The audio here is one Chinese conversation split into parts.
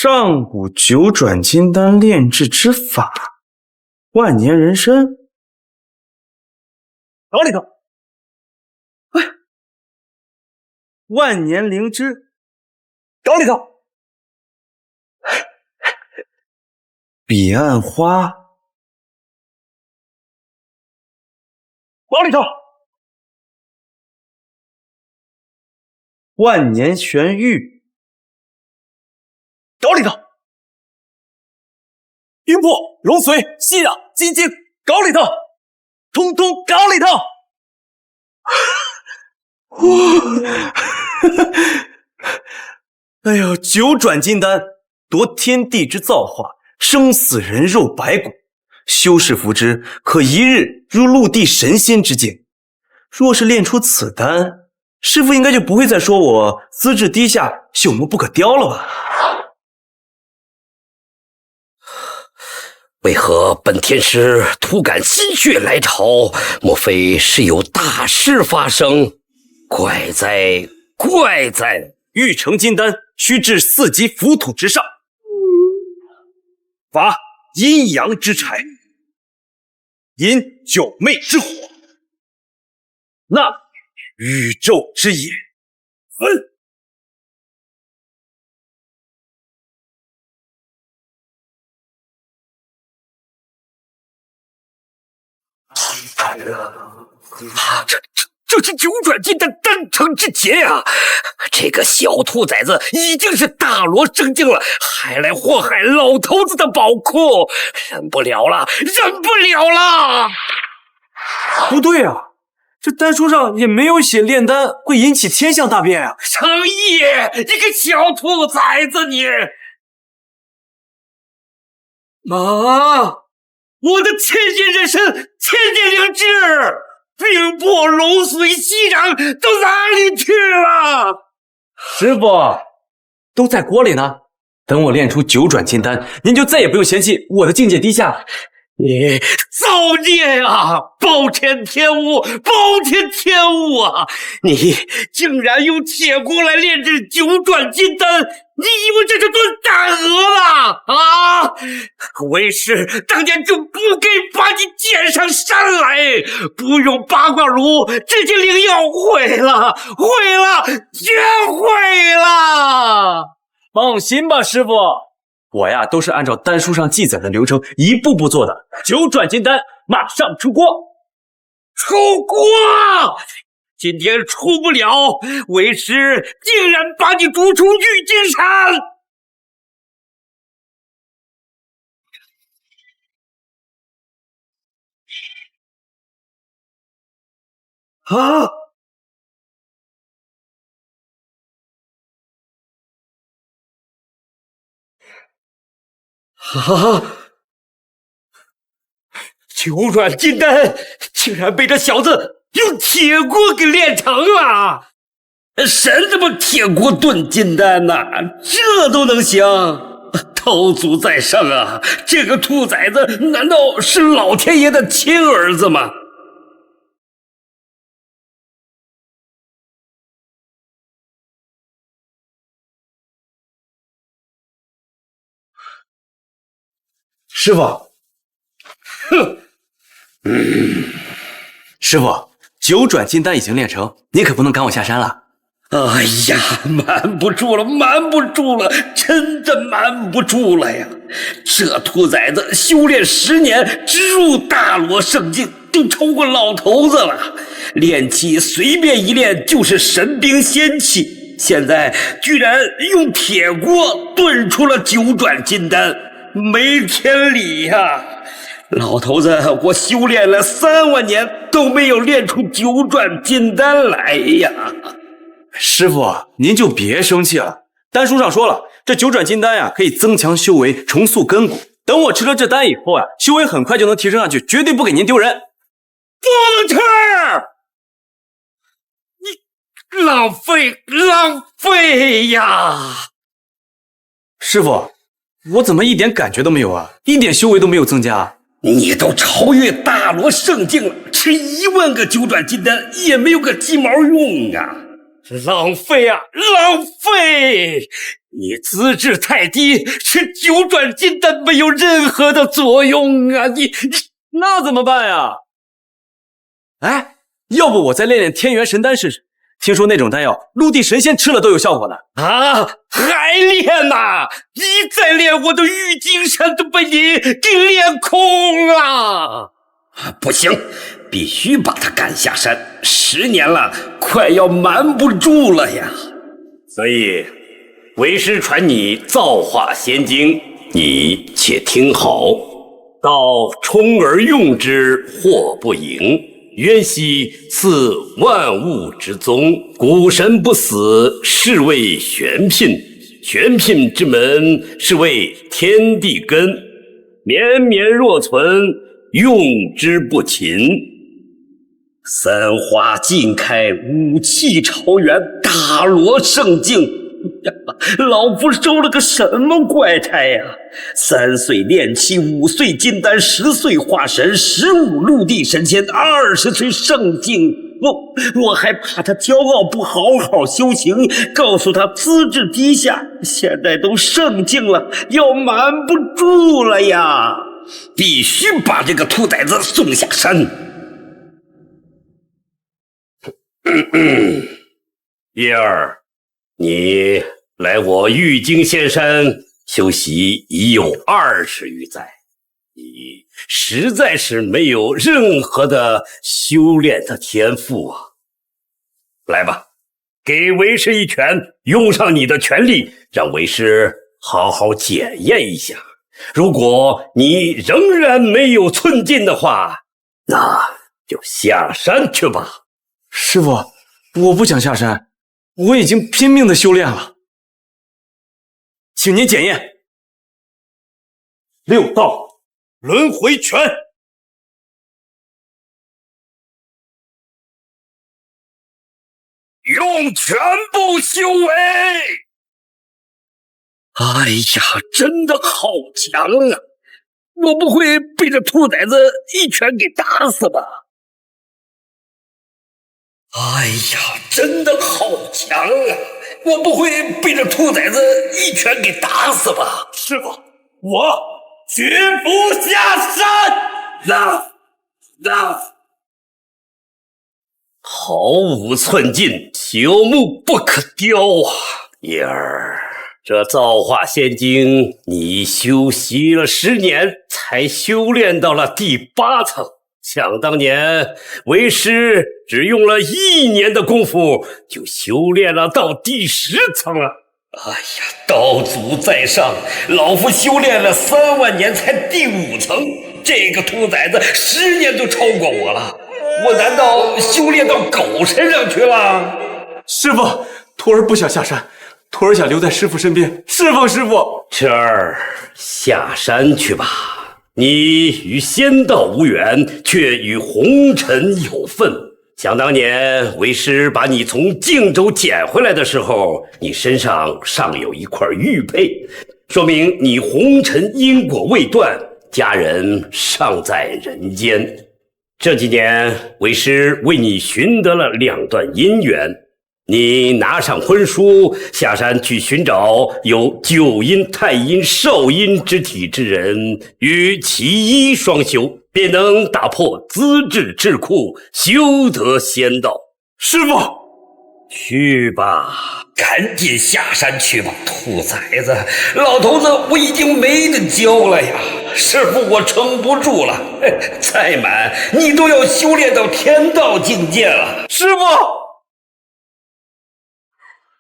上古九转金丹炼制之法，万年人参。搞里头。哎，万年灵芝。搞里头。彼岸花。搞里头。万年玄玉。搞里头。云魄、龙髓、息壤、金睛，搞里头，通通搞里头。哎呦，九转金丹夺天地之造化，生死人肉白骨，修士服之，可一日入陆地神仙之境。若是炼出此丹，师父应该就不会再说我资质低下，朽木不可雕了吧？为何本天师突感心血来潮？莫非是有大事发生？怪哉怪哉！欲成金丹，须至4级浮土之上，伐阴阳之柴，引九昧之火，纳宇宙之野，分。这是九转金丹丹成之劫呀！这个小兔崽子已经是大罗圣境了，还来祸害老头子的宝库，忍不了了，忍不了了！不对啊，这丹书上也没有写炼丹会引起天象大变啊！程毅，你个小兔崽子你！妈！我的千年人参，千年灵芝，冰魄、龙髓、息壤都哪里去了？师傅，都在锅里呢。等我炼出九转金丹，您就再也不用嫌弃我的境界低下。你造孽啊！暴殄天物，暴殄天物啊！你竟然用铁锅来炼制九转金丹，你以为这是炖大鹅了啊？为师当年就不该把你捡上山来，不用八卦炉，直接灵药毁了，毁了，全毁了！放心吧，师傅。我呀，都是按照丹书上记载的流程一步步做的。九转金丹马上出锅！出锅！今天出不了，为师竟然把你逐出玉金山！啊！啊！九转金丹竟然被这小子用铁锅给炼成了！什么铁锅炖金丹呐，这都能行？刀俎在上啊！这个兔崽子难道是老天爷的亲儿子吗？师傅，哼，师傅，九转金丹已经炼成，你可不能赶我下山了。哎呀，瞒不住了，瞒不住了，真的瞒不住了呀！这兔崽子修炼10年，直入大罗圣境，都超过老头子了。炼器随便一炼就是神兵仙器，现在居然用铁锅炖出了九转金丹，没天理呀！老头子，我修炼了3万年都没有炼出九转金丹来呀！师傅，您就别生气了。丹书上说了，这九转金丹呀，可以增强修为，重塑根骨。等我吃了这丹以后呀，修为很快就能提升上去，绝对不给您丢人。不能吃！你浪费，浪费呀！师傅，我怎么一点感觉都没有啊？一点修为都没有增加。你都超越大罗圣境了，吃1万个九转金丹也没有个鸡毛用啊！浪费啊，浪费！你资质太低，吃九转金丹没有任何的作用啊！你那怎么办呀？哎，要不我再练练天元神丹试试？听说那种丹药，陆地神仙吃了都有效果呢。啊，还练呐！你再练，我的玉京山都被你给练空了。不行，必须把他赶下山。10年了，快要瞒不住了呀。所以，为师传你造化仙经，你且听好：道充而用之，祸不盈。渊兮似万物之宗，古神不死，是谓玄牝。玄牝之门，是谓天地根。绵绵若存，用之不勤。三花尽开，武器朝元，大罗圣境。老夫收了个什么怪胎呀？3岁炼气，5岁金丹，10岁化神，15陆地神仙，20岁圣境。我还怕他骄傲不好好修行，告诉他资质低下，现在都圣境了，要瞒不住了呀！必须把这个兔崽子送下山。叶儿，你来我玉京仙山修习已有20余载，你实在是没有任何的修炼的天赋啊！来吧，给为师一拳，用上你的全力，让为师好好检验一下。如果你仍然没有寸进的话，那就下山去吧。师傅，我不想下山，我已经拼命的修炼了。请您检验。6道轮回拳。用全部修为！哎呀，真的好强啊！我不会被这兔崽子一拳给打死吧？哎呀，真的好强啊！我不会被这兔崽子一拳给打死吧？师傅，我绝不下山！毫无寸进，朽木不可雕啊！叶儿，这造化仙经你修习了10年，才修炼到了第8层。想当年，为师只用了1年的功夫，就修炼了到第10层了。哎呀，道祖在上，老夫修炼了3万年才第5层，这个兔崽子10年都超过我了。我难道修炼到狗身上去了？师傅，徒儿不想下山，徒儿想留在师傅身边侍奉师傅。晨儿，下山去吧。你与仙道无缘，却与红尘有份。想当年，为师把你从靖州捡回来的时候，你身上尚有一块玉佩，说明你红尘因果未断，家人尚在人间。这几年，为师为你寻得了2段姻缘。你拿上婚书，下山去寻找有9阴、太阴、少阴之体之人，与其一双修，便能打破资质桎梏，修得仙道。师傅，去吧，赶紧下山去吧，兔崽子！老头子，我已经没得教了呀！师傅，我撑不住了，再满你都要修炼到天道境界了。师傅，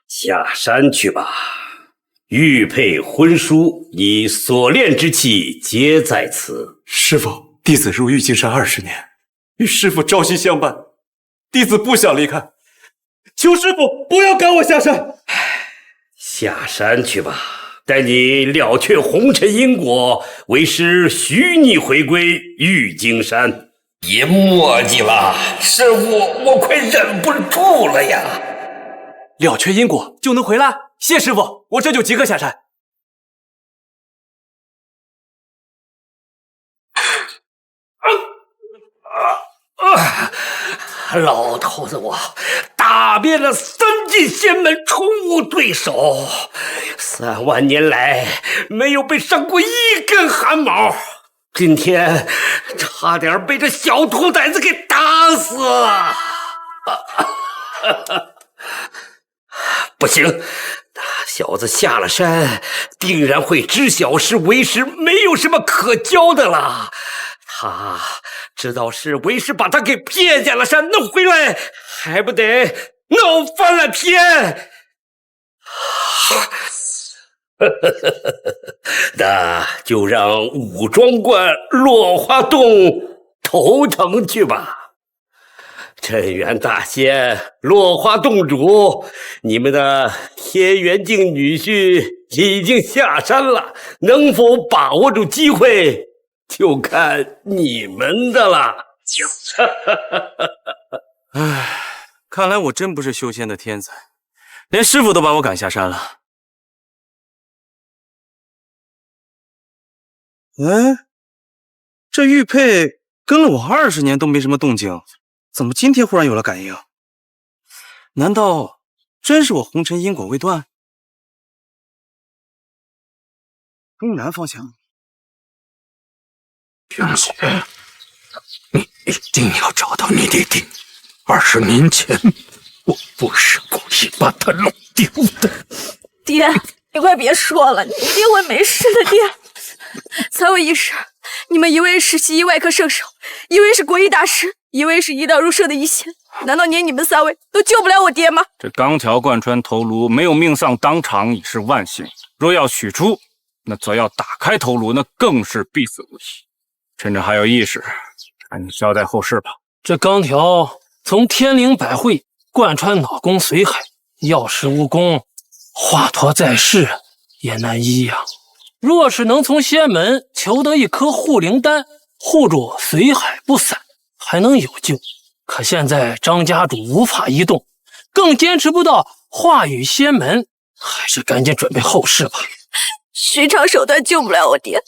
下山去吧，玉佩婚书，你所炼之气皆在此。师傅，弟子入玉京山20年，与师傅朝夕相伴，弟子不想离开，求师傅不要赶我下山。下山去吧，待你了却红尘因果，为师许你回归玉京山。别墨迹了，师傅，我快忍不住了呀！了却因果就能回来？谢师傅，我这就即刻下山。老头子，我打打灭了3进仙门，重无对手。3万年来没有被伤过一根汗毛，今天差点被这小兔崽子给打死。不行，小子下了山，定然会知晓是为师没有什么可教的了。他知道是为师把他给骗下了山，弄回来还不得闹翻了天？那就让武装观落花洞头疼去吧。镇元大仙，落花洞主，你们的天元境女婿已经下山了，能否把握住机会，就看你们的了。唉，看来我真不是修仙的天才，连师傅都把我赶下山了。哎，这玉佩跟了我20年都没什么动静，怎么今天忽然有了感应？难道真是我红尘因果未断？东南方向。云姐，你一定要找到你弟弟。20年前，我不是故意把他弄丢的。爹，你快别说了，你一定会没事的，爹。才有一时，你们一位是西医外科圣手，一位是国医大师，一位是医道入社的医仙，难道连你们3位都救不了我爹吗？这钢条贯穿头颅，没有命丧当场已是万幸，若要取出，那则要打开头颅，那更是必死无疑。趁着还有意识，赶紧交代后事吧。这钢条从天灵百会贯穿脑宫髓海，药石无功，华佗在世也难医呀。若是能从仙门求得一颗护灵丹，护住髓海不散，还能有救。可现在张家主无法移动，更坚持不到化与仙门，还是赶紧准备后事吧。寻常手段救不了我爹，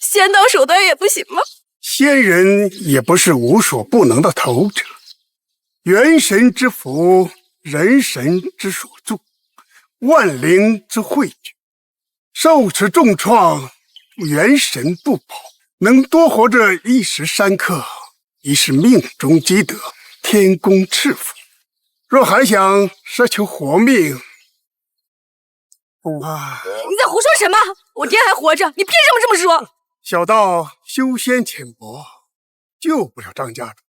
仙道手段也不行吗？仙人也不是无所不能的头者，元神之福，人神之所助，万灵之汇聚。受此重创，元神不保，能多活着1时3刻，已是命中积德，天公赐福。若还想奢求活命，恐怕……你在胡说什么？我爹还活着，你凭什么这么说？小道修仙浅薄，救不了张家主。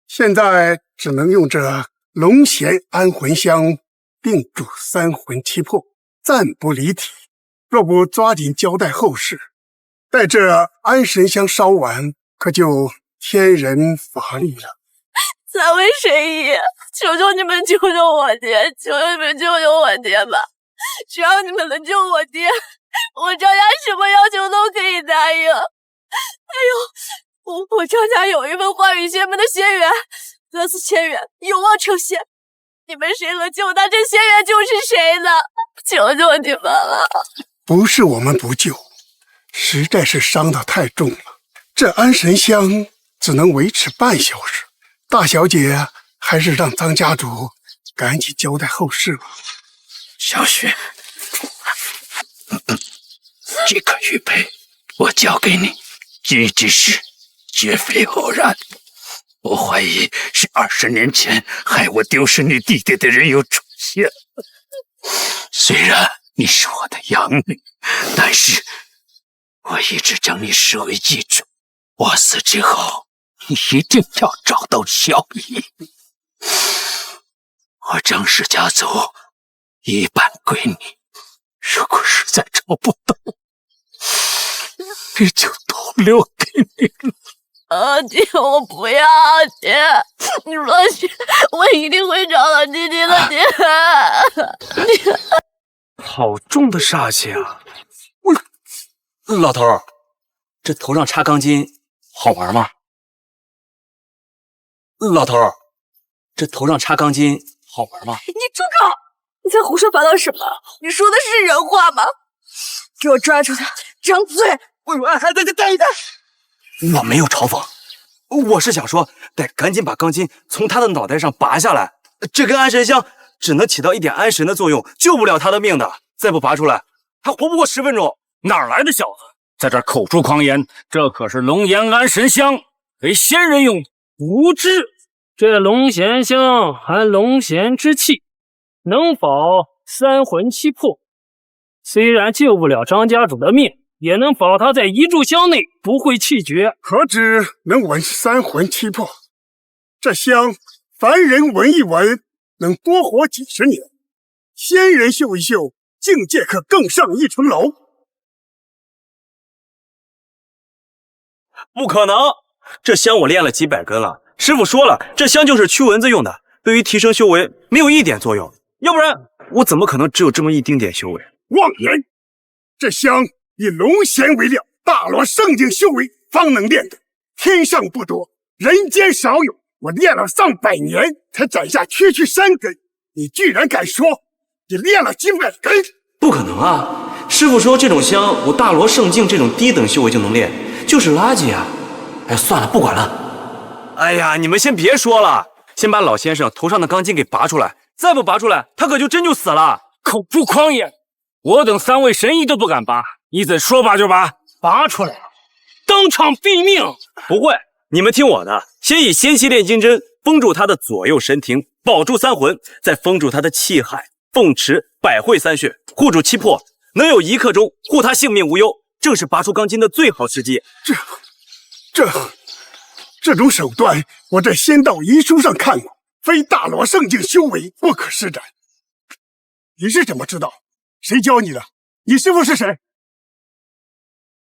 现在只能用这龙涎安魂香定住3魂7魄，暂不离体。若不抓紧交代后事，待这安神香烧完，可就天人乏力了。3位神医，求求你们救救我爹，求求你们救救我爹吧！只要你们能救我爹，我张家什么要求都可以答应。还有，我张家有一份化羽仙门的仙缘，得此仙缘，有望成仙。你们谁能救他，这仙缘就是谁的。求求你们了！不是我们不救，实在是伤得太重了。这安神香只能维持半小时，大小姐还是让张家主赶紧交代后事吧。小雪，这颗玉佩我交给你，这件事绝非偶然。我怀疑是20年前害我丢失你弟弟的人又出现。虽然你是我的养女，但是我一直将你视为记住。我死之后，你一定要找到小姨。我张氏家族一半归你，如果实在找不到，这就都留给你了。爹，我不要爹，你放心，我一定会找到弟弟的爹。好重的煞气啊！老头，这头上插钢筋好玩吗？老头，这头上插钢筋好玩吗？你住口！你在胡说八道什么？你说的是人话吗？给我抓住他，张嘴！还等一等！我没有嘲讽，我是想说，得赶紧把钢筋从他的脑袋上拔下来。这根安神香只能起到一点安神的作用，救不了他的命的。再不拔出来，他活不过10分钟。哪来的小子，在这儿口出狂言？这可是龙岩安神香，给仙人用的，无知！这龙涎香含龙涎之气，能保三魂七魄。虽然救不了张家主的命，也能保他在一炷香内不会气绝。何止能稳三魂七魄，这香凡人闻一闻，能多活几十年；仙人嗅一嗅，境界可更上一层楼。不可能，这香我练了几百根了。师傅说了，这香就是驱蚊子用的，对于提升修为没有一点作用。要不然我怎么可能只有这么一丁点修为？妄言！这香以龙涎为料，大罗圣境修为方能练的，天上不多，人间少有。我练了上百年，才斩下区区3根，你居然敢说你练了几百根？不可能啊！师傅说这种香，我大罗圣境这种低等修为就能练，就是垃圾啊！哎，算了，不管了。哎呀，你们先别说了，先把老先生头上的钢筋给拔出来，再不拔出来，他可就真就死了。口出狂言！我等3位神医都不敢拔，你怎说拔就拔？拔出来了，当场毙命！不会，你们听我的，先以仙气炼金针封住他的左右神庭，保住三魂，再封住他的气海、凤池、百会3穴，护住7魄，能有1刻钟护他性命无忧，正是拔出钢筋的最好时机。这种手段，我在仙道遗书上看过，非大罗圣境修为不可施展。你是怎么知道？谁教你的？你师父是谁？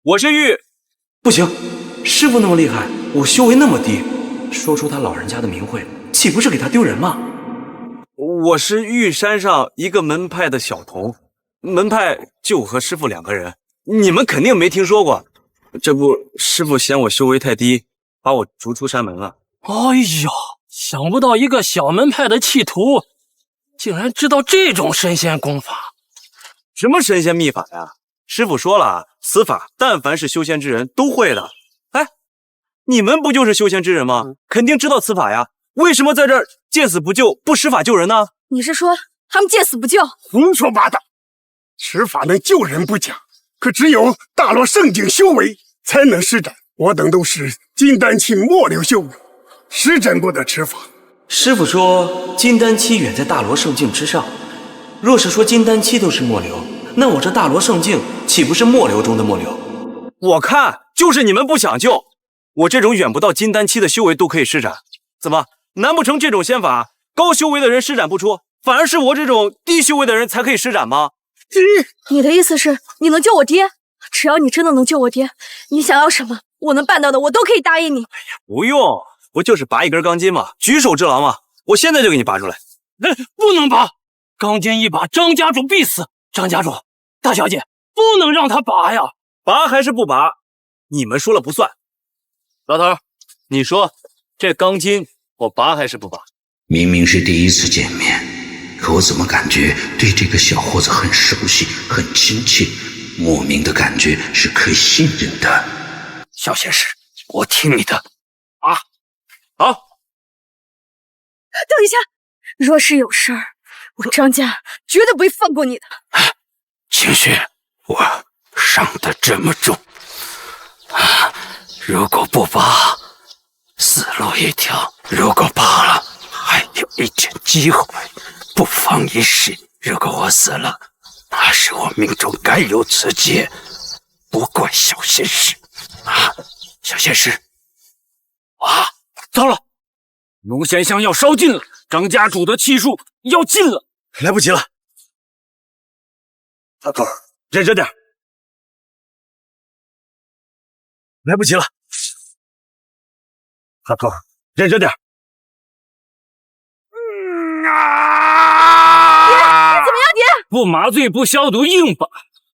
我是玉。不行，师父那么厉害，我修为那么低，说出他老人家的名讳，岂不是给他丢人吗？我是玉山上一个门派的小童，门派就我和师父2个人，你们肯定没听说过。这不，师父嫌我修为太低，把我逐出山门了。哎呀，想不到一个小门派的弃徒，竟然知道这种神仙功法。什么神仙秘法呀？师父说了，此法但凡是修仙之人都会的。哎，你们不就是修仙之人吗？肯定知道此法呀，为什么在这儿见死不救，不施法救人呢？你是说他们见死不救？胡说八道！此法能救人不假，可只有大罗圣境修为才能施展。我等都是金丹期末流修为，施展不得此法。师父说金丹期远在大罗圣境之上，若是说金丹期都是末流，那我这大罗圣境岂不是末流中的末流？我看就是你们不想救，我这种远不到金丹期的修为都可以施展，怎么难不成这种仙法高修为的人施展不出，反而是我这种低修为的人才可以施展吗？你的意思是你能救我爹？只要你真的能救我爹，你想要什么我能办到的我都可以答应你。不用，不就是拔一根钢筋吗？举手之劳吗？我现在就给你拔出来。不能拔，钢筋一拔，张家主必死。张家主，大小姐，不能让他拔呀！拔还是不拔，你们说了不算。老头，你说这钢筋我拔还是不拔？明明是第一次见面，可我怎么感觉对这个小伙子很熟悉，很亲切，莫名的感觉是可以信任的。小仙师，我听你的。啊，好。等一下，若是有事儿，我张家绝对不会放过你的。清雪，我伤得这么重啊！如果不拔，死路一条；如果拔了，还有一点机会，不妨一试。如果我死了，那是我命中该有此劫，不怪小仙师啊！小仙师，啊，糟了，龙涎香要烧尽了，张家主的气数要尽了，来不及了。大头，忍着点，来不及了。大头，忍着点。爹，你怎么样，爹？不麻醉不消毒硬拔，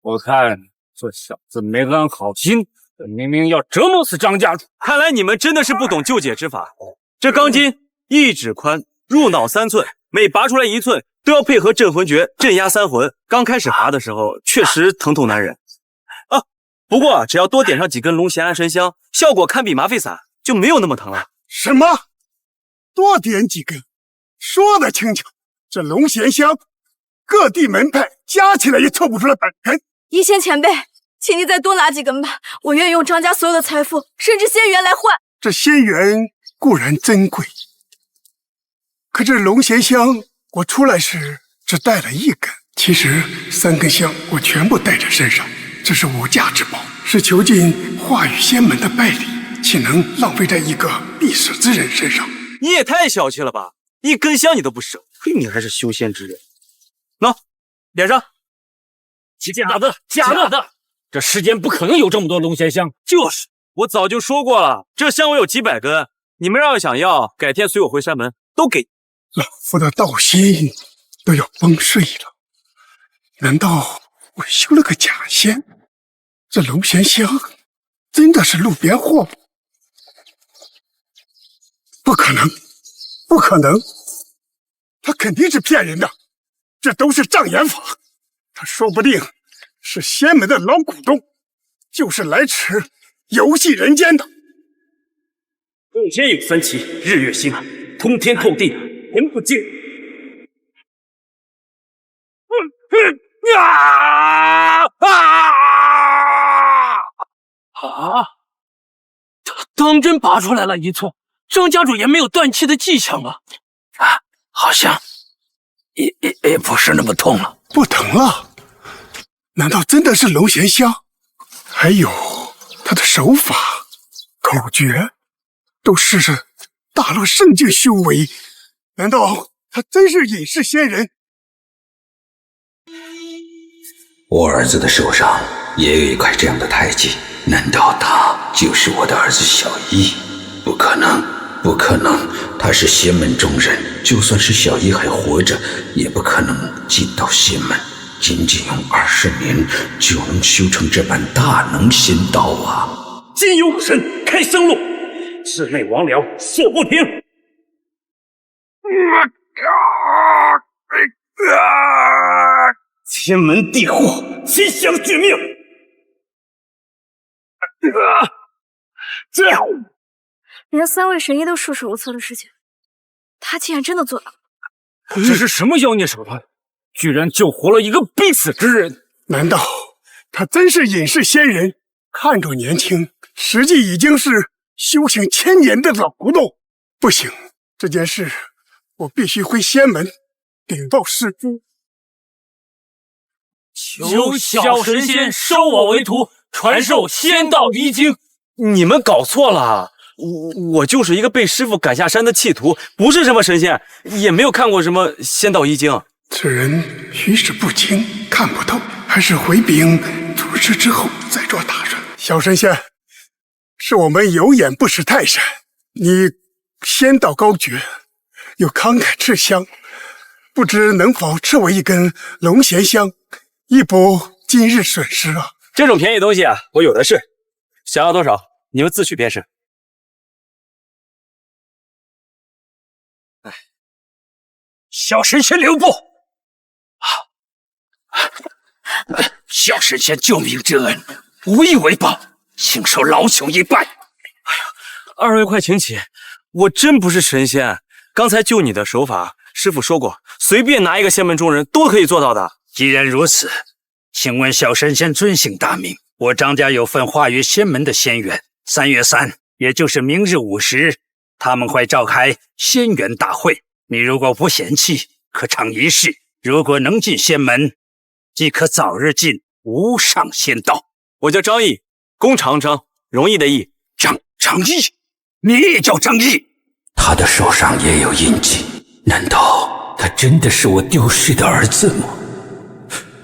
我看这小子没安好心，明明要折磨死张家主。看来你们真的是不懂救解之法。这钢筋1指宽，入脑3寸，每拔出来1寸，都要配合镇魂诀镇压三魂。刚开始拔的时候，确实疼痛难忍。啊，不过只要多点上几根龙涎安神香，效果堪比麻沸散，就没有那么疼了。什么？多点几根？说得轻巧，这龙涎香，各地门派加起来也凑不出来100根。一仙前辈，请你再多拿几根吧，我愿用张家所有的财富，甚至仙缘来换。这仙缘固然珍贵，可这龙涎香我出来时只带了1根，其实3根香我全部带在身上，这是无价之宝，是囚禁化羽仙门的败礼，岂能浪费在一个必死之人身上？你也太小气了吧！1根香你都不舍，你还是修仙之人。喏，点上。假的！这世间不可能有这么多龙涎香。就是，我早就说过了，这香我有几百根，你们要想要，改天随我回山门，都给。老夫的道心都要崩碎了，难道我修了个假仙？这龙涎香真的是路边货吗？不可能，不可能，他肯定是骗人的，这都是障眼法。他说不定是仙门的老股东，就是来此游戏人间的。洞天有3奇，日月星，通天透地，人不惊。当真拔出来了一簇，张家主也没有断气的迹象了。好像也不是那么痛了。不疼了？难道真的是龙涎香？还有他的手法、口诀，都是大罗圣境修为。难道他真是隐世仙人？我儿子的手上也有一块这样的胎记，难道他就是我的儿子小一？不可能，不可能，他是仙门中人，就算是小一还活着，也不可能进到仙门。仅仅用20年就能修成这般大能仙道啊！金幽神开生路，室内王僚锁不停。天门地户，吉祥绝命！连3位神医都束手无策的事情，他竟然真的做到了。这是什么妖孽手段？居然救活了一个必死之人！难道他真是隐世仙人？看着年轻，实际已经是修行1000年的老古董。不行，这件事我必须回仙门禀报师父。求小神仙收我为徒，传授仙道遗经。你们搞错了，我就是一个被师傅赶下山的弃徒，不是什么神仙，也没有看过什么仙道遗经。此人虚实不清，看不透，还是回禀祖师之后再做打算。小神仙，是我们有眼不识泰山，你仙道高绝，又慷慨持香，不知能否赐我一根龙涎香，以补今日损失啊！这种便宜东西啊，我有的是，想要多少，你们自取便是。小神仙留步！小神仙救命之恩，无以为报，请受老朽一拜。2位快请起，我真不是神仙，刚才救你的手法，师傅说过，随便拿一个仙门中人都可以做到的。既然如此，请问小神仙尊姓大名？我张家有份化于仙门的仙缘，3月3，也就是明日午时，他们会召开仙缘大会。你如果不嫌弃，可尝一试。如果能进仙门，即可早日进无上仙道。我叫张毅，弓长张，容易的易。张毅，你也叫张毅？他的手上也有印记，难道他真的是我丢失的儿子吗？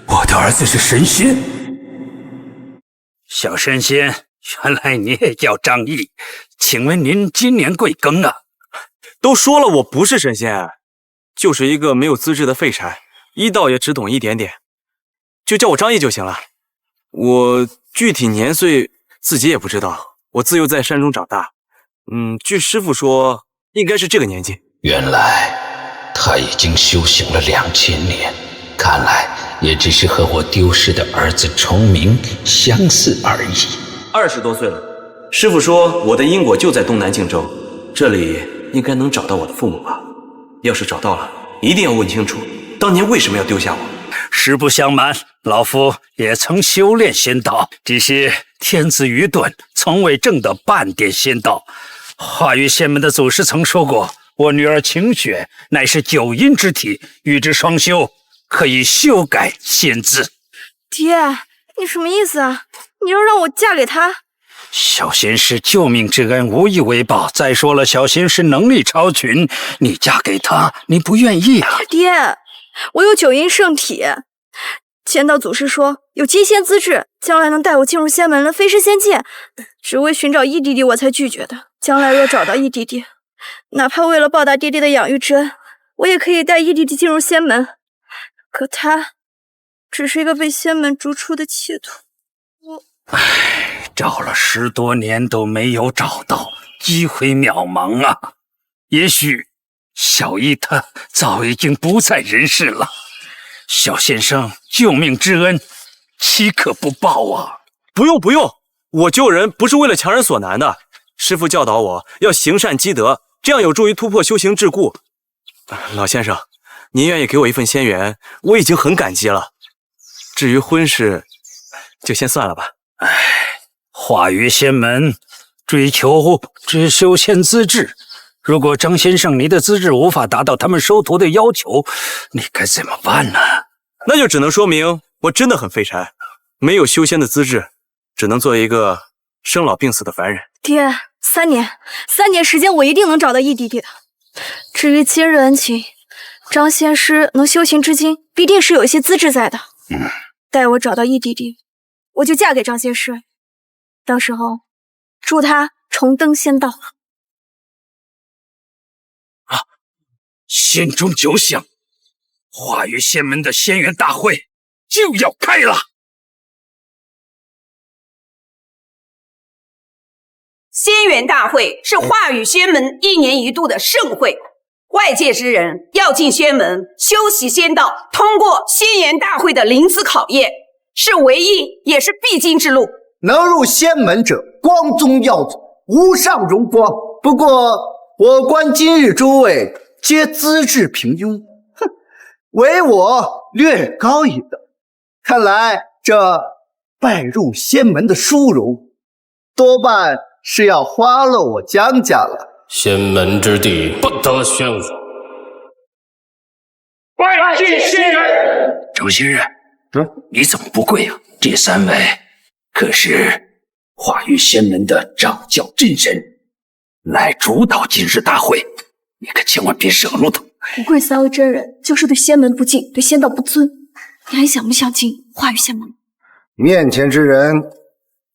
我的儿子是神仙。小神仙，原来你也叫张毅，请问您今年贵庚啊？都说了我不是神仙，就是一个没有资质的废柴，医道也只懂一点点，就叫我张毅就行了。我具体年岁自己也不知道，我自幼在山中长大，据师傅说应该是这个年纪。原来他已经修行了2000年，看来也只是和我丢失的儿子崇明相似而已。20多岁了，师父说我的因果就在东南荆州，这里应该能找到我的父母吧？要是找到了，一定要问清楚当年为什么要丢下我。实不相瞒，老夫也曾修炼仙道，只是天资愚钝，从未证得半点仙道。化羽仙门的祖师曾说过，我女儿晴雪乃是九阴之体，与之双修，可以修改仙姿。爹，你什么意思啊？你要让我嫁给他？小仙师救命之恩无以为报，再说了，小仙师能力超群，你嫁给他，你不愿意啊？爹，我有九阴圣体，仙道祖师说有金仙资质，将来能带我进入仙门了，飞升仙界。只为寻找义弟弟，我才拒绝的。将来若找到义弟弟，哪怕为了报答爹爹的养育之恩，我也可以带义弟弟进入仙门。可他只是一个被仙门逐出的弃徒。找了10多年都没有找到，机会渺茫啊！也许小姨她早已经不在人世了。小先生救命之恩，岂可不报啊？不用，我救人不是为了强人所难的。师父教导我要行善积德，这样有助于突破修行桎梏。老先生，您愿意给我一份仙缘，我已经很感激了。至于婚事，就先算了吧。化羽仙门追求只修仙资质，如果张先生你的资质无法达到他们收徒的要求，你该怎么办呢？那就只能说明我真的很废柴，没有修仙的资质，只能做一个生老病死的凡人。爹，3年时间，我一定能找到义弟弟的。至于今日恩情，张仙师能修行至今，必定是有一些资质在的。待我找到义弟弟，我就嫁给张仙师。到时候，祝他重登仙道。心中久想，化羽仙门的仙缘大会就要开了。仙缘大会是化羽仙门1年1度的盛会，外界之人要进仙门修习仙道，通过仙缘大会的临淄考验，是唯一也是必经之路。能入仙门者，光宗耀祖，无上荣光。不过，我观今日诸位皆资质平庸，唯我略高一等。看来这拜入仙门的殊荣，多半是要花了我江家了。仙门之地不得宣武。拜见仙人。周仙人，你怎么不跪啊？这3位可是化羽仙门的掌教真神，来主导今日大会，你可千万别惹怒他。不跪3位真人，就是对仙门不敬，对仙道不尊。你还想不想进化羽仙门？面前之人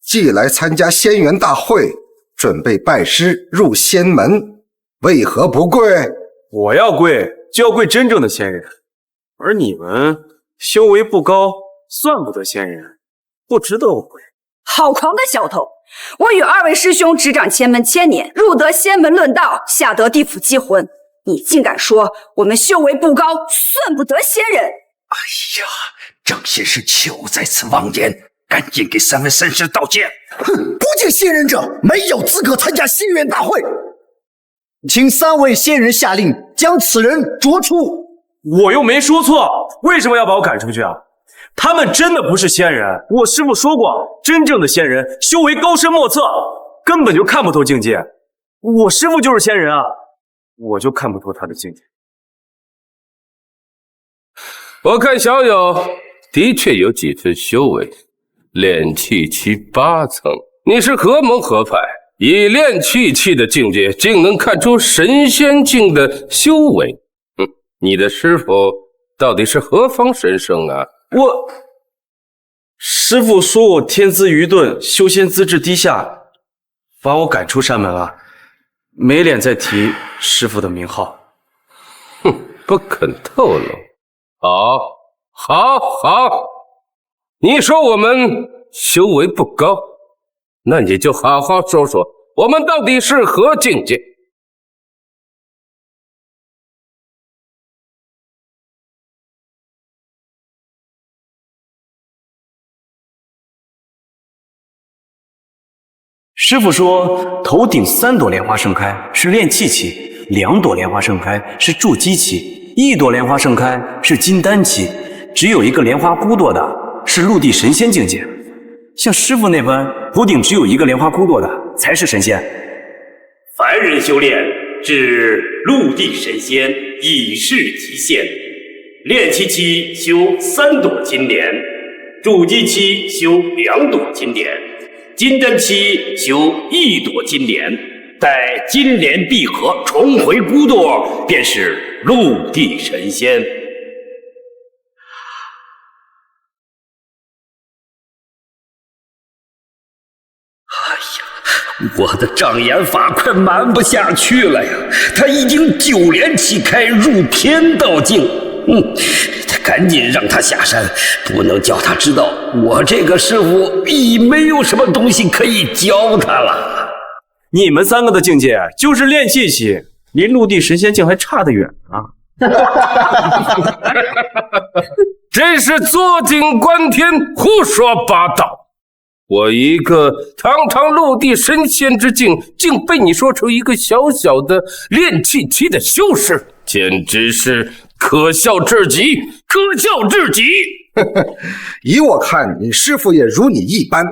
既来参加仙缘大会，准备拜师入仙门，为何不跪？我要跪，就要跪真正的仙人，而你们修为不高，算不得仙人，不值得我跪。好狂的小头！我与2位师兄执掌仙门1000年，入得仙门论道，下得地府积魂。你竟敢说我们修为不高，算不得仙人！哎呀，张先生求在此妄言，赶紧给3位仙师道歉。不敬仙人者没有资格参加仙缘大会，请3位仙人下令将此人逐出。我又没说错，为什么要把我赶出去啊？他们真的不是仙人，我师父说过，真正的仙人修为高深莫测，根本就看不透境界。我师父就是仙人啊，我就看不透他的境界。我看小友的确有几分修为，炼气期8层。你是何门何派？以炼气期的境界，竟能看出神仙境的修为。你的师父到底是何方神圣啊？师父说我天资愚钝，修仙资质低下，把我赶出山门了，没脸再提师父的名号。不肯透露。好，你说我们修为不高，那你就好好说说，我们到底是何境界？师傅说，头顶3朵莲花盛开是炼气期，2朵莲花盛开是筑基期，1朵莲花盛开是金丹期，只有1个莲花骨朵的是陆地神仙境界。像师傅那般头顶只有1个莲花骨朵的才是神仙。凡人修炼至陆地神仙已是极限，炼气期修3朵金莲，筑基期修2朵金莲，金丹期修1朵金莲，待金莲闭合重回骨朵，便是陆地神仙。我的障眼法快瞒不下去了呀！他已经9连气开入天道境，赶紧让他下山，不能叫他知道我这个师傅已没有什么东西可以教他了。你们3个的境界就是炼气期，离陆地神仙境还差得远啊！真是坐井观天，胡说八道！我一个堂堂陆地神仙之境，竟被你说出一个小小的炼气期的修士，简直是可笑至极，可笑至极！以我看，你师父也如你一般，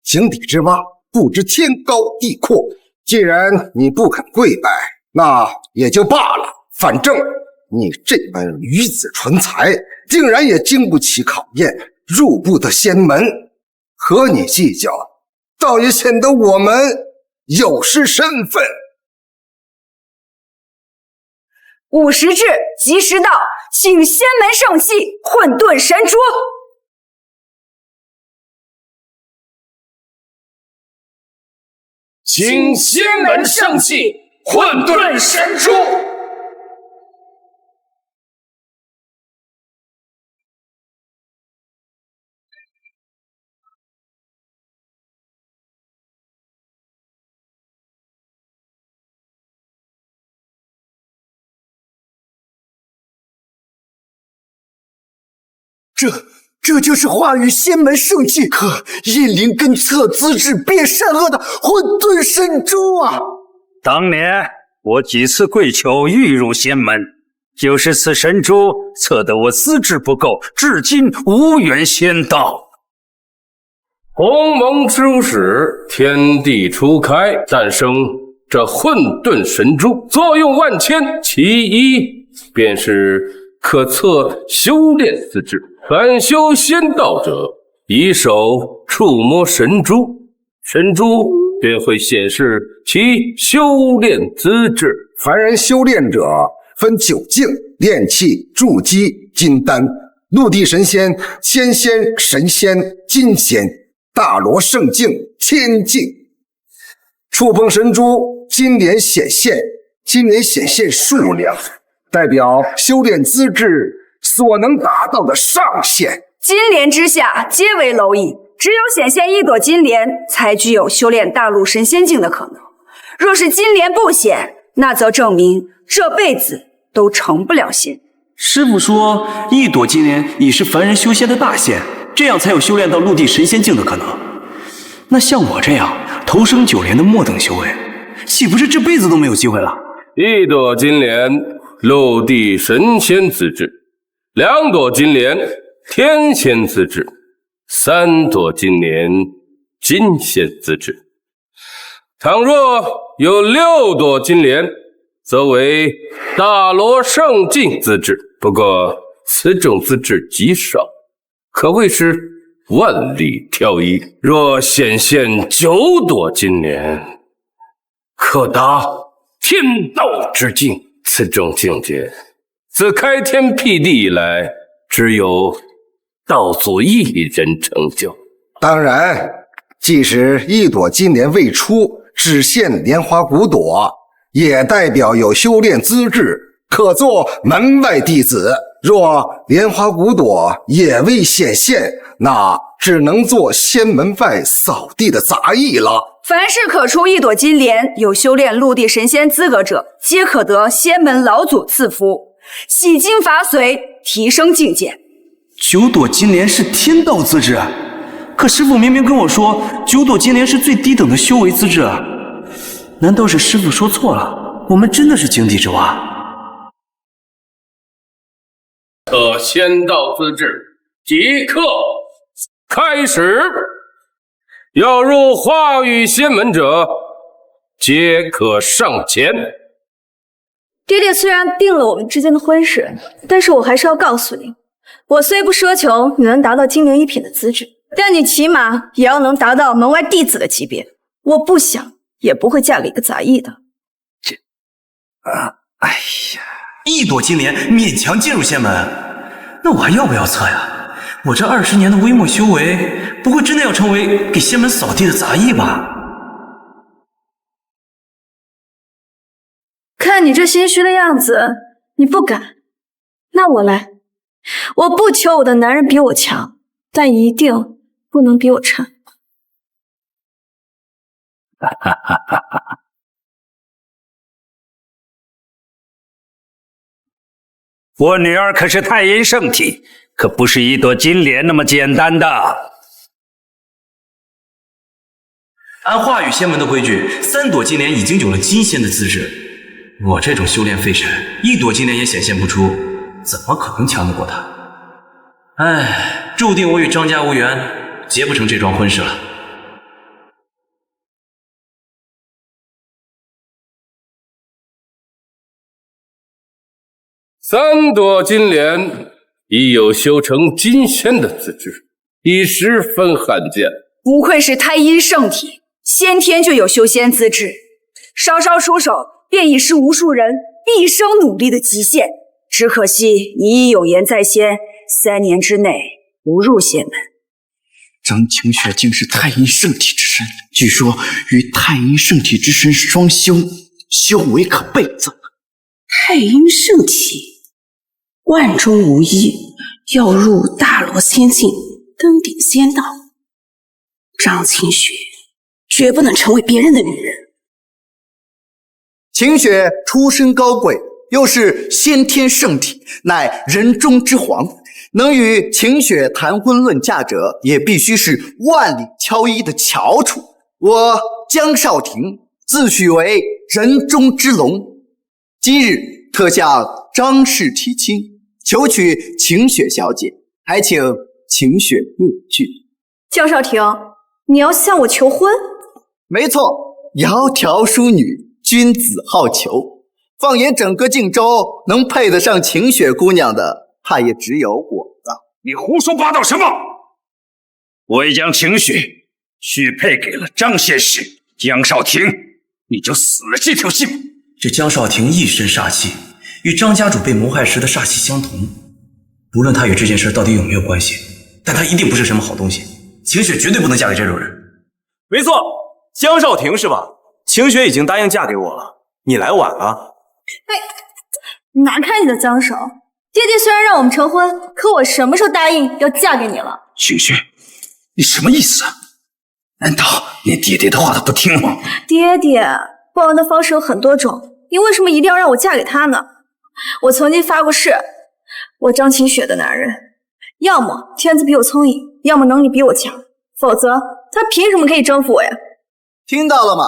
井底之蛙，不知天高地阔。既然你不肯跪拜，那也就罢了。反正你这般愚子纯才，竟然也经不起考验，入不得仙门。和你计较，倒也显得我们有失身份。50至，及时到，请仙门圣器混沌神珠。请仙门圣器混沌神珠。这就是化羽仙门圣器可引灵根测资质变善恶的混沌神珠啊！当年我几次跪求欲入仙门，就是此神珠测得我资质不够，至今无缘仙道。鸿蒙之始，天地初开，诞生这混沌神珠，作用万千，其一便是可测修炼资质。凡修仙道者，以手触摸神珠，神珠便会显示其修炼资质。凡人修炼者分9境：炼气、筑基、金丹。陆地神仙、仙仙、神仙、金仙、大罗圣境、天境。触碰神珠，金莲显现，金莲显现数量代表修炼资质所能达到的上限。金莲之下皆为蝼蚁，只有显现1朵金莲，才具有修炼大陆神仙境的可能。若是金莲不显，那则证明这辈子都成不了仙。师傅说，1朵金莲已是凡人修仙的大限，这样才有修炼到陆地神仙境的可能。那像我这样投生9莲的末等修为，岂不是这辈子都没有机会了？1朵金莲，陆地神仙资质；2朵金莲，天仙资质；3朵金莲，金仙资质。倘若有6朵金莲，则为大罗圣境资质。不过此种资质极少，可谓是万里挑一。若显现9朵金莲，可达天道之境。此种境界，自开天辟地以来，只有道祖1人成就。当然，即使1朵金莲未出，只现莲花骨朵，也代表有修炼资质，可做门外弟子。若莲花骨朵也未显现，那只能做仙门外扫地的杂役了。凡是可出1朵金莲，有修炼陆地神仙资格者，皆可得仙门老祖赐福，洗精伐髓，提升境界。9朵金莲是天道资质，可师傅明明跟我说九朵金莲是最低等的修为资质啊，难道是师傅说错了？我们真的是井底之蛙？测仙道资质即刻开始，要入化羽仙门者皆可上前。爹爹虽然定了我们之间的婚事，但是我还是要告诉你，我虽不奢求你能达到金莲一品的资质，但你起码也要能达到门外弟子的级别。我不想也不会嫁给一个杂役的。哎呀，一朵金莲勉强进入仙门，那我还要不要测呀？我这20年的微末修为，不会真的要成为给仙门扫地的杂役吧？看你这心虚的样子，你不敢，那我来。我不求我的男人比我强，但一定不能比我差。我女儿可是太阴圣体，可不是一朵金莲那么简单的。按化羽仙门的规矩，3朵金莲已经有了金仙的资质。我这种修炼废神，1朵金莲也显现不出，怎么可能强得过他？唉，注定我与张家无缘，结不成这桩婚事了。3朵金莲已有修成金仙的资质，已十分罕见。不愧是太阴圣体，先天就有修仙资质，稍稍出手便已是无数人毕生努力的极限。只可惜你已有言在先，3年之内不入仙门。张清雪竟是太阴圣体之身，据说与太阴圣体之身双修，修为可倍增。太阴圣体，万中无一，要入大罗仙境，登顶仙道。张清雪绝不能成为别人的女人。晴雪出身高贵，又是先天圣体，乃人中之皇，能与晴雪谈婚论嫁者，也必须是万里挑一的翘楚。我江少廷自诩为人中之龙，今日特向张氏提亲，求娶晴雪小姐，还请晴雪勿拒。江少廷，你要向我求婚？没错，窈窕淑女，君子好逑。放眼整个靖州，能配得上晴雪姑娘的，怕也只有我了。你胡说八道什么？我已将晴雪许配给了张仙师，江少廷，你就死了这条心。这江少廷一身煞气，与张家主被谋害时的煞气相同。不论他与这件事到底有没有关系，但他一定不是什么好东西。晴雪绝对不能嫁给这种人。没错，江少廷是吧？晴雪已经答应嫁给我了，你来晚了。拿开你的脏手！爹爹虽然让我们成婚，可我什么时候答应要嫁给你了？晴雪，你什么意思啊？难道连爹爹的话都不听吗？爹爹，报恩的方式有很多种，你为什么一定要让我嫁给他呢？我曾经发过誓，我张晴雪的男人，要么天资比我聪颖，要么能力比我强，否则他凭什么可以征服我呀？听到了吗？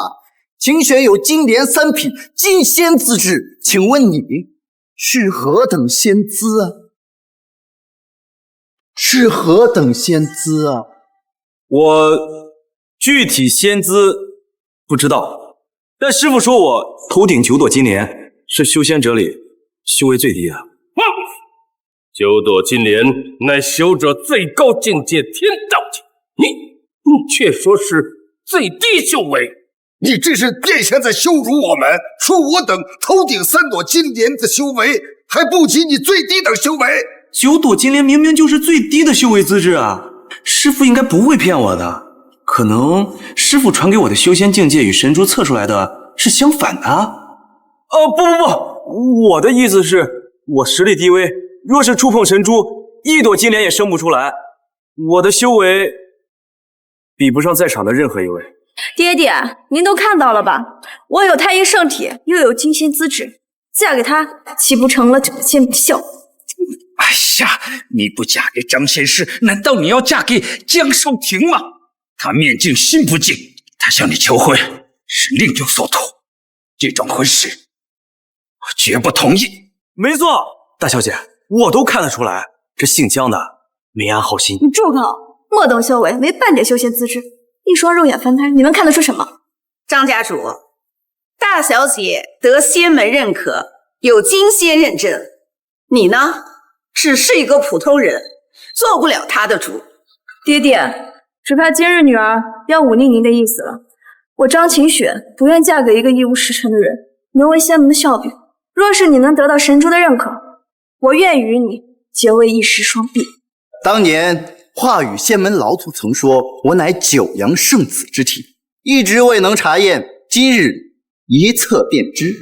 晴雪有金莲3品金仙资质，请问你是何等仙资啊？是何等仙资啊？我具体仙资不知道，但师傅说我头顶9朵金莲，是修仙者里修为最低的。9朵金莲乃修者最高境界天道境，你却说是最低修为。你这是变相在羞辱我们，说我等头顶3朵金莲的修为还不及你最低等修为。9朵金莲明明就是最低的修为资质啊，师傅应该不会骗我的。可能师傅传给我的修仙境界与神珠测出来的是相反的。不，我的意思是，我实力低微，若是触碰神珠，1朵金莲也生不出来。我的修为比不上在场的任何一位。爹爹，您都看到了吧？我有太阴圣体，又有金仙资质，嫁给他岂不成了整件笑？哎下，你不嫁给张仙师，难道你要嫁给江少廷吗？他面净心不净，他向你求婚是另有所图，这种婚事我绝不同意。没错，大小姐，我都看得出来，这姓江的没安好心。你住口！莫等修为，没半点修仙资质，一双肉眼凡胎，你能看得出什么？张家主，大小姐得仙门认可，有金仙认证，你呢，只是一个普通人，做不了她的主。爹爹，只怕今日女儿要忤逆您的意思了。我张晴雪不愿嫁给一个一无实权的人，沦为仙门的笑柄。若是你能得到神珠的认可，我愿与你结为一时双璧。当年华宇仙门老祖曾说我乃九阳圣子之体，一直未能查验，今日一测便知。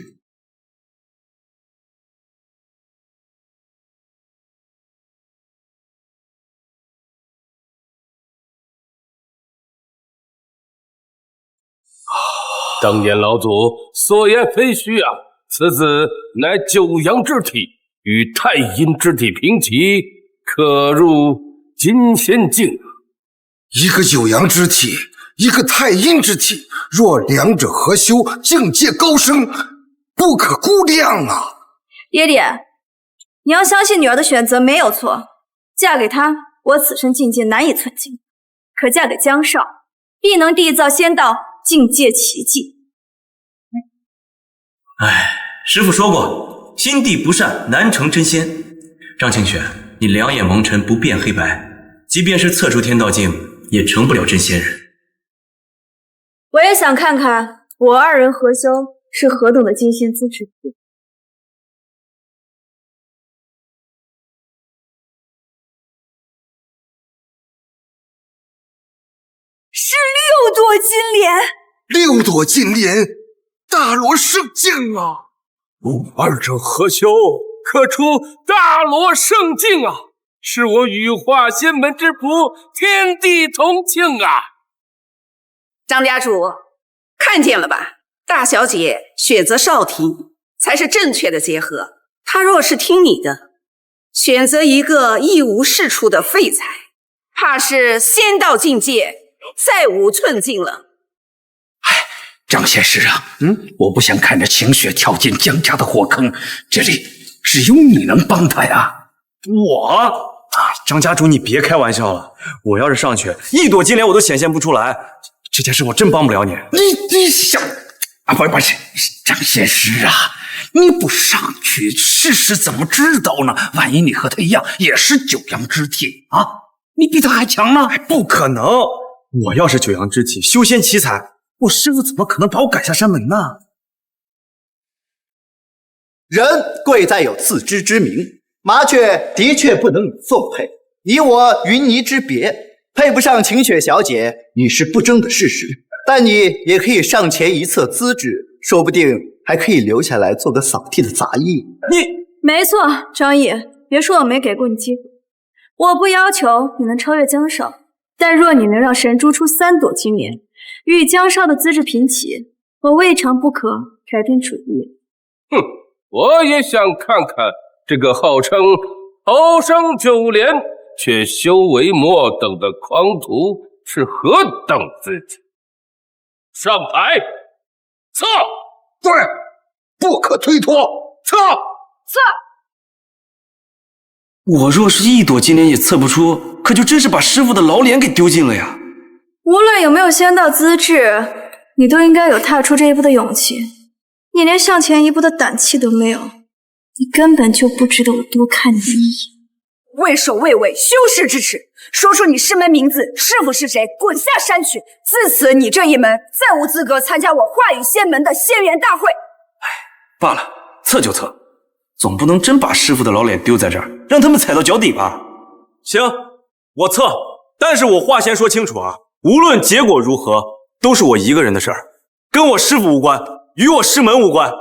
当年老祖所言非虚啊，此子乃九阳之体，与太阴之体平齐，可入金仙境。一个九阳之体，一个太阴之体，若两者合修，境界高升，不可估量啊！爹爹，你要相信女儿的选择没有错，嫁给他，我此生境界难以存进；可嫁给江少，必能缔造仙道境界奇迹。哎，师父说过，心地不善，难成真仙。张清雪，你两眼蒙尘，不辨黑白，即便是测出天道境，也成不了真仙人。我也想看看我二人合修是何等的金仙资质。是6朵金莲，6朵金莲，大罗圣境啊！二者合修，可出大罗圣境啊！是我羽化仙门之仆，天地同庆啊！张家主，看见了吧？大小姐选择少廷才是正确的结合。她若是听你的，选择一个一无是处的废材，怕是仙道境界再无寸进了。张仙师啊，我不想看着晴雪跳进江家的火坑，这里只有你能帮她呀。我张家主，你别开玩笑了，我要是上去，1朵金莲我都显现不出来，这件事我真帮不了你。你想啊，不是张仙师啊，你不上去试试怎么知道呢？万一你和他一样也是九阳之体啊，你比他还强呢？不可能，我要是九阳之体，修仙奇才，我师父怎么可能把我赶下山门呢？人贵在有自知之明，麻雀的确不能与凤配。以我云泥之别，配不上晴雪小姐，已是不争的事实。但你也可以上前一测资质，说不定还可以留下来做个扫地的杂役。没错，张毅，别说我没给过你机会。我不要求你能超越江少，但若你能让神珠出3朵金莲，与江少的资质平齐，我未尝不可改变主意。哼，我也想看看这个号称头生九莲却修为末等的狂徒是何等资质。上台，测！对，不可推脱，测！我若是1朵金莲也测不出，可就真是把师傅的老脸给丢尽了呀。无论有没有仙道资质，你都应该有踏出这一步的勇气。你连向前一步的胆气都没有，你根本就不值得我多看你一眼。畏首畏尾，羞耻之耻！说出你师门名字，师傅是谁？滚下山去！自此，你这一门再无资格参加我华宇仙门的仙元大会。罢了，测就测，总不能真把师傅的老脸丢在这儿，让他们踩到脚底吧？行，我测，但是我话先说清楚啊，无论结果如何，都是我一个人的事儿，跟我师傅无关，与我师门无关。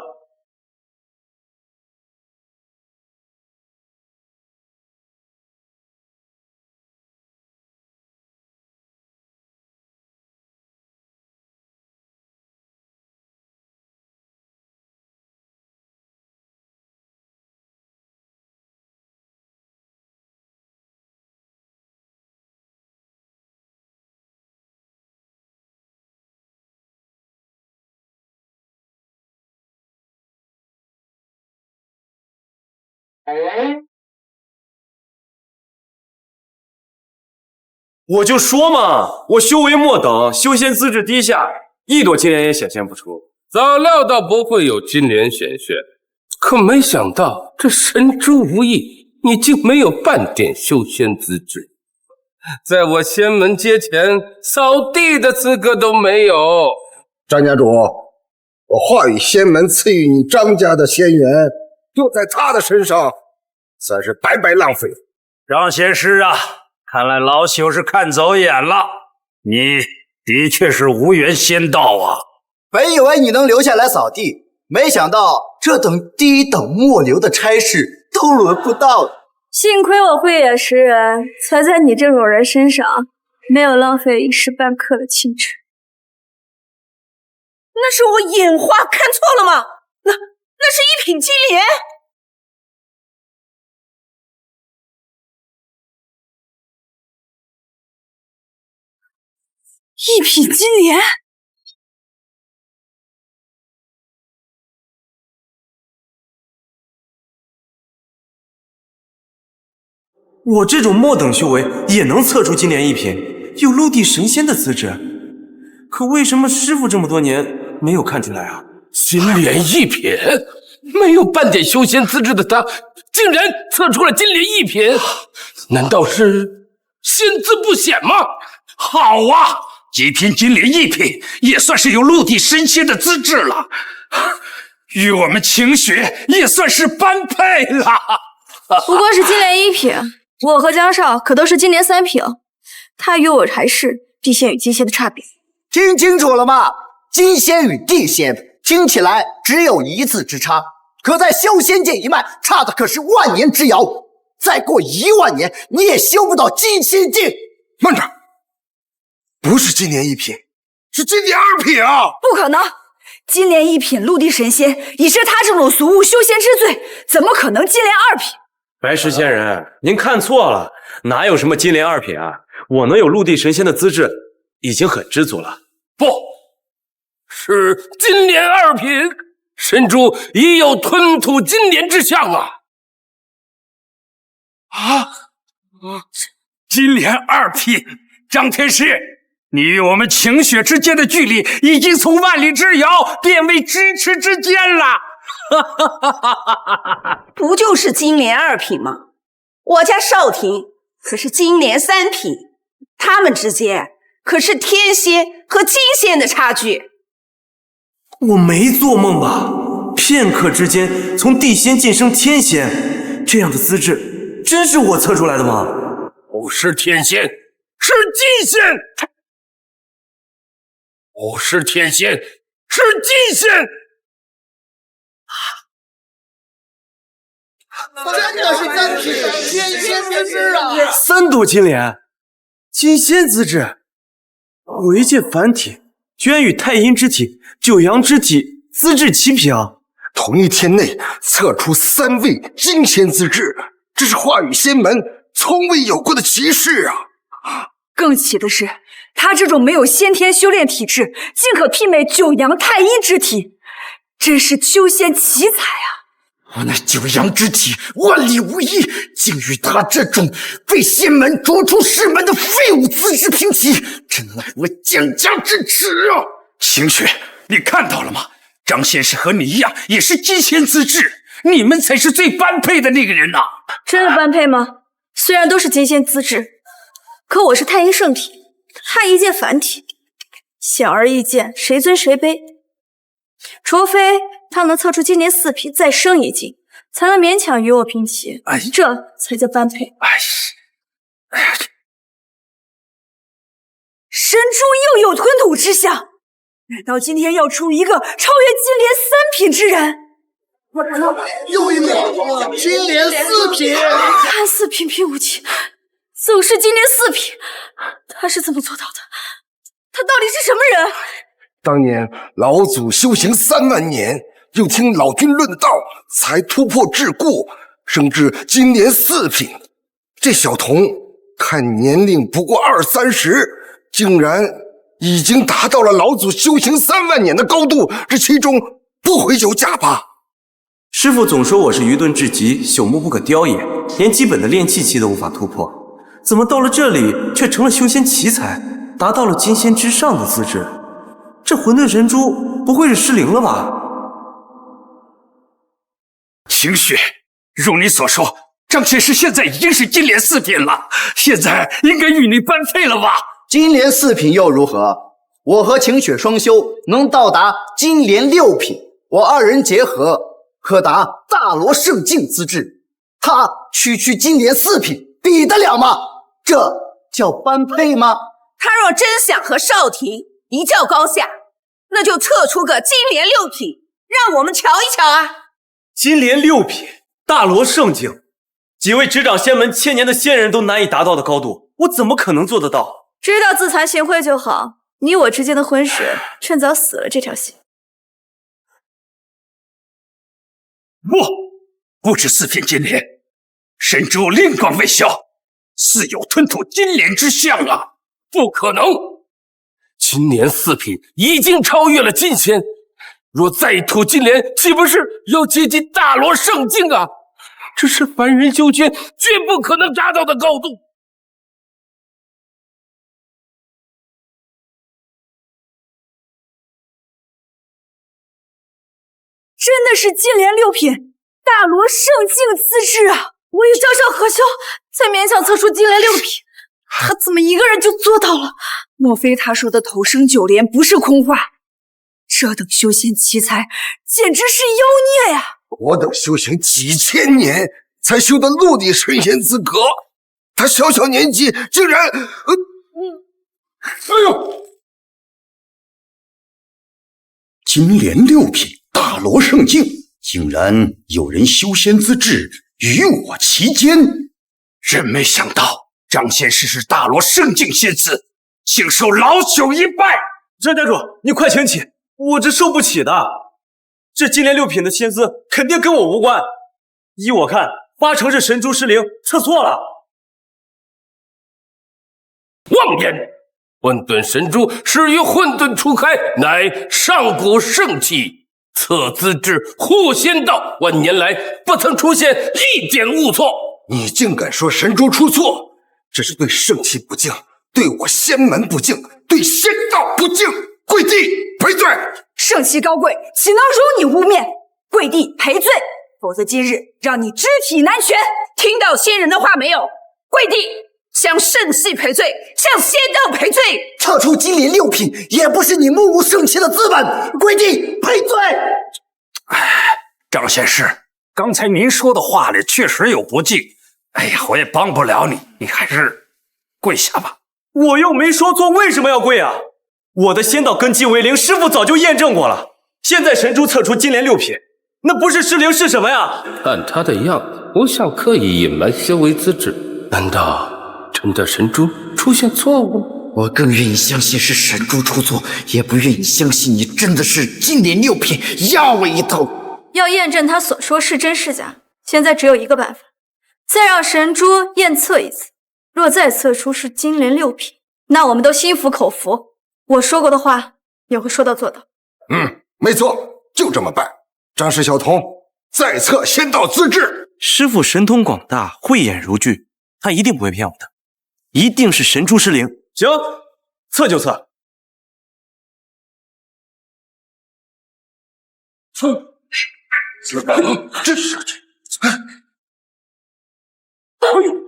我就说嘛，我修为末等，修仙资质低下，一朵金莲也显现不出。早料到不会有金莲显现，可没想到这神珠无意，你竟没有半点修仙资质，在我仙门阶前扫地的资格都没有。张家主，我话语仙门赐予你张家的仙缘，用在他的身上，算是白白浪费。张仙师啊，看来老朽是看走眼了，你的确是无缘仙道啊。本以为你能留下来扫地，没想到这等低等末流的差事都轮不到。幸亏我慧眼识人，才在你这种人身上没有浪费一时半刻的青春。那是我眼花看错了吗？那是一品金莲。一品金莲？我这种末等修为也能测出金莲一品，有陆地神仙的资质，可为什么师傅这么多年没有看出来啊？金莲一品，没有半点修仙资质的他，竟然测出了金莲一品，难道是仙姿不显吗？好啊，极品金莲一品也算是有陆地神仙的资质了，与我们晴雪也算是般配了。不过是金莲一品，我和江少可都是金莲3品，他与我还是地仙与金仙的差别。听清楚了吗？金仙与地仙听起来只有1字之差，可在修仙界一脉差的可是万年之遥。再过1万年，你也修不到金仙境。慢着，不是金莲一品，是金莲2品啊！不可能，金莲一品陆地神仙已是他这种俗物修仙之最，怎么可能金莲2品？白石仙人，您看错了，哪有什么金莲2品啊？我能有陆地神仙的资质，已经很知足了。不是金莲2品，神珠已有吞吐金莲之象啊！金莲2品，张天师，你与我们晴雪之间的距离已经从万里之遥变为咫尺之间了。不就是金莲2品吗？我家少廷可是金莲3品，他们之间可是天仙和金仙的差距。我没做梦吧？片刻之间从地仙晋升天仙，这样的资质真是我测出来的吗？不是天仙，是金仙；不是天仙，是金仙。真的是3品天仙资质啊！3朵金莲，金仙资质，为界凡体居然与太阴之体、九阳之体资质齐平，同一天内测出3位金仙资质，这是化羽仙门从未有过的奇事啊！更奇的是，他这种没有先天修炼体质，竟可媲美九阳太阴之体，真是修仙奇才啊！那九阳之体万里无一，竟与他这种被仙门逐出师门的废物资质平齐，真乃我蒋家之耻啊！晴雪，你看到了吗？张仙师和你一样，也是金仙资质，你们才是最般配的那个人呐！真的般配吗？虽然都是金仙资质，可我是太阴圣体，他一剑凡体，显而易见，谁尊谁卑。除非他能测出金莲4品再升1级，才能勉强与我平齐，这才叫般配。神珠又有吞吐之象，难道今天要出一个超越金莲3品之人？又一个金莲4品，看似平平无奇，总是金莲4品，他是怎么做到的？他到底是什么人？当年老祖修行3万年，又听老君论道，才突破桎梏，升至金莲4品。这小童看年龄不过20-30，竟然已经达到了老祖修行3万年的高度，这其中不会有假吧？师父总说我是愚钝至极，朽木不可雕也，连基本的炼气期都无法突破，怎么到了这里却成了修仙奇才，达到了金仙之上的资质？这混沌神珠不会是失灵了吧？晴雪，如你所说，张仙师现在已经是金莲4品了，现在应该与你般配了吧？金莲4品又如何？我和晴雪双修能到达金莲6品，我二人结合可达大罗圣境资质。他区金莲4品，比得了吗？这叫般配吗？他若真想和少廷一较高下，那就测出个金莲6品，让我们瞧一瞧啊！金莲6品，大罗圣境，几位执掌仙门1000年的仙人都难以达到的高度，我怎么可能做得到？知道自惭形秽就好。你我之间的婚事，趁早死了这条心。不止4品金莲，神珠灵光未消，似有吞吐金莲之象啊！不可能！金莲4品已经超越了金仙，若再吐金莲，岂不是要接近大罗圣境啊？这是凡人修仙绝不可能达到的高度。真的是金莲6品，大罗圣境资质啊！我与张少合修才勉强测出金莲6品，他怎么一个人就做到了？莫非他说的头生9莲不是空话？这等修仙奇才简直是妖孽呀！我等修行几千年才修得陆地神仙资格，他小小年纪竟然……哎呦！金莲6品，大罗圣境，竟然有人修仙资质与我其间，真没想到张仙师是大罗圣境仙子，请受老朽一拜。张家主，你快请起，我这受不起的。这金莲6品的仙资肯定跟我无关，依我看，8成是神珠失灵，测错了。妄言！混沌神珠始于混沌初开，乃上古圣器，测资质护仙道，万年来不曾出现一点误错。你竟敢说神珠出错，这是对圣器不敬，对我仙门不敬，对仙道不敬，跪地赔罪！圣器高贵，岂能容你污蔑？跪地赔罪，否则今日让你肢体难全！听到仙人的话没有？跪地！向圣器赔罪，向仙道赔罪！测出金莲6品也不是你目无圣器的资本，跪地赔罪！张仙师，刚才您说的话里确实有不敬，哎呀，我也帮不了你，你还是跪下吧。我又没说错，为什么要跪啊？我的仙道根基为零，师父早就验证过了。现在神珠测出金莲6品，那不是失灵是什么呀？看他的样子，不像刻意隐瞒修为资质，难道真的神珠出现错误？我更愿意相信是神珠出错，也不愿意相信你真的是金莲6品，压我一头。要验证他所说是真是假，现在只有一个办法，再让神珠验测一次。若再测出是金莲6品，那我们都心服口服。我说过的话也会说到做到。没错，就这么办。张氏小童，再测仙道资质。师父神通广大，慧眼如炬，他一定不会骗我的，一定是神珠失灵。行，测就测。这是哎呦！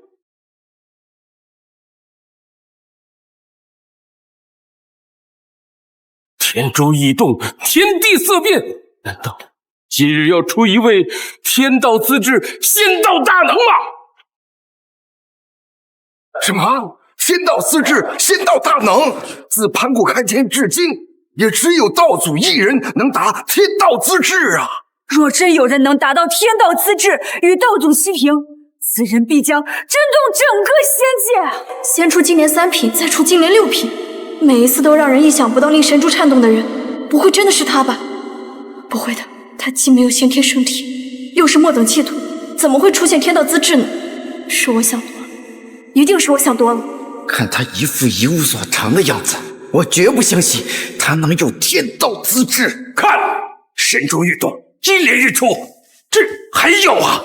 天舟异动，天地色变，难道今日要出一位天道资质仙道大能吗？什么？仙道资质仙道大能？自盘古开天至今，也只有道祖一人能达天道资质啊！若真有人能达到天道资质，与道祖齐平，此人必将震动整个仙界。先出金莲3品，再出金莲6品，每一次都让人意想不到，令神珠颤动的人，不会真的是他吧？不会的，他既没有先天圣体，又是末等气土，怎么会出现天道资质呢？是我想多了，一定是我想多了。看他一副一无所长的样子，我绝不相信他能有天道资质。看，神珠欲动，金莲日出，这还有啊！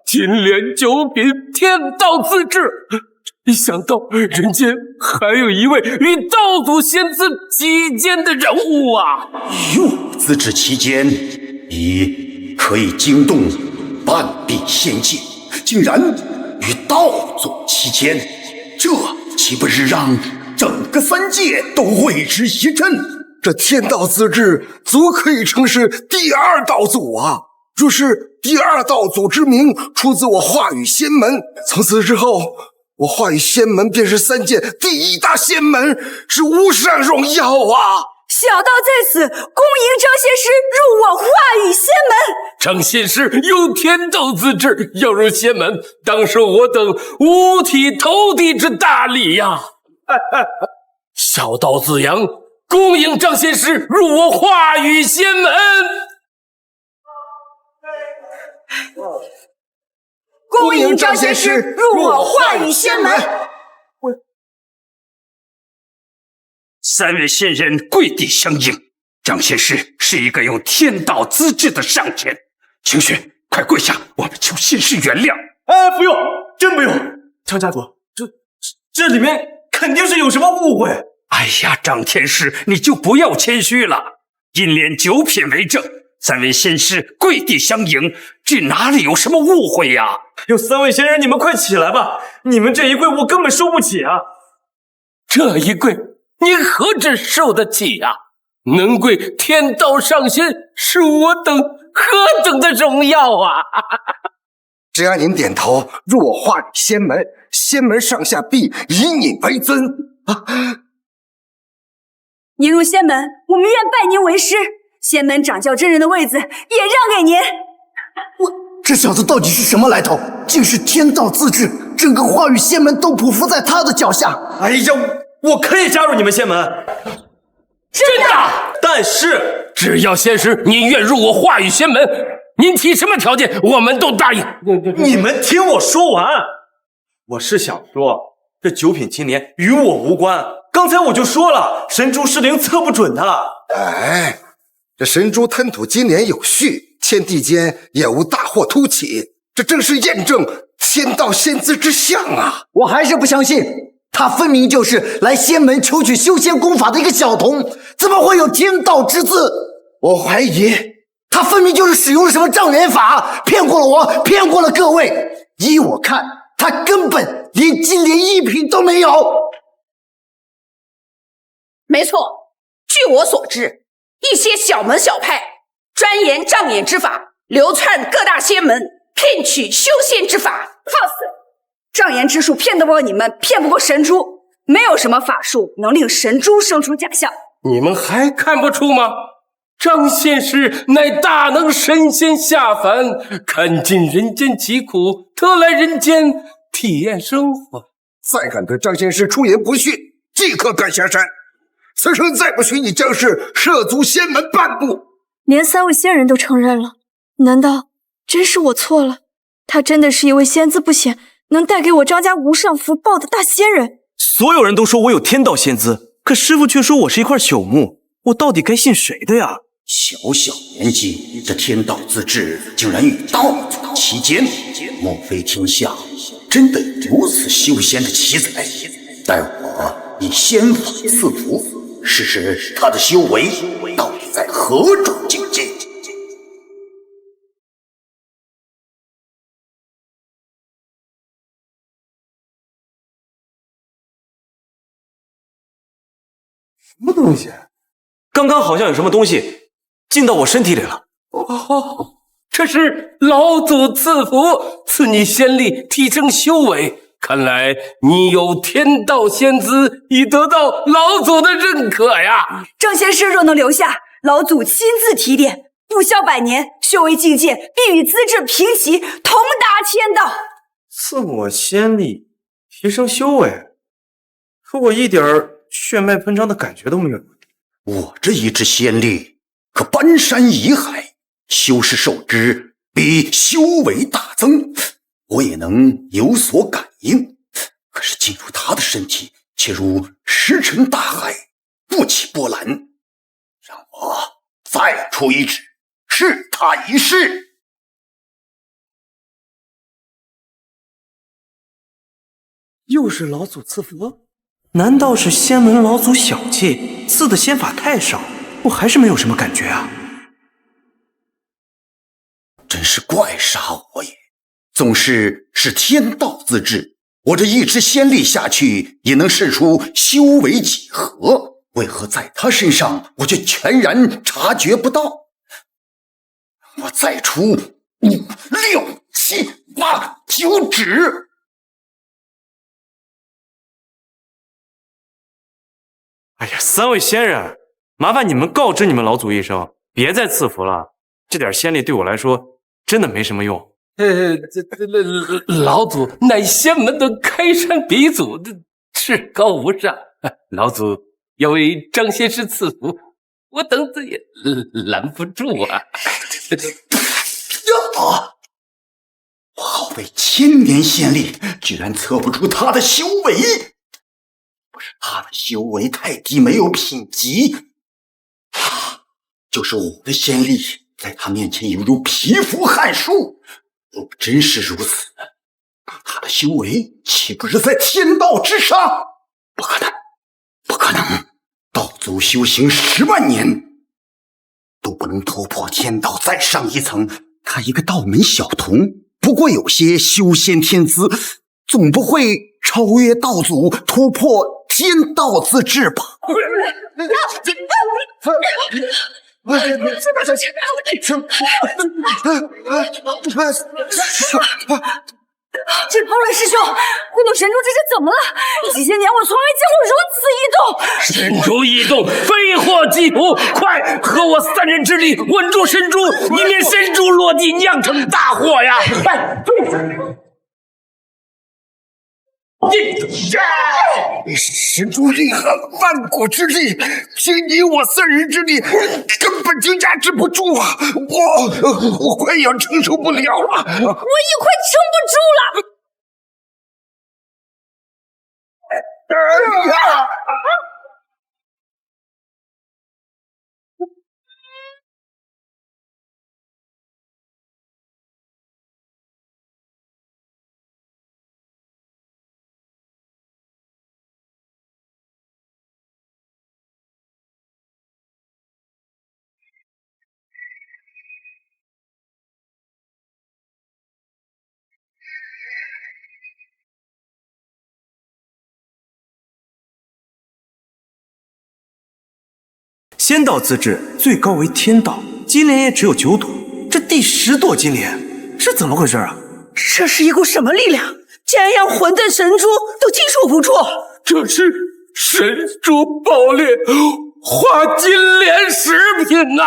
金莲九品天道自治，没想到人间还有一位与道祖仙子比肩的人物啊！与我资质期间，已可以惊动半壁仙界，竟然与道祖期间，这岂不是让整个三界都为之一振？这天道自治足可以称是第二道祖啊！若是第二道祖之名出自我化羽仙门，从此之后，我化羽仙门便是三界第一大仙门，是无上荣耀啊！小道在此恭迎张仙师入我化羽仙门。张仙师有天道自治，要入仙门，当受我等五体投地之大礼呀！小道子阳恭迎张仙师入我化羽仙门。恭迎张仙师入我化羽仙门。三位仙人跪地相迎。张仙师是一个用天道资质的上天，清雪，快跪下，我们求仙师原谅。哎，不用，真不用。张家主，这里面肯定是有什么误会。哎呀，张天师，你就不要谦虚了。银莲九品为证，三位仙师跪地相迎，这哪里有什么误会呀？有三位仙人，你们快起来吧！你们这一跪，我根本受不起啊！这一跪，你何止受得起啊？能跪天道上仙，是我等何等的荣耀啊！只要您点头入我化羽仙门，仙门上下必以你为尊啊！您入仙门，我们愿拜您为师。仙门掌教真人的位子也让给您。这小子到底是什么来头？竟是天道自治，整个化羽仙门都匍匐在他的脚下。哎呀，我可以加入你们仙门，真的。但是只要仙师您愿入我化羽仙门，您提什么条件，我们都答应。你们听我说完，我是想说，这九品金莲与我无关。刚才我就说了，神珠失灵测不准的。哎，这神珠吞吐金莲有序，天地间也无大祸突起，这正是验证天道仙资之象啊！我还是不相信，他分明就是来仙门求取修仙功法的一个小童，怎么会有天道之资？我怀疑他分明就是使用了什么障眼法，骗过了我，骗过了各位。依我看，他根本连金莲一品都没有。没错，据我所知，一些小门小派专研障眼之法，流窜各大仙门，骗取修仙之法。放肆！障眼之术骗得过你们，骗不过神珠。没有什么法术能令神珠生出假象。你们还看不出吗？张仙师乃大能神仙下凡，看尽人间疾苦，特来人间体验生活。再敢对张仙师出言不逊，即刻赶下山。此生再不许你张氏涉足仙门半步。连三位仙人都承认了，难道真是我错了？他真的是一位仙姿不显，能带给我张家无上福报的大仙人。所有人都说我有天道仙姿，可师父却说我是一块朽木，我到底该信谁的呀？小小年纪，这天道自治竟然与道祖齐肩，莫非天下真的有如此修仙的奇才？待我以仙法赐福，试试他的修为到底在何种境界。什么东西？刚刚好像有什么东西进到我身体里了。哦，这是老祖赐福，赐你仙力，提升修为。看来你有天道仙姿，已得到老祖的认可呀。张仙师若能留下，老祖亲自提点，不消百年，修为境界必与资质平齐，同达天道。赐我仙力，提升修为，可我一点血脉喷张的感觉都没有。我这一支仙力可搬山移海，修士受之必修为大增，我也能有所感应。可是进入他的身体，却如石沉大海，不不起波澜。让我再出一指，试他一试。又是老祖赐佛？难道是仙门老祖小气，赐的仙法太少？我还是没有什么感觉啊。真是怪杀我也！总是天道自治，我这一支仙力下去，也能试出修为几何？为何在他身上，我却全然察觉不到？我再出5、6、7、8、9指。哎呀，三位仙人，麻烦你们告知你们老祖一声，别再赐福了。这点仙力对我来说真的没什么用。老祖乃仙门的开山鼻祖，至高无上。老祖要为张仙师赐福，我等子也拦不住啊！我好为1000年仙力，居然测不出他的修为。不是他的修为太低，没有品级，就是我的仙力，在他面前犹如蚍蜉撼树。若真是如此，他的修为岂不是在天道之上？不可能，不可能！道祖修行10万年，都不能突破天道再上一层。他一个道门小童，不过有些修仙天资，总不会超越道祖，突破天道自治吧？这抛卵师兄，混沌神珠这是怎么了？几千年我从来见过如此异动。神珠异动，非祸即福，快和我3人之力稳住神珠，以免神珠落地酿成大祸呀！神珠厉害，万古之力，凭你我3人之力，根本就压制不住啊！我快要承受不了了，我也快撑不住了。仙道自治，最高为天道，金莲也只有9朵，这第10朵金莲是怎么回事啊？这是一股什么力量，竟然让混沌神珠都禁束不住？这是神珠爆裂，化金莲10品呐！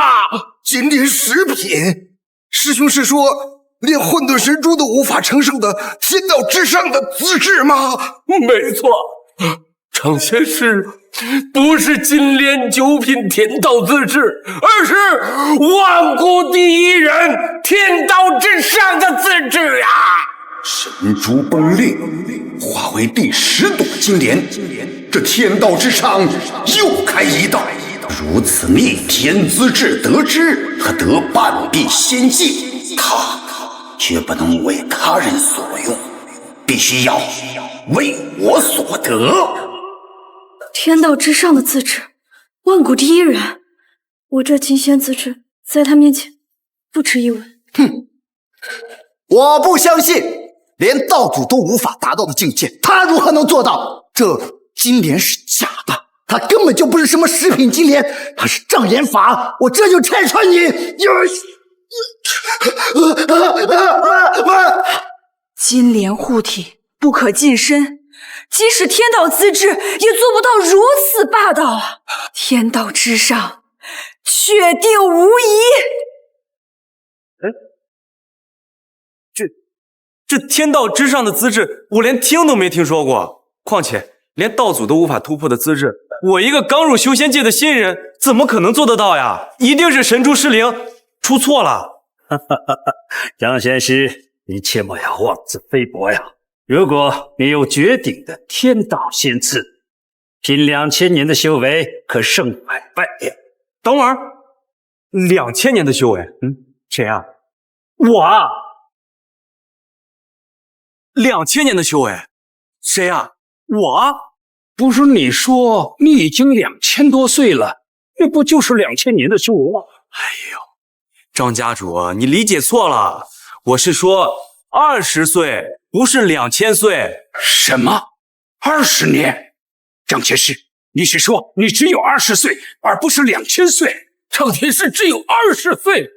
金莲10品，师兄是说连混沌神珠都无法承受的天道之上的资质吗？没错，张仙师不是金莲9品天道自治，而是万古第一人，天道之上的自治啊！神珠崩裂，化为第10朵金莲，这天道之上又开一道。如此逆天资质得之，可得半壁仙界，他绝不能为他人所用，必须要为我所得。天道之上的自治，万古第一人，我这金仙资质在他面前不值一文。哼，我不相信，连道主都无法达到的境界，他如何能做到？这金莲是假的，他根本就不是什么10品金莲，他是障眼法，我这就拆穿你！金莲护体，不可近身。即使天道资质，也做不到如此霸道啊！天道之上，确定无疑。这天道之上的资质，我连听都没听说过。况且连道祖都无法突破的资质，我一个刚入修仙界的新人，怎么可能做得到呀？一定是神珠失灵，出错了。张仙师，你切莫要妄自菲薄呀！如果你有绝顶的天道仙赐，凭2000年的修为，可胜百倍呀！等会儿，2000年的修为，谁啊？我啊！2000年的修为，谁啊？我啊！不是你说你已经2000多岁了，那不就是2000年的修为吗？哎呦，张家主，你理解错了，我是说20岁，不是2000岁。什么？20年？张前世，你是说你只有20岁，而不是2000岁？张前世只有20岁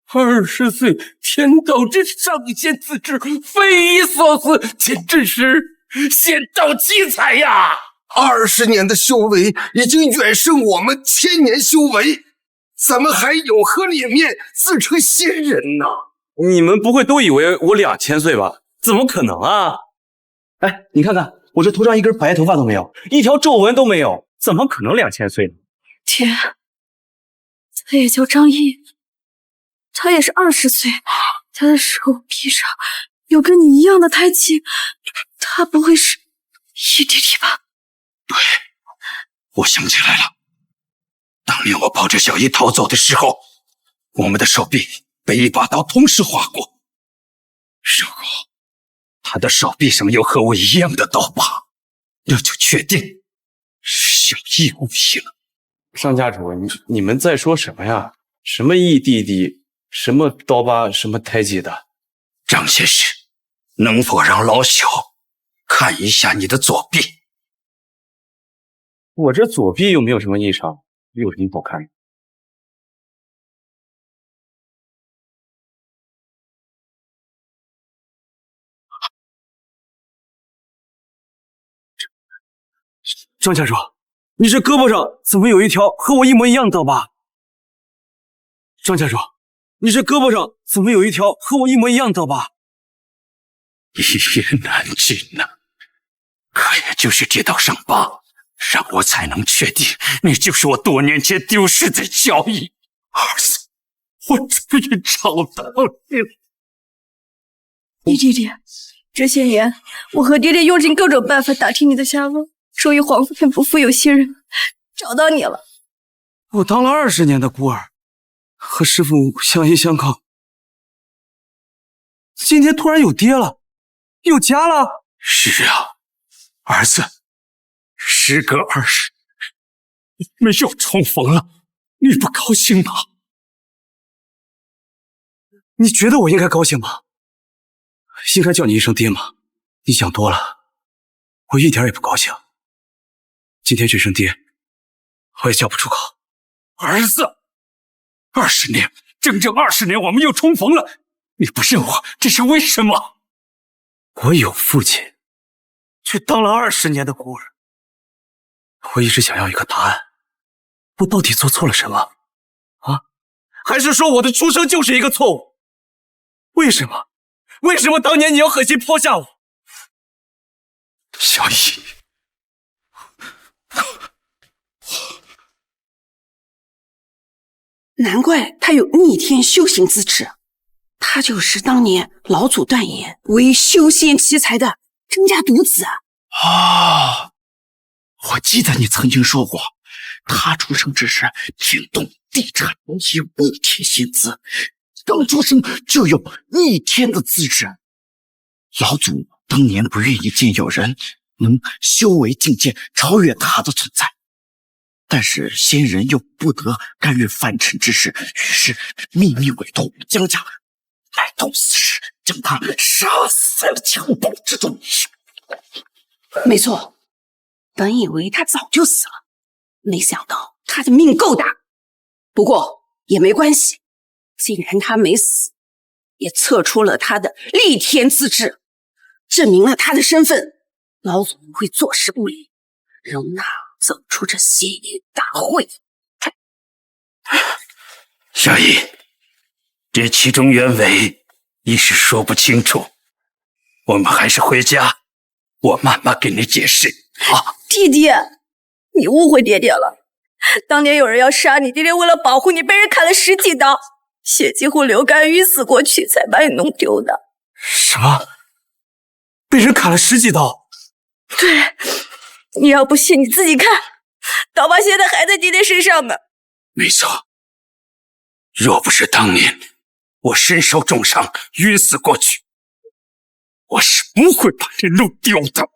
，20岁，天道之上仙资质，匪夷所思，简直是仙道奇才呀！20年的修为已经远胜我们1000年修为，怎么还有何脸面自称仙人呢？你们不会都以为我2000岁吧？怎么可能啊！哎，你看看，我这头上一根白头发都没有，一条皱纹都没有，怎么可能2000岁呢？爹，他也叫张毅，他也是20岁，他的手臂上有跟你一样的胎记，他不会是义弟弟吧？对，我想起来了，当年我抱着小姨逃走的时候，我们的手臂被一把刀同时划过。如果他的手臂上有和我一样的刀疤，那就确定是小姨无疑了。上家主，你们在说什么呀？什么义弟弟，什么刀疤，什么胎记的？张先生，能否让老小看一下你的左臂？我这左臂又没有什么异常，有什么好看的？张家主，你这胳膊上怎么有一条和我一模一样的刀疤？张家主，你这胳膊上怎么有一条和我一模一样的刀疤？一言难尽呐，可也就是这道伤疤，让我才能确定你就是我多年前丢失的小姨。儿子，我终于找到你了。义弟弟，这些年我和爹爹用尽各种办法打听你的下落，终于皇府不负有心人，找到你了。我当了20年的孤儿，和师父相依相靠，今天突然有爹了，有家了。是啊，儿子，时隔20年，我们又重逢了，你不高兴吗？你觉得我应该高兴吗？应该叫你一声爹吗？你想多了，我一点也不高兴。今天这声爹，我也叫不出口。儿子，20年，整整20年，我们又重逢了，你不认我，这是为什么？我有父亲，却当了20年的孤儿。我一直想要一个答案，我到底做错了什么？啊？还是说我的出生就是一个错误？为什么？为什么当年你要狠心抛下我？小姨，难怪他有逆天修行资质，他就是当年老祖断言为修仙奇才的张家独子啊！我记得你曾经说过，他出生之时天动地产，有逆天仙资，刚出生就有逆天的资质。老祖当年不愿意见有人能修为境界超越他的存在，但是仙人又不得干预凡尘之事，于是秘密委托江家来到此时，将他杀死在了襁褓之中。没错，本以为他早就死了，没想到他的命够大。不过也没关系，既然他没死，也测出了他的逆天资质，证明了他的身份。老祖不会坐视不理，容纳走出这仙人大会。小姨，这其中原委一时说不清楚，我们还是回家，我慢慢给你解释啊。弟弟，你误会爹爹了。当年有人要杀你，爹爹为了保护你，被人砍了10几刀，血几乎流干晕死过去，才把你弄丢的。什么？被人砍了10几刀？对，你要不信，你自己看，刀疤现在还在爹爹身上呢。没错，若不是当年我身受重伤晕死过去，我是不会把这路丢的。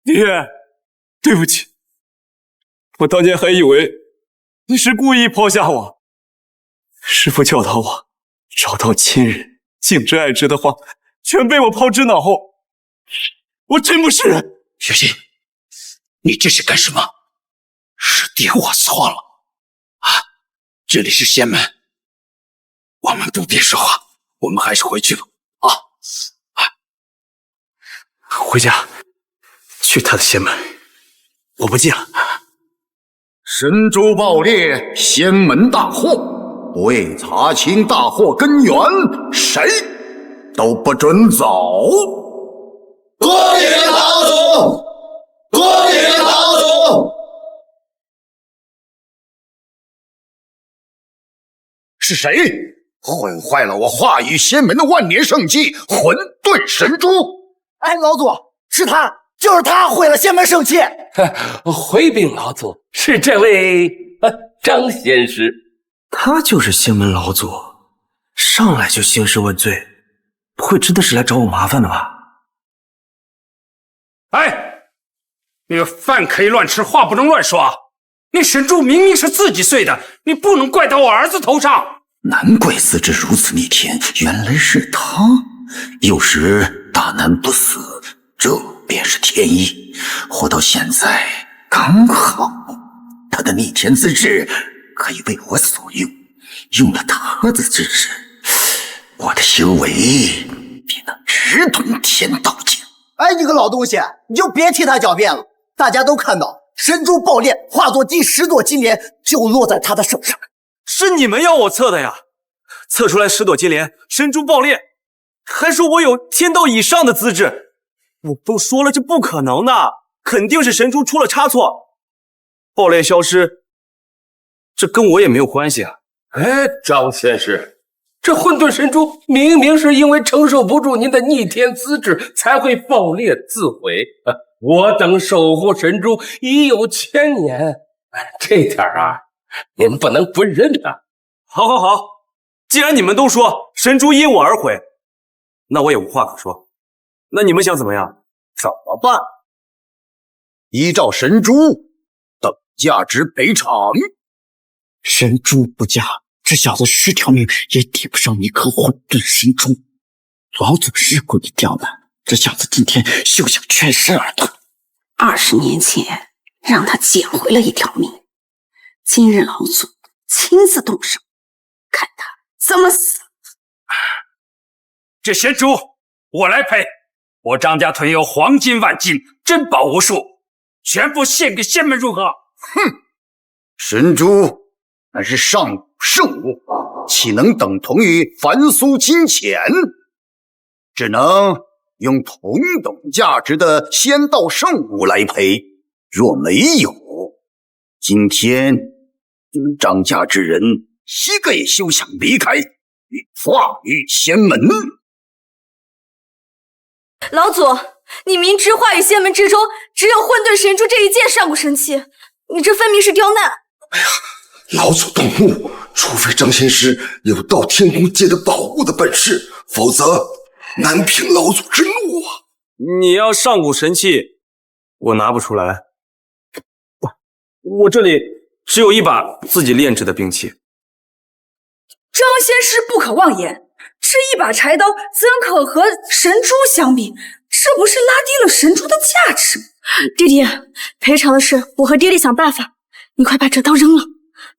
爹，对不起，我当年还以为你是故意抛下我。师父教导我，找到亲人，敬之爱之的话，全被我抛之脑后。我真不是人。小心，你这是干什么？是爹我错了啊！这里是仙门，我们不便说话，我们还是回去吧。回家，去他的仙门，我不进了。神珠爆裂，仙门大祸，未查清大祸根源，谁都不准走。多谢老祖，多谢老祖。是谁毁坏了我化羽仙门的万年圣技混沌神珠？哎，老祖，是他，就是他毁了仙门圣器。回禀老祖，是这位张仙师。他就是仙门老祖，上来就兴师问罪，不会真的是来找我麻烦的吧？哎，那个饭可以乱吃，话不能乱说。那神珠明明是自己碎的，你不能怪到我儿子头上。难怪资质如此逆天，原来是他。有时大难不死，这便是天意。活到现在刚好，他的逆天资质可以为我所用，用了他的资质，我的修为便能直通天道境。哎，你个老东西，你就别替他狡辩了。大家都看到神珠爆裂，化作第10朵金莲，就落在他的手上。是你们要我测的呀！测出来10朵金莲，神珠爆裂，还说我有天道以上的资质。我都说了，这不可能的，肯定是神珠出了差错，爆裂消失，这跟我也没有关系啊。哎，张仙师，这混沌神珠明明是因为承受不住您的逆天资质才会爆裂自毁。我等守护神珠已有1000年，这点您不能不认啊。好，既然你们都说神珠因我而毁，那我也无话可说。那你们想怎么样？怎么办？依照神珠等价值赔偿。神珠不嫁，这小子10条命也抵不上一颗混沌神珠。老祖是故意刁难，这小子今天休想全身而退。20年前让他捡回了1条命，今日老祖亲自动手，看他怎么死。这神珠我来赔，我张家屯有黄金万斤，珍宝无数，全部献给仙门如何？哼，神珠乃是上古圣物，岂能等同于凡俗金钱？只能用同等价值的仙道圣物来赔。若没有，今天张家之人一个也休想离开化羽仙门。老祖，你明知化羽仙门之中只有混沌神珠这一件上古神器，你这分明是刁难。哎呀，老祖动怒，除非张仙师有盗天宫界的宝物的本事，否则难平老祖之怒啊！你要上古神器，我拿不出来。我这里只有一把自己炼制的兵器。张仙师不可妄言，这一把柴刀怎可和神珠相比？这不是拉低了神珠的价值吗？爹爹，赔偿的事我和爹爹想办法，你快把这刀扔了，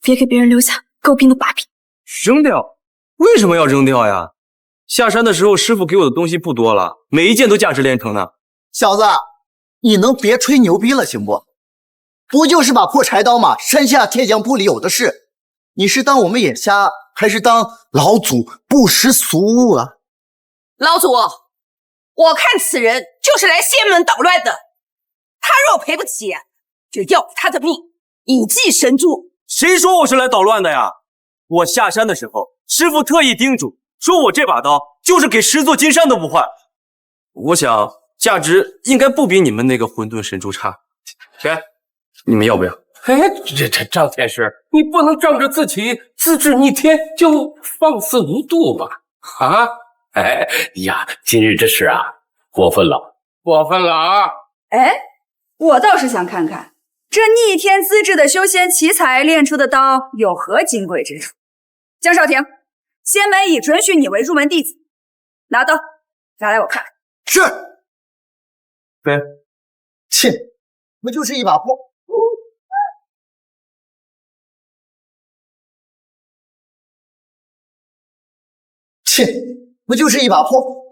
别给别人留下诟病的把柄。扔掉？为什么要扔掉呀？下山的时候师傅给我的东西不多了，每一件都价值连城的。小子，你能别吹牛逼了行不？不就是把破柴刀吗？山下铁匠铺里有的是。你是当我们眼瞎，还是当老祖不识俗物啊？老祖，我看此人就是来仙门捣乱的。他若赔不起，就要他的命，以祭神珠。谁说我是来捣乱的呀？我下山的时候，师傅特意叮嘱说，我这把刀就是给10座金山都不换。我想价值应该不比你们那个混沌神珠差。给，你们要不要？哎，这张天师，你不能仗着自己资质逆天就放肆无度吧？啊，哎呀，今日之事啊，过分了，过分了啊！哎，我倒是想看看这逆天资质的修仙奇才炼出的刀有何金贵之处。江少廷，仙门已准许你为入门弟子，拿刀拿来我看看。是。对，切，不就是一把破？切，不就是一把破？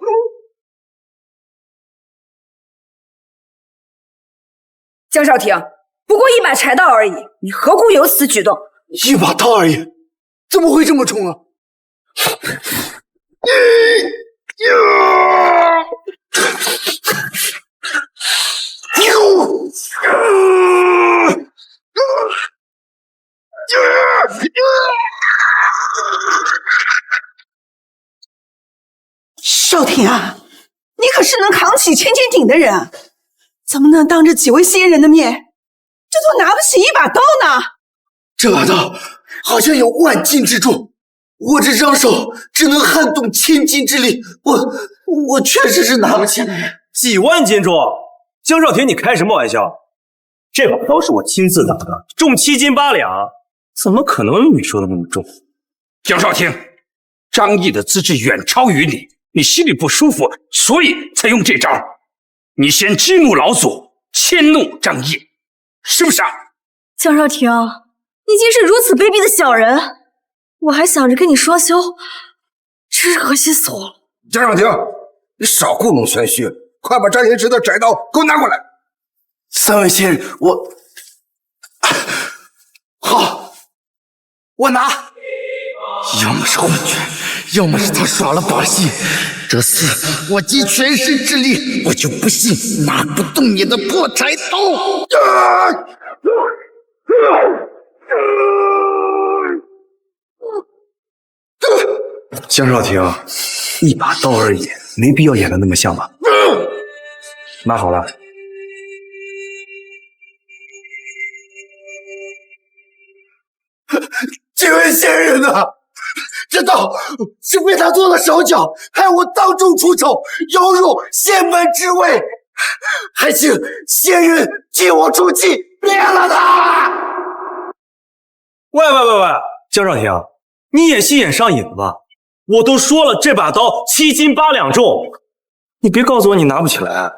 江少廷，不过一把柴刀而已，你何故有此举动？一把刀而已，怎么会这么重啊？少廷啊，你可是能扛起千斤顶的人啊，怎么能当着几位仙人的面，这都拿不起一把刀呢？这把刀好像有万斤之重，我这张手只能撼动千斤之力，我确实是拿不起来。几万斤重？江少廷，你开什么玩笑？这把刀是我亲自打的，重7斤8两，怎么可能有你说的那么重？江少廷，张毅的资质远超于你，你心里不舒服，所以才用这招。你先激怒老祖，迁怒张毅，是不是啊？江少廷，你竟是如此卑鄙的小人，我还想着跟你双修，真是可惜死我了。江少廷，你少故弄玄虚，快把张延迟的窄刀给我拿过来。3位仙人，好，我拿。要么是幻觉，要么是他耍了把戏。这次我集全身之力，我就不信拿不动你的破柴刀。江少廷，一把刀而已，没必要演得那么像吧？拿好了。几位仙人呐，这刀是被他做了手脚，害我当众出丑，有辱仙门之位，还请仙人替我出气，灭了他！喂，江少廷，你演戏演上瘾了吧？我都说了，这把刀7斤8两重，你别告诉我你拿不起来。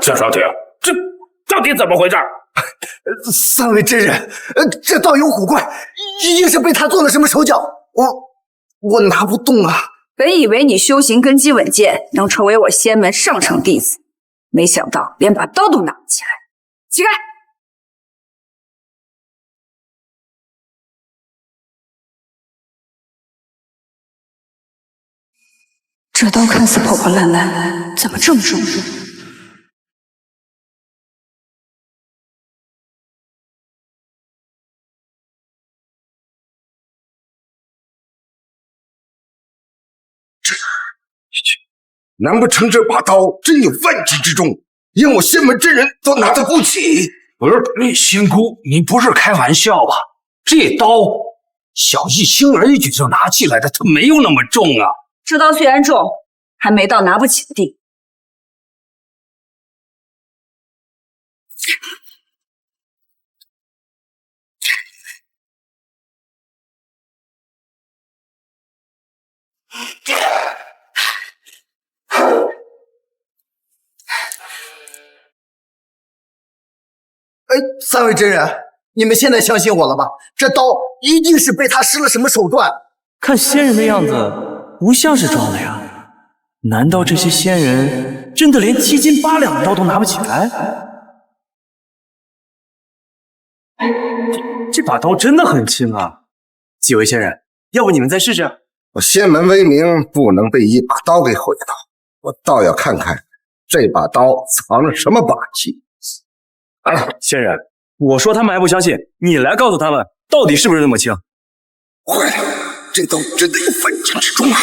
江少廷，这到底怎么回事？3位真人，这刀有古怪，一定是被他做了什么手脚，我拿不动啊！本以为你修行根基稳健，能成为我仙门上乘弟子，没想到连把刀都拿不起来。起开！这刀看似破破烂烂，怎么这么重？难不成这把刀真有万斤之重，连我仙门真人都拿得不起？不是，仙姑，你不是开玩笑吧？这刀小易轻而易举就拿起来的，它没有那么重啊。这刀虽然重，还没到拿不起的地步。3位真人，你们现在相信我了吧？这刀一定是被他施了什么手段。看仙人的样子，不像是装的呀。难道这些仙人真的连7斤8两的刀都拿不起来？这把刀真的很轻啊！几位仙人，要不你们再试试？我仙门威名不能被一把刀给毁了，我倒要看看这把刀藏了什么把戏。仙人，我说他们还不相信，你来告诉他们到底是不是那么轻。坏了，这刀真的有万斤之重啊！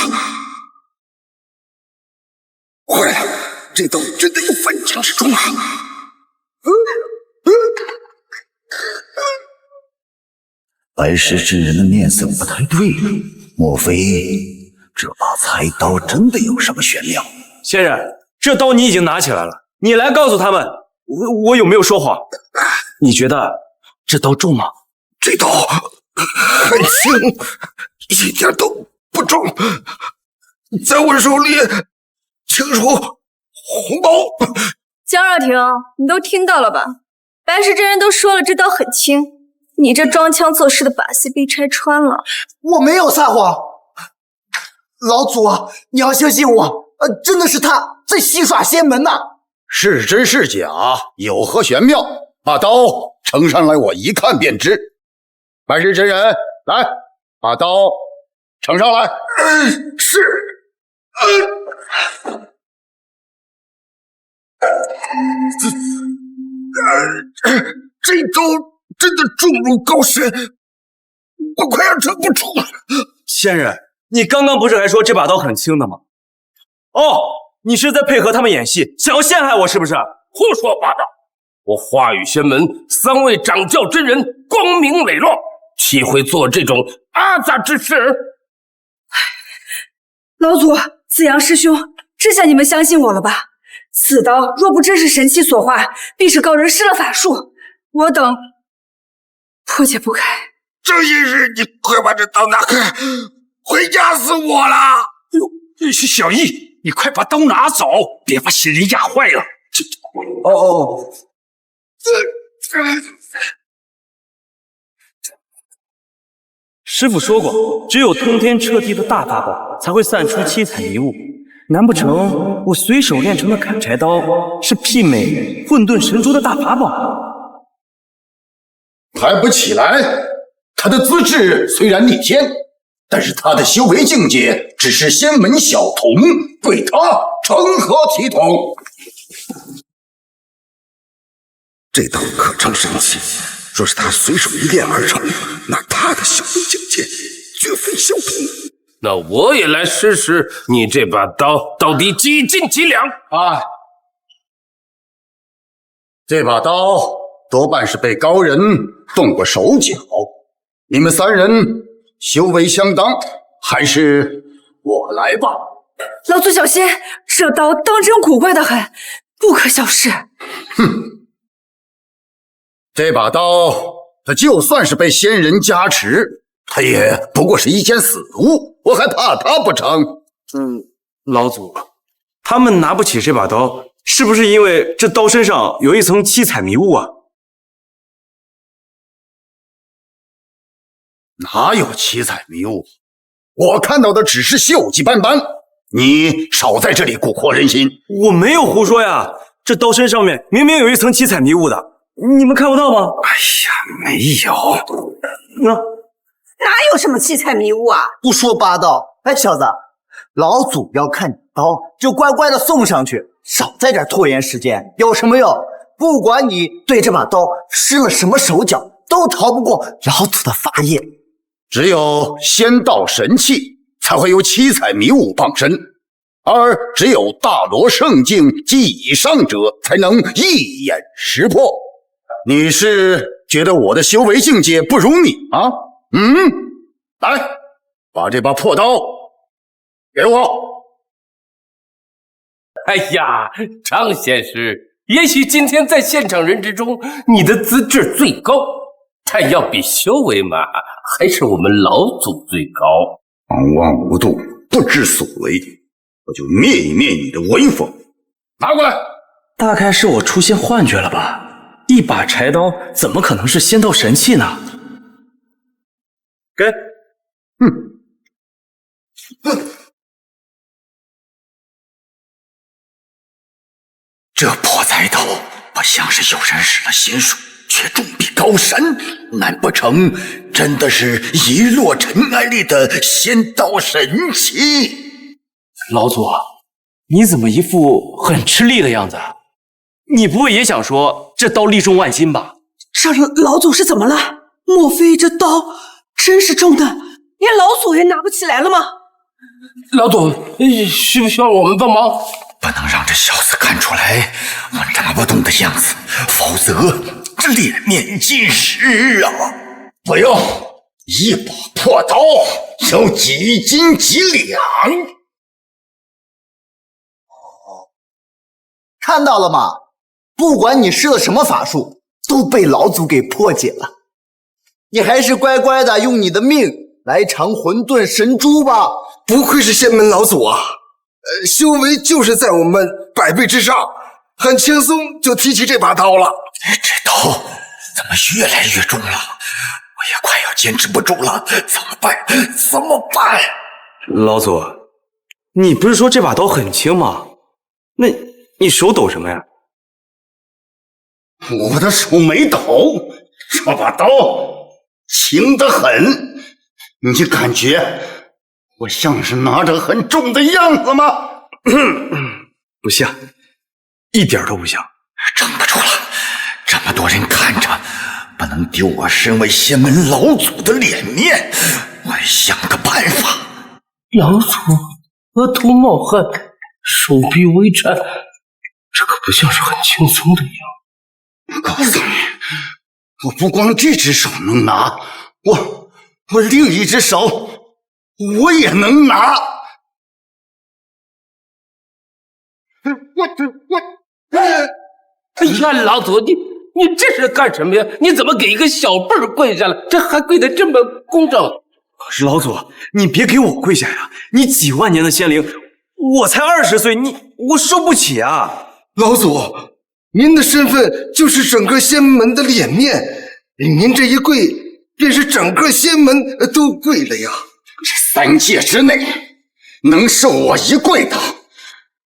坏了，这刀真的有万斤之重啊！白石之人的面色不太对了，莫非这把菜刀真的有什么玄妙？仙人，这刀你已经拿起来了，你来告诉他们，我有没有说谎？你觉得这刀重吗？这刀很轻，一点都不重，在我手里轻如鸿毛。江若婷，你都听到了吧？白石真人都说了，这刀很轻，你这装腔作势的把戏被拆穿了。我没有撒谎，老祖啊，你要相信我，真的是他在戏耍仙门呐！是真是假，有何玄妙？把刀呈上来，我一看便知。白石真人，来，把刀呈上来。是。这刀真的重如高山，我快要撑不住了。仙人，你刚刚不是还说这把刀很轻的吗？哦，你是在配合他们演戏，想要陷害我是不是？胡说八道！我化羽仙门3位掌教真人光明磊落，岂会做这种阿杂之事？老祖，子阳师兄，这下你们相信我了吧？此刀若不真是神器所化，必是高人施了法术。我等破解不开。这一日，你快把这刀拿开，会压死我啦！小易，你快把刀拿走，别把新人压坏了。哦，师傅说过，只有通天彻地的大法宝才会散出七彩迷雾。难不成我随手炼成的砍柴刀是媲美混沌神珠的大法宝？还不起来！他的资质虽然逆天，但是他的修为境界只是仙门小童，对他成何体统？这刀可称神器，若是他随手一炼而成，那他的修为境界绝非小童。那我也来试试你这把刀到底几斤几两啊！这把刀多半是被高人动过手脚，你们3人修为相当，还是我来吧。老祖小心，这刀当真古怪的很，不可小视。哼，这把刀它就算是被仙人加持，它也不过是一件死物，我还怕它不成？老祖，他们拿不起这把刀，是不是因为这刀身上有一层七彩迷雾啊？哪有七彩迷雾？我看到的只是锈迹斑斑。你少在这里蛊惑人心！我没有胡说呀，这刀身上面明明有一层七彩迷雾的，你们看不到吗？哎呀，没有。哪有什么七彩迷雾啊？不说八道！哎，小子，老祖要看你刀，就乖乖的送上去，少在这拖延时间。有什么用？不管你对这把刀施了什么手脚，都逃不过老祖的法眼。只有仙道神器才会有七彩迷雾傍身，而只有大罗圣境及以上者才能一眼识破。你是觉得我的修为境界不如你啊？来，把这把破刀给我。哎呀，张仙师，也许今天在现场人之中，你的资质最高，但要比修为嘛，还是我们老祖最高。狂妄无度，不知所为，我就灭一灭你的威风。拿过来。大概是我出现幻觉了吧？一把柴刀怎么可能是仙道神器呢？给。这破柴刀不像是有人使了仙术，却重比高山，难不成真的是遗落尘埃里的仙道神器？老祖，你怎么一副很吃力的样子？你不会也想说这刀力重万斤吧？这老祖是怎么了？莫非这刀真是重的连老祖也拿不起来了吗？老祖，需不需要我们帮忙？不能让这小子看出来我拿不动的样子，否则这脸面尽失啊！不用，一把破刀要几斤几两。看到了吗？不管你施了什么法术，都被老祖给破解了。你还是乖乖的用你的命来尝混沌神珠吧。不愧是仙门老祖啊！修为就是在我们100倍之上，很轻松就提起这把刀了。这刀怎么越来越重了？我也快要坚持不住了，怎么办？怎么办？老祖，你不是说这把刀很轻吗？那你手抖什么呀？我的手没抖，这把刀轻得很。你感觉我像是拿着很重的样子吗？不像，一点都不像。撑不住了，这么多人看着，不能丢我身为仙门老祖的脸面。我想个办法。老祖额头冒汗，手臂微颤，这可不像是很轻松的样子。告诉你，我不光这只手能拿，我另一只手我也能拿。哎呀，老祖，你这是干什么呀？你怎么给一个小辈儿跪下了？这还跪得这么工整？老祖，你别给我跪下呀！你几万年的仙灵，我才20岁，我受不起啊！老祖，您的身份就是整个仙门的脸面，您这一跪，便是整个仙门都跪了呀。这3界之内，能受我一跪的，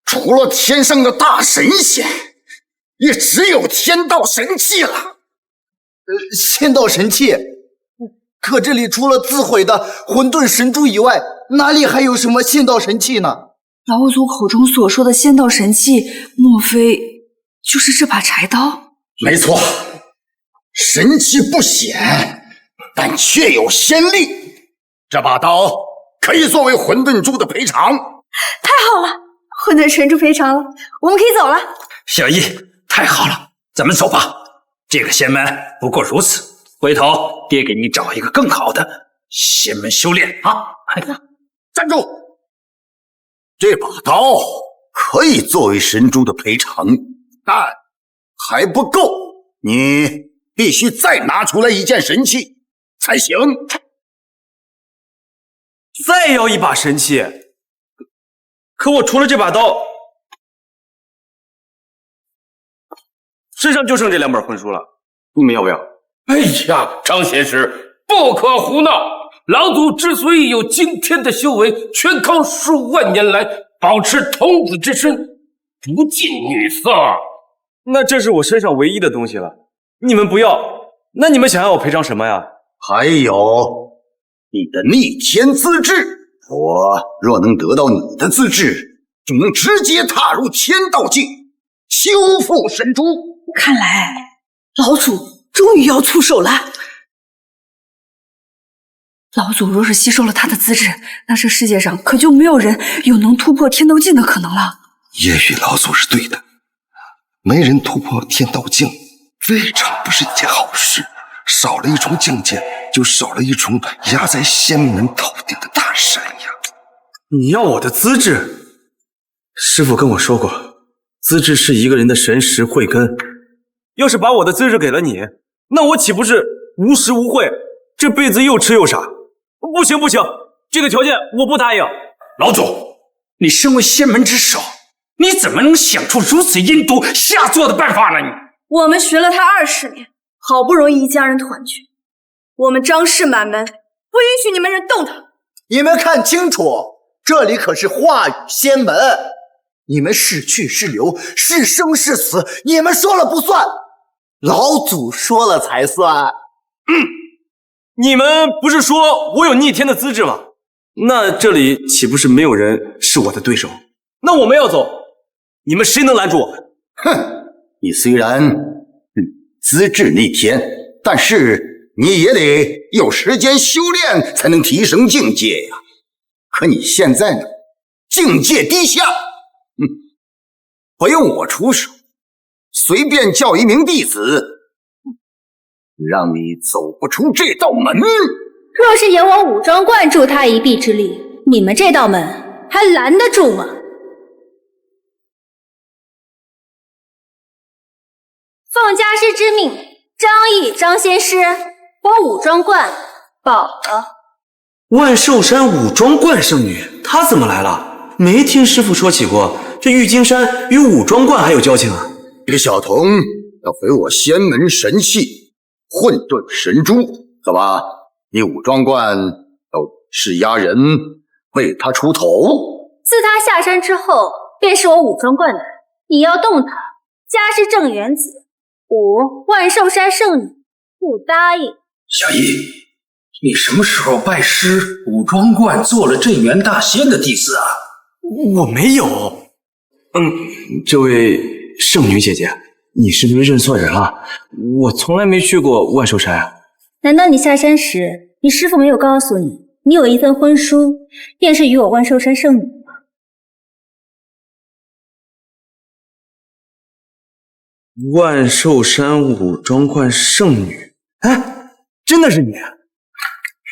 除了天上的大神仙，也只有天道神器了。仙道神器？可这里除了自毁的混沌神珠以外，哪里还有什么仙道神器呢？老祖口中所说的仙道神器，莫非就是这把柴刀？没错，神器不显，但确有仙力。这把刀可以作为混沌珠的赔偿。太好了，混沌神珠赔偿了，我们可以走了。小易，太好了，咱们走吧。这个仙门不过如此，回头爹给你找一个更好的仙门修炼啊！站住！这把刀可以作为神珠的赔偿，但还不够，你必须再拿出来一件神器才行。再要一把神器，可我除了这把刀，身上就剩这2本魂书了，你们要不要？哎呀，张仙师，不可胡闹！老祖之所以有今天的修为，全靠数万年来保持童子之身，不近女色。那这是我身上唯一的东西了，你们不要，那你们想要我赔偿什么呀？还有你的逆天资质，我若能得到你的资质，就能直接踏入天道境，修复神珠。看来老祖终于要出手了。老祖若是吸收了他的资质，那这世界上可就没有人有能突破天道境的可能了。也许老祖是对的，没人突破天道境，未尝不是一件好事。少了一重境界，就少了一重压在仙门头顶的大山呀。你要我的资质？师父跟我说过，资质是一个人的神识慧根。要是把我的资质给了你，那我岂不是无实无慧，这辈子又痴又傻？不行不行，这个条件我不答应。老祖，你身为仙门之首，你怎么能想出如此阴毒下作的办法呢？我们学了他20年，好不容易一家人团聚，我们张氏满门不允许你们人动他。你们看清楚，这里可是化羽仙门，你们是去是留，是生是死，你们说了不算，老祖说了才算。你们不是说我有逆天的资质吗？那这里岂不是没有人是我的对手？那我们要走，你们谁能拦住我？哼，你虽然资质逆天，但是你也得有时间修炼才能提升境界呀。可你现在呢，境界低下，不用我出手，随便叫一名弟子，让你走不出这道门。若是有我武装观助他一臂之力，你们这道门还拦得住吗？奉家师之命，张毅张仙师，我武装观保了。万寿山武装观圣女，她怎么来了？没听师父说起过，这玉京山与武装观还有交情啊！这个小童要回我仙门神器混沌神珠，怎么？你武装观要施压人为他出头？自他下山之后，便是我武装观的人。你要动他，家师正元子，吾万寿山圣女不答应。小易，你什么时候拜师武装观做了镇元大仙的弟子啊？我没有。这位圣女姐姐，你是不是认错人了？我从来没去过万寿山。难道你下山时，你师父没有告诉你，你有一份婚书，便是与我万寿山圣女吗？万寿山武装观圣女，哎，真的是你？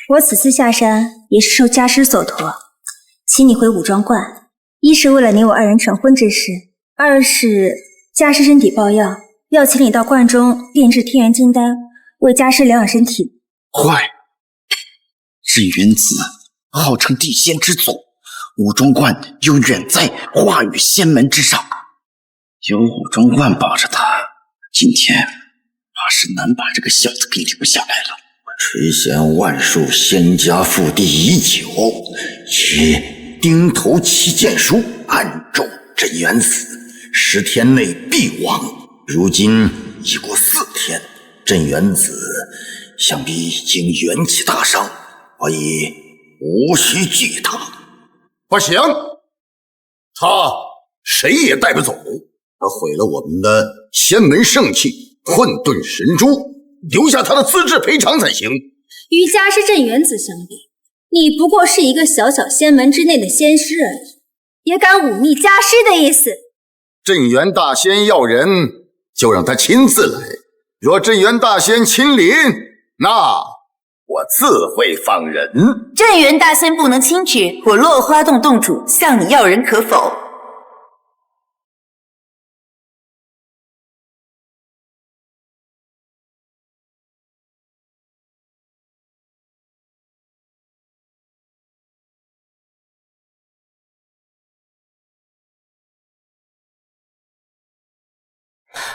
我此次下山也是受家师所托，请你回武装观，一是为了你我二人成婚之事，二是家师身体抱恙，要请你到观中炼制天元金丹，为家师疗养身体。坏！镇元子号称地仙之祖，武装观又远在化羽仙门之上，有武装观保着他，今天怕是难把这个小子给留下来了。垂涎万寿仙家腹地已久，且钉头七剑书暗咒镇元子，10天内必亡。如今已过4天，镇元子想必已经元气大伤，我已无需惧他。不行，他谁也带不走，他毁了我们的仙门圣器混沌神珠，留下他的资质赔偿才行。与家师镇元子相比，你不过是一个小小仙门之内的仙师而已，也敢忤逆家师的意思？镇元大仙要人，就让他亲自来。若镇元大仙亲临，那我自会放人。镇元大仙不能亲至，我落花洞洞主向你要人，可否？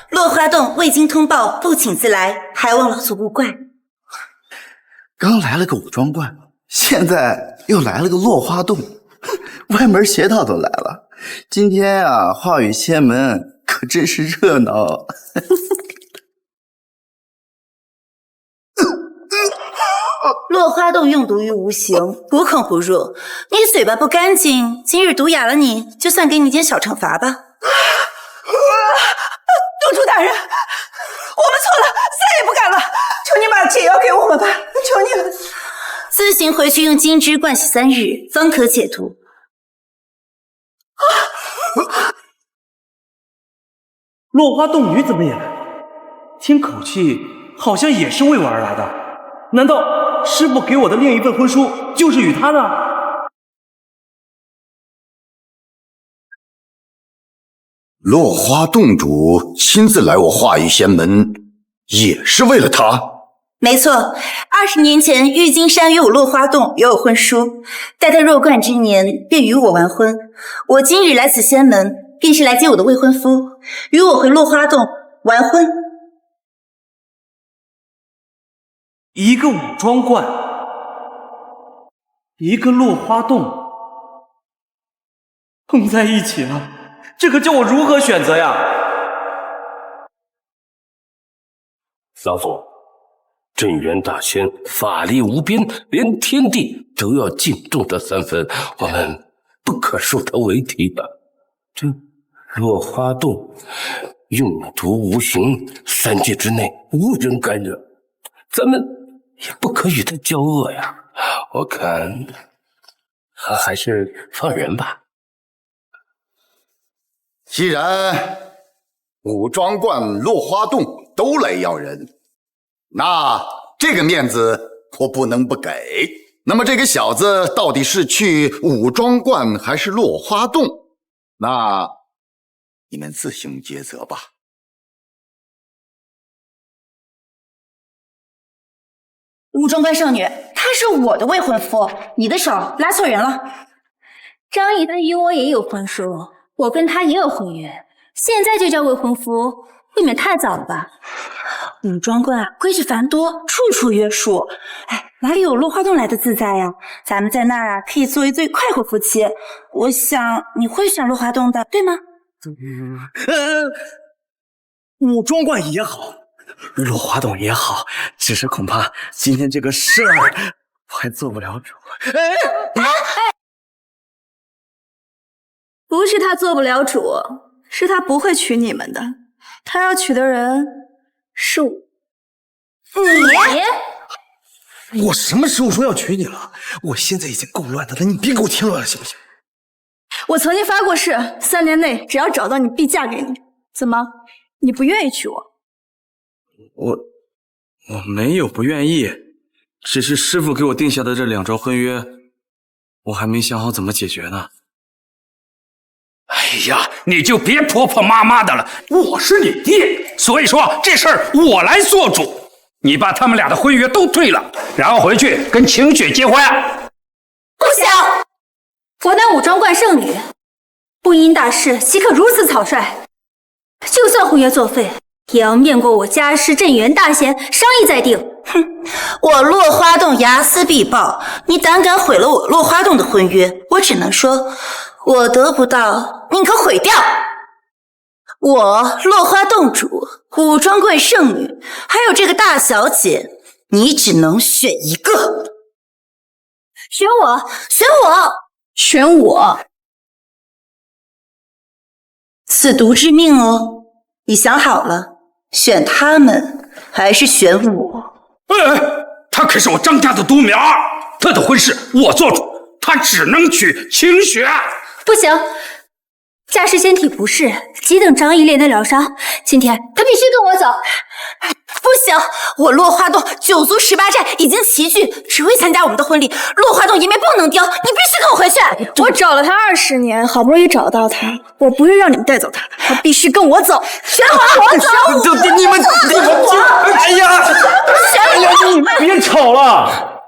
落花洞未经通报，不请自来，还望老祖勿怪。刚来了个武装观，现在又来了个落花洞，歪门邪道都来了。今天啊，化羽仙门可真是热闹。落花洞用毒于无形，无孔不入。你嘴巴不干净，今日毒哑了你，就算给你点小惩罚吧。洞主大人，我们错了，再也不敢了，求你把解药给我们吧，求你了。自行回去用金枝灌洗3日，方可解毒。落花洞女怎么也来了？听口气好像也是为我而来的，难道师父给我的另一份婚书就是与她的？落花洞主亲自来我化羽仙门，也是为了他？没错，20年前玉京山与我落花洞有婚书，待他入观之年便与我完婚。我今日来此仙门，便是来接我的未婚夫，与我回落花洞完婚。一个武装观，一个落花洞，碰在一起了，这可叫我如何选择呀？老祖，镇元大仙法力无边，连天地都要敬重他3分，我们不可受他为敌的。这落花洞用毒无形，3界之内无人敢惹，咱们也不可与他交恶呀。我看还是放人吧。既然武庄观、落花洞都来要人，那这个面子我不能不给。那么这个小子到底是去武庄观还是落花洞？那你们自行抉择吧。武庄观圣女，他是我的未婚夫，你的手拉错人了。张仪他与我也有婚书，我跟他也有婚约，现在就叫未婚夫，未免太早了吧？武庄观啊，规矩繁多，处处约束。哎，哪里有落花洞来的自在呀？咱们在那儿啊，可以做一对快活夫妻。我想你会选落花洞的，对吗？武庄观也好，落花洞也好，只是恐怕今天这个事儿我还做不了主。不是他做不了主，是他不会娶你们的。他要娶的人是我。我什么时候说要娶你了？我现在已经够乱的了，你别给我添乱了，行不行？我曾经发过誓，3年内只要找到你，必嫁给你。怎么，你不愿意娶我？我没有不愿意，只是师父给我定下的这2招婚约，我还没想好怎么解决呢。哎呀，你就别婆婆妈妈的了，我是你爹，所以说这事儿我来做主。你把他们俩的婚约都退了，然后回去跟晴雪结婚。不行，我乃武庄观圣女，不因大事岂可如此草率？就算婚约作废，也要面过我家师镇元大仙商议再定。哼，我落花洞睚眦必报，你胆敢毁了我落花洞的婚约，我只能说，我得不到，宁可毁掉。我落花洞主，武庄观圣女，还有这个大小姐，你只能选一个。选我，选我，选我。此毒致命哦，你想好了，选他们还是选我？他可是我张家的独苗，他的婚事我做主，他只能娶晴雪。不行，家师身体不适，急等张仪炼丹疗伤，今天他必须跟我走。不行，我落花洞9族18寨已经齐聚，只为参加我们的婚礼。落花洞一枚不能丢，你必须跟我回去。我找了他20年，好不容易找到他，我不会让你们带走他，他必须跟我走。选我走！你们哎呀，你们别吵了。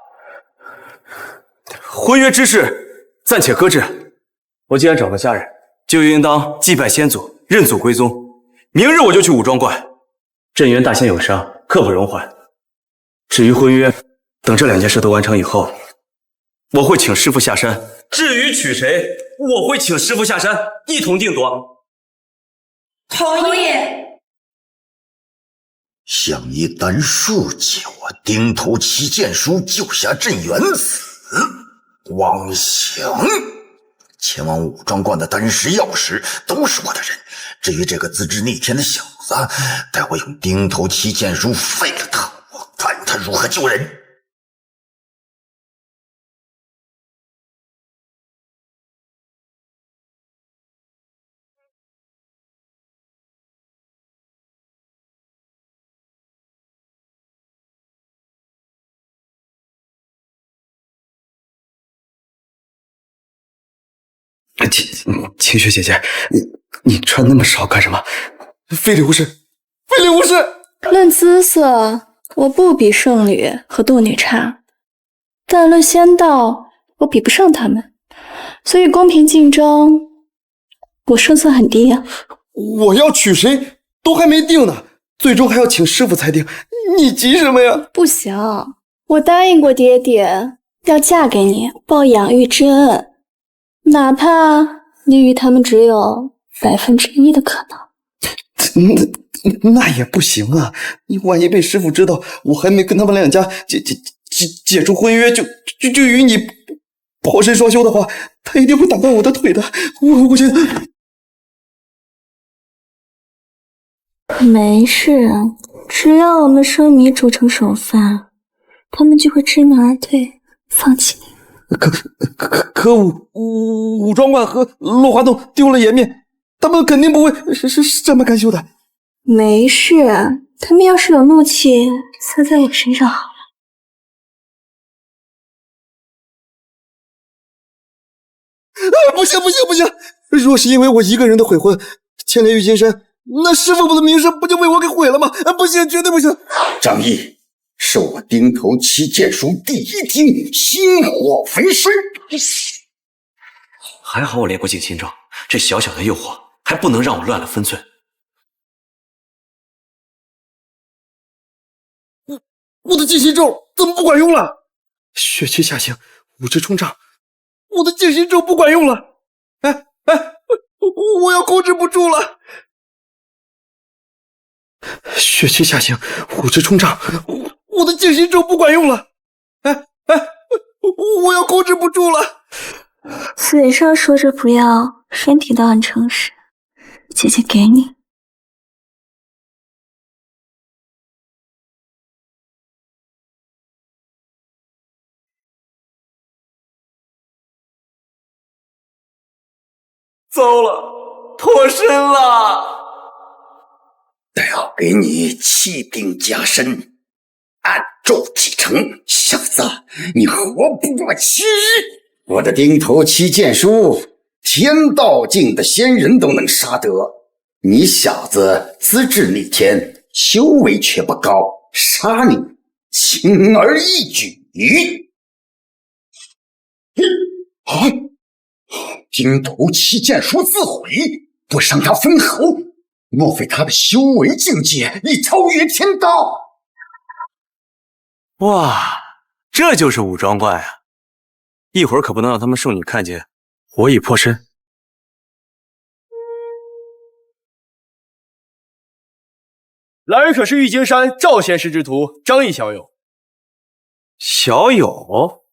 婚约之事暂且搁置。我既然找到家人，就应当祭拜先祖，认祖归宗。明日我就去武庄观。镇元大仙有伤，刻不容缓。至于婚约，等这2件事都完成以后，我会请师父下山。至于娶谁，我会请师父下山，一同定夺。同意。想以丹术借我钉头七剑书救下镇元子，妄想！前往武庄观的丹石药石都是我的人。至于这个自知逆天的小子，待我用钉头七剑书废了他，我看他如何救人。晴雪姐姐，你穿那么少干什么？非礼勿视，非礼勿视！论姿色，我不比圣女和杜女差，但论仙道，我比不上她们，所以公平竞争，我胜算很低呀。我要娶谁都还没定呢，最终还要请师傅才定，你急什么呀？不行，我答应过爹爹要嫁给你，报养育之恩。哪怕你与他们只有1%的可能，那也不行啊！你万一被师傅知道我还没跟他们2家解除婚约，就与你破身双修的话，他一定会打断我的腿的。我觉得没事，只要我们生米煮成熟饭，他们就会知难而退，放弃你。可武装观和落花洞丢了颜面，他们肯定不会是这么甘休的。没事，他们要是有怒气，撒在我身上好了。不行！若是因为我一个人的悔婚牵连玉金山，那师父的名声不就被我给毁了吗？不行，绝对不行！张毅，是我钉头七剑书第一听，心火焚身。还好我练过静心咒，这小小的诱惑还不能让我乱了分寸。我的静心咒怎么不管用了？血气下行，五指冲胀，我的静心咒不管用了！我要控制不住了！血气下行，五指冲胀，我的静心咒不管用了！我要控制不住了！嘴上说着不要，身体倒很诚实。姐姐给你。糟了，脱身了！待要给你气定加身，按咒继承，小子，你活不过7日。我的钉头七剑书，天道境的仙人都能杀得。你小子资质逆天，修为却不高，杀你轻而易举。钉头七剑书自毁，不伤他分毫，莫非他的修为境界已超越天道？哇，这就是武装观啊！一会儿可不能让他们圣女看见，我已破身。来人可是玉京山赵仙师之徒张毅小友。小友？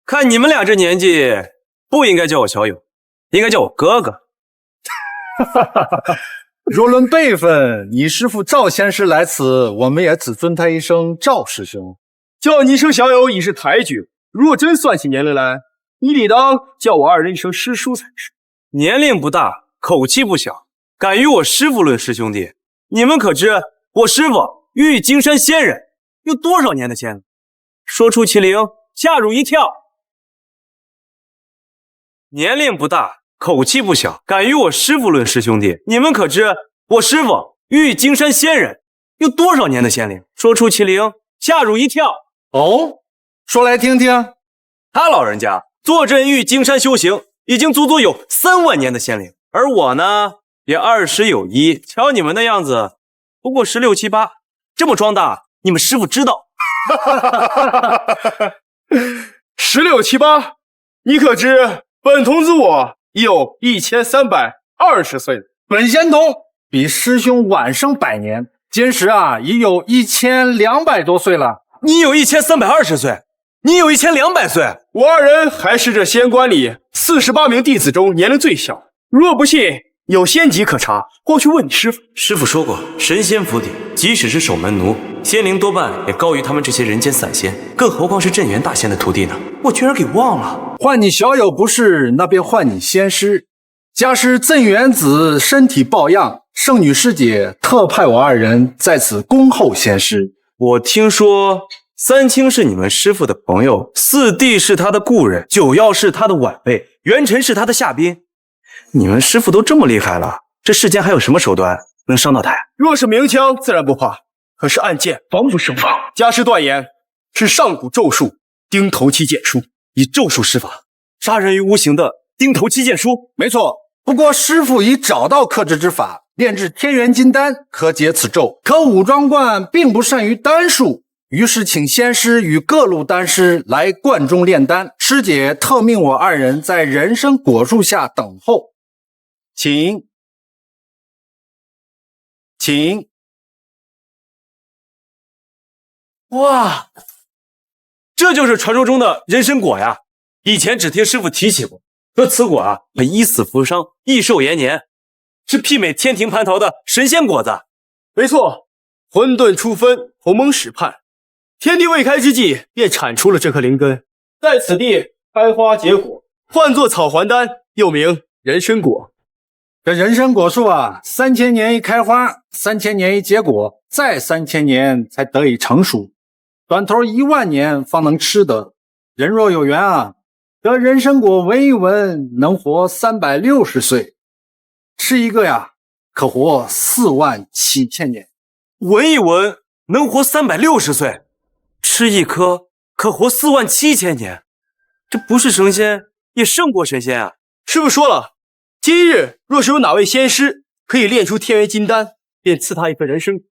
看你们俩这年纪，不应该叫我小友，应该叫我哥哥。若论辈分，你师父赵仙师来此，我们也只尊他一声赵师兄。叫你一声小友已是抬举，若真算起年龄来，你理当叫我二人一声师叔才是。年龄不大，口气不小，敢与我师父论师兄弟，你们可知我师父玉京山仙人有多少年的仙了？说出其灵，吓入一跳。年龄不大，口气不小，敢与我师父论师兄弟，你们可知我师父玉京山仙人有多少年的仙灵？说出其灵，吓入一跳。哦，说来听听。他老人家坐镇玉京山修行，已经足足有3万年的仙灵，而我呢，也20有1。瞧你们的样子，不过16、17、8，这么装大，你们师父知道？16、17、8，你可知本童子我已有1320岁了。本仙童比师兄晚生100年，今时已有1200多岁了。你有1320岁，你有1200岁。我二人还是这仙观里48名弟子中年龄最小。若不信，有仙籍可查，或去问你师父。师父说过，神仙府邸，即使是守门奴，仙灵多半也高于他们这些人间散仙，更何况是镇元大仙的徒弟呢？我居然给忘了。换你小友不是，那便换你仙师。家师镇元子身体抱恙，圣女师姐特派我二人在此恭候仙师。我听说三清是你们师父的朋友，四弟是他的故人，九曜是他的晚辈，元辰是他的下宾。你们师父都这么厉害了，这世间还有什么手段能伤到他呀？若是明枪自然不怕，可是暗箭防不胜防。家师断言是上古咒术钉头七剑书，以咒术施法杀人于无形的钉头七剑书。没错，不过师父已找到克制之法，炼制天元金丹可解此咒。可武装观并不善于丹术，于是请仙师与各路丹师来观中炼丹。师姐特命我二人在人参果树下等候。请。哇，这就是传说中的人参果呀！以前只听师傅提起过，说此果可医死扶伤，益寿延年，是媲美天庭蟠桃的神仙果子。没错，混沌初分，鸿蒙始判，天地未开之际，便产出了这颗灵根，在此地开花结果，唤作草还丹，又名人参果。这人参果树啊，3000年一开花，3000年一结果，再3000年才得以成熟，短头10000年方能吃得。人若有缘啊，得人参果闻一闻，能活360岁，吃一个呀，可活47000年。闻一闻能活360岁，吃一颗可活47000年，这不是神仙也胜过神仙啊！师傅说了，今日若是有哪位仙师可以炼出天元金丹，便赐他一颗人参果。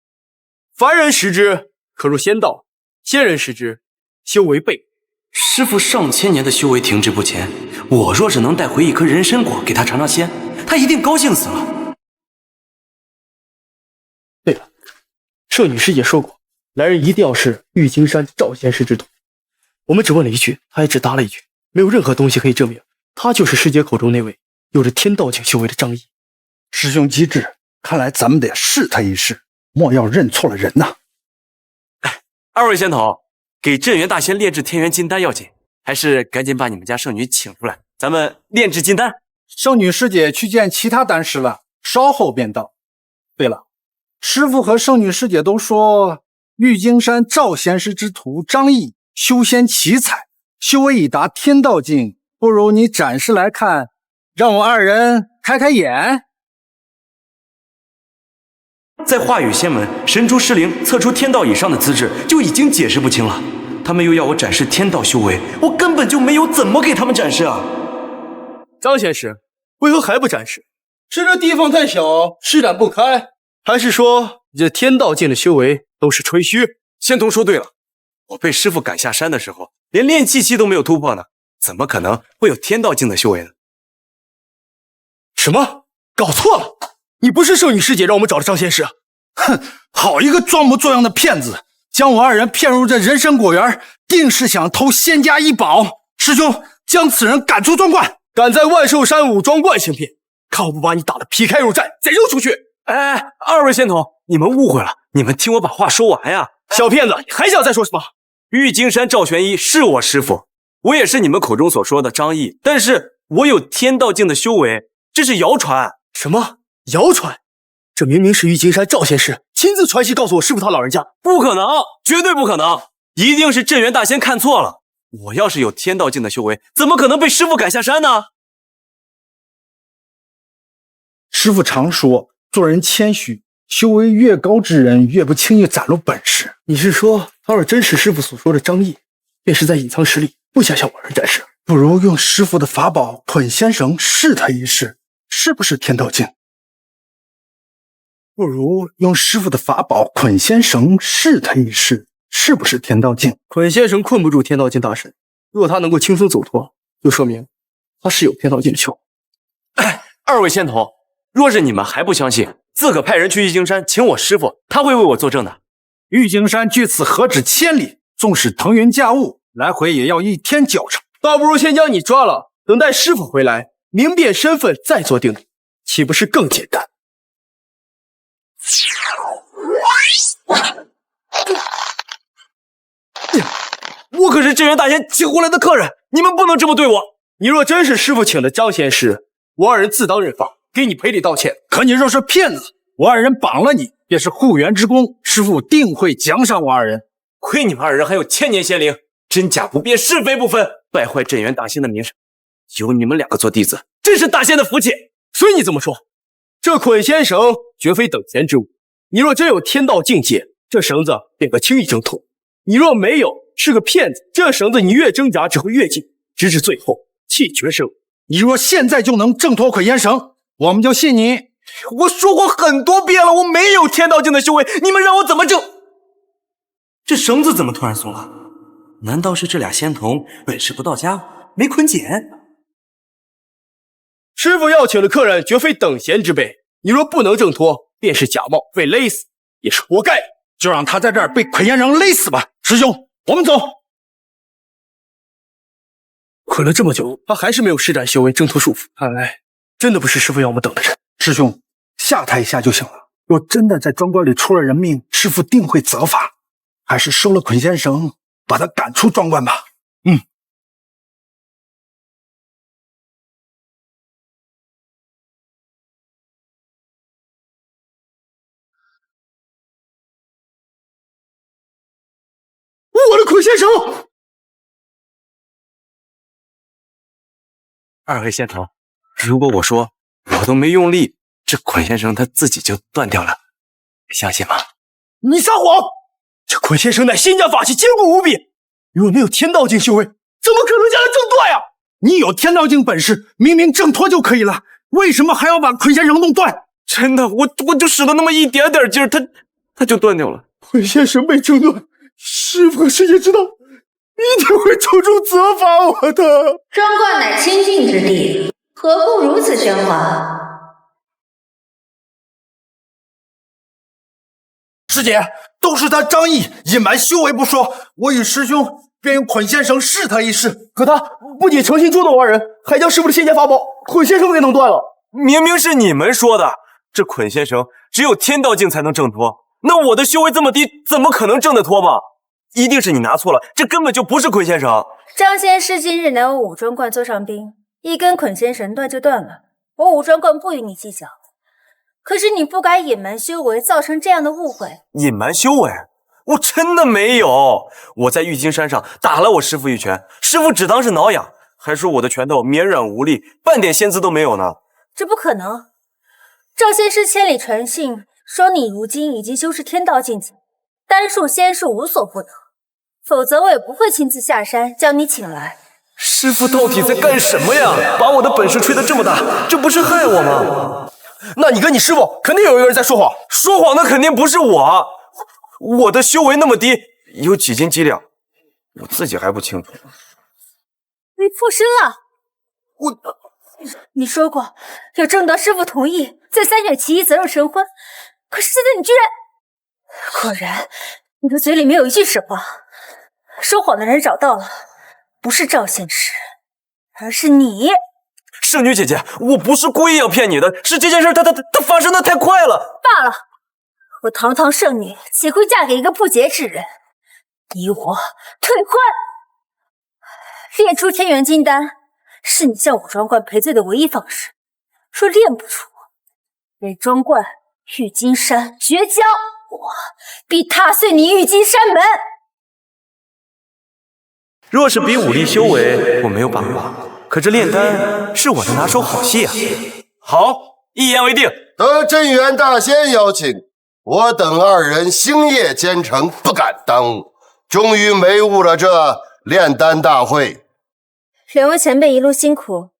凡人食之可入仙道，仙人食之修为倍。师傅上千年的修为停滞不前，我若是能带回一颗人参果给他尝尝鲜，他一定高兴死了。对了，圣女师姐说过，来人一定要是玉京山赵仙师之徒。我们只问了一句，他也只答了一句，没有任何东西可以证明他就是师姐口中那位有着天道境修为的张毅。师兄机智，看来咱们得试他一试，莫要认错了人呐。二位仙童，给镇元大仙炼制天元金丹要紧，还是赶紧把你们家圣女请出来，咱们炼制金丹。圣女师姐去见其他丹师了，稍后便到。对了，师父和圣女师姐都说玉京山赵仙师之徒张毅修仙奇才，修为已达天道境，不如你展示来看，让我二人开开眼。在化羽仙门神珠失灵测出天道以上的资质，就已经解释不清了。他们又要我展示天道修为，我根本就没有，怎么给他们展示啊？张仙师，为何还不展示？是这地方太小，施展不开，还是说你这天道境的修为都是吹嘘？仙童说对了，我被师父赶下山的时候，连炼气期都没有突破呢，怎么可能会有天道境的修为呢？什么？搞错了！你不是圣女师姐让我们找的张仙师啊！哼，好一个装模作样的骗子，将我二人骗入这人参果园，定是想偷仙家异宝。师兄，将此人赶出庄观！敢在万寿山武庄观行骗，看我不把你打得皮开肉绽，再扔出去！哎，二位仙童，你们误会了，你们听我把话说完呀！小骗子，你还想再说什么？玉京山赵玄一是我师父，我也是你们口中所说的张毅，但是我有天道境的修为，这是谣传。什么？谣传？这明明是玉京山赵仙师亲自传信告诉我师父他老人家。不可能，绝对不可能，一定是镇元大仙看错了。我要是有天道境的修为，怎么可能被师父赶下山呢？师父常说，做人谦虚，修为越高之人越不轻易展露本事。你是说，他若真是师父所说的张毅，便是在隐藏实力，不想向我人展示？不如用师父的法宝捆仙绳试他一试，是不是天道境？不如用师父的法宝捆仙绳试他一试，是不是天道境？捆仙绳困不住天道境大神，若他能够轻松走脱，就说明他是有天道境的修为。二位仙童，若是你们还不相信，自可派人去玉京山请我师父，他会为我作证的。玉京山距此何止千里，纵使腾云驾雾，来回也要1天脚程。倒不如先将你抓了，等待师父回来，明辨身份再做定夺，岂不是更简单？我可是镇元大仙请回来的客人，你们不能这么对我。你若真是师父请的张仙师，我二人自当认放，给你赔礼道歉。可你若是骗子，我二人绑了你，便是护园之功，师父定会奖赏我二人。亏你们二人还有1000年仙灵，真假不辨，是非不分，败坏镇元大仙的名声。有你们2个做弟子，真是大仙的福气。所以你这么说，这捆仙绳绝非等闲之物。你若真有天道境界，这绳子便可轻易挣脱；你若没有，是个骗子，这绳子你越挣扎只会越紧，直至最后气绝身亡。你若现在就能挣脱捆仙绳，我们就信你。我说过很多遍了，我没有天道境的修为，你们让我怎么挣？这绳子怎么突然松了？难道是这俩仙童本事不到家伙，没捆紧？师父要请的客人绝非等闲之辈，你若不能挣脱，便是假冒，被勒死也是活该。就让他在这儿被捆仙绳勒死吧。师兄，我们走。捆了这么久，他还是没有施展修为挣脱束缚，看来真的不是师父要我们等的人。师兄，吓他一下就行了。若真的在庄观里出了人命，师父定会责罚。还是收了捆仙绳，把他赶出庄观吧。我的捆仙绳！二位仙头，如果我说我都没用力，这捆仙绳它自己就断掉了，相信吗？你撒谎！这捆仙绳乃仙家法器，坚固无比。若没有天道境修为，怎么可能将它挣断呀？你有天道境本事，明明挣脱就可以了，为什么还要把捆仙绳弄断？真的，我就使了那么一点点劲儿，它就断掉了。捆仙绳被挣断，师父和师姐知道，一定会从中责罚我的。庄观乃清净之地，何故如此喧哗？师姐，都是他张毅隐瞒修为不说，我与师兄便用捆仙绳试他一试。可他不仅诚心捉弄二人，还将师父的仙剑法宝捆仙绳给弄断了。明明是你们说的，这捆仙绳只有天道境才能挣脱，那我的修为这么低，怎么可能挣得脱嘛？一定是你拿错了，这根本就不是捆仙绳。张仙师今日乃我武庄观座上宾，一根捆仙绳断就断了，我武庄观不与你计较。可是你不该隐瞒修为，造成这样的误会。隐瞒修为？我真的没有。我在玉金山上打了我师父一拳，师父只当是挠痒，还说我的拳头绵软无力，半点仙姿都没有呢。这不可能。赵仙师千里传信，说你如今已经修至天道境界，丹术仙术无所不能，否则我也不会亲自下山将你请来。师父到底在干什么呀？把我的本事吹得这么大，这不是害我吗？那你跟你师父肯定有一个人在说谎，说谎的肯定不是我，我的修为那么低，有几斤几两，我自己还不清楚。你附身了！你说过要征得师父同意，在三选其一择肉成婚，可是现在你居然……果然，你的嘴里没有一句实话。说谎的人找到了，不是赵仙师，而是你。圣女姐姐，我不是故意要骗你的，是这件事它发生的太快了。罢了，我堂堂圣女岂会嫁给一个不洁之人？你我退婚。炼出天元金丹是你向武庄观赔罪的唯一方式，若炼不出，北庄观、玉金山绝交，我必踏碎你玉金山门。若是比武力修为，我没有把握。可这炼丹是我的拿手好戏啊！好，一言为定。得镇元大仙邀请，我等二人星夜兼程，不敢耽误，终于没误了这炼丹大会。两位前辈一路辛苦，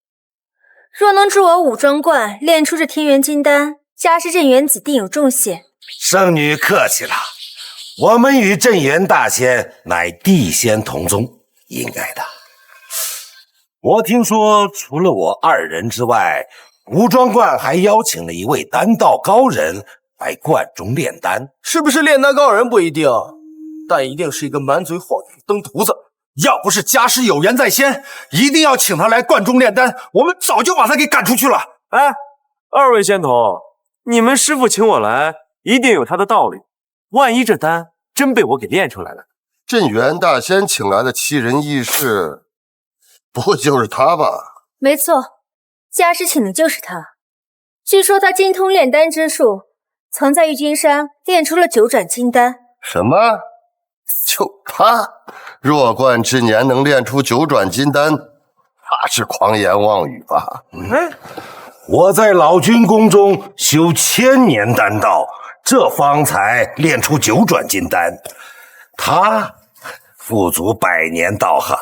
若能助我武庄观炼出这天元金丹，家师镇元子定有重谢。圣女客气了，我们与镇元大仙乃地仙同宗，应该的。我听说，除了我二人之外，武庄观还邀请了一位丹道高人来观中炼丹。是不是炼丹高人不一定，但一定是一个满嘴谎言的登徒子。要不是家师有言在先，一定要请他来观中炼丹，我们早就把他给赶出去了。哎，二位仙头，你们师父请我来，一定有他的道理。万一这丹真被我给炼出来了，镇元大仙请来的七人义士，不就是他吗？没错，家师请的就是他。据说他精通炼丹之术，曾在玉金山炼出了9转金丹。什么？就他弱冠之年能炼出9转金丹，他是狂言妄语吧？我在老君宫中修1000年丹道，这方才炼出9转金丹。他富足100年道行，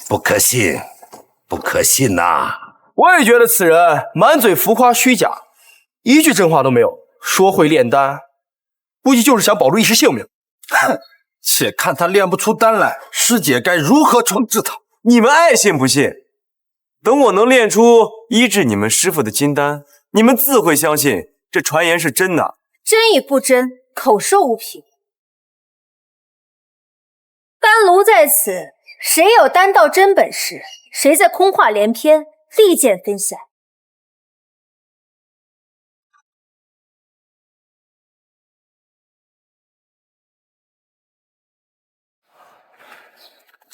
不可信，不可信呐！我也觉得此人满嘴浮夸虚假，一句真话都没有。说会炼丹，估计就是想保住一时性命。哼，且看他炼不出丹来，师姐该如何惩治他？你们爱信不信，等我能炼出医治你们师父的金丹，你们自会相信这传言是真的。真与不真，口说无凭。丹炉在此，谁有丹道真本事，谁在空话连篇，利剑分晓。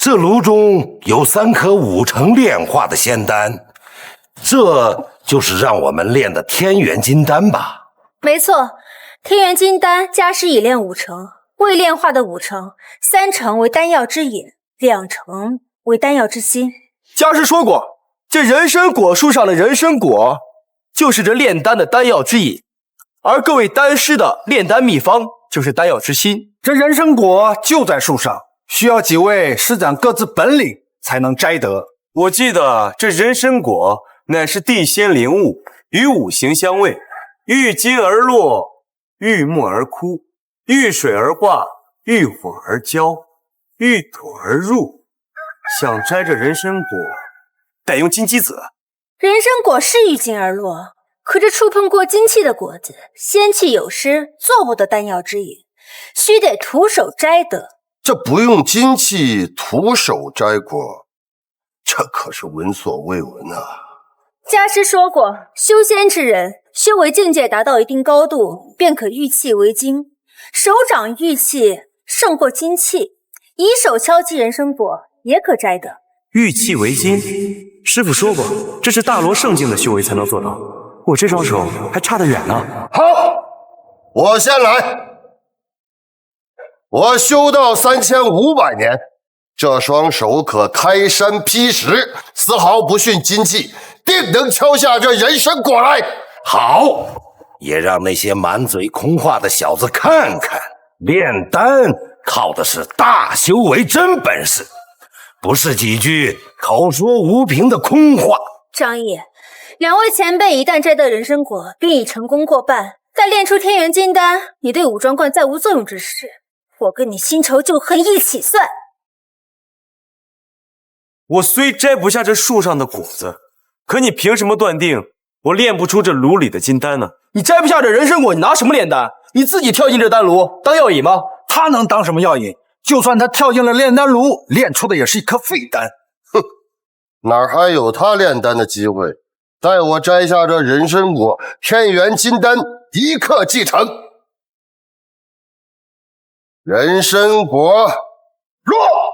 这炉中有3颗5成炼化的仙丹，这就是让我们炼的天元金丹吧？没错，天元金丹家师已炼5成，未炼化的5成，3成为丹药之引，2成为丹药之心。家师说过，这人参果树上的人参果就是这炼丹的丹药之引，而各位丹师的炼丹秘方就是丹药之心。这人参果就在树上，需要几位施展各自本领才能摘得。我记得这人参果乃是地仙灵物，与5行相位，遇金而落，遇木而枯，遇水而化，遇火而焦，遇土而入。想摘这人参果，得用金鸡子。人参果是遇金而落，可这触碰过金气的果子，仙气有失，做不得丹药之引，须得徒手摘得。这不用金器徒手摘果，这可是闻所未闻啊！家师说过，修仙之人修为境界达到一定高度，便可玉气为金，手掌玉气胜过金气，以手敲击人参果也可摘得。玉气为金，师傅说过，这是大罗圣境的修为才能做到。我这双手还差得远呢。好，我先来。我修道3500年，这双手可开山劈石，丝毫不逊金器，定能敲下这人参果来。好，也让那些满嘴空话的小子看看，炼丹靠的是大修为真本事，不是几句口说无凭的空话。张毅，2位前辈一旦摘得人参果，便已成功过半。待炼出天元金丹，你对武装观再无作用之时，我跟你新仇旧恨一起算。我虽摘不下这树上的果子，可你凭什么断定我炼不出这炉里的金丹呢？你摘不下这人参果，你拿什么炼丹？你自己跳进这丹炉当药引吗？他能当什么药引？就算他跳进了炼丹炉，炼出的也是一颗废丹。哼，哪还有他炼丹的机会？待我摘下这人参果，天元金丹一刻即成。人参果，落！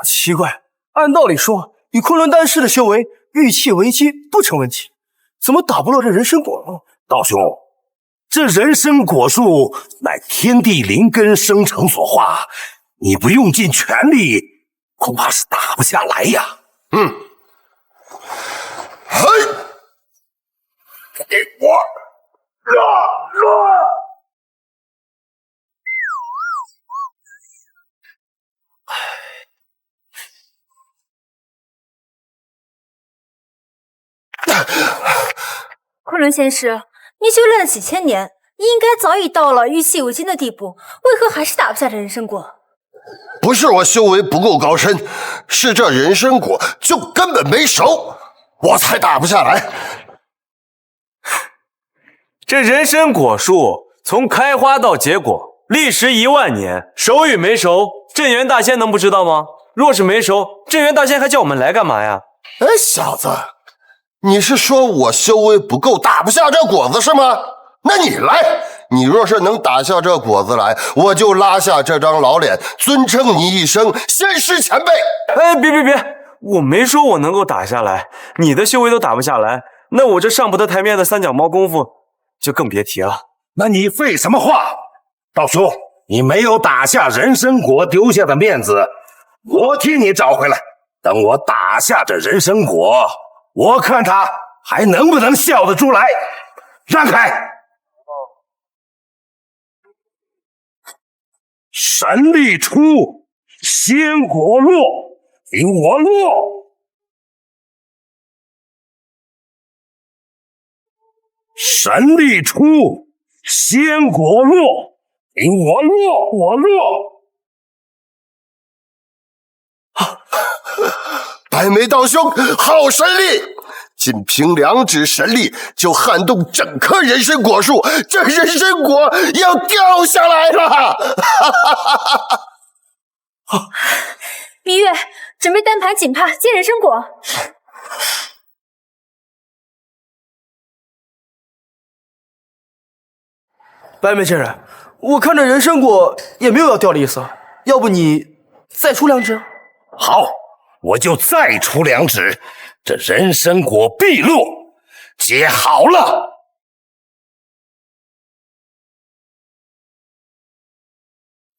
奇怪，按道理说，以昆仑丹师的修为，玉气为金不成问题，怎么打不落这人参果呢？道兄，这人参果树乃天地灵根生成所化，你不用尽全力，恐怕是打不下来呀。嘿，给我落！昆仑仙师，你修炼了几千年，你应该早已到了玉气为金的地步，为何还是打不下这人参果？不是我修为不够高深，是这人参果就根本没熟，我才打不下来。这人参果树从开花到结果，历时1万年，熟与没熟，镇元大仙能不知道吗？若是没熟，镇元大仙还叫我们来干嘛呀？哎，小子，你是说我修为不够，打不下这果子是吗？那你来，你若是能打下这果子来，我就拉下这张老脸，尊称你一声仙师前辈。哎，别，我没说我能够打下来，你的修为都打不下来，那我这上不得台面的三脚猫功夫就更别提了。那你废什么话？道兄，你没有打下人参果丢下的面子，我替你找回来。等我打下这人参果，我看他还能不能笑得出来。让开！神力出，仙果落，给我落！神力出，仙果落，给我落！我落！白眉道兄，好神力！仅凭2指神力就撼动整棵人参果树，这人参果要掉下来了！芈月，准备单盘锦帕接人参果。白眉真人，我看这人参果也没有要掉的意思，要不你再出2只？好，我就再出2指，这人参果必落，结好了。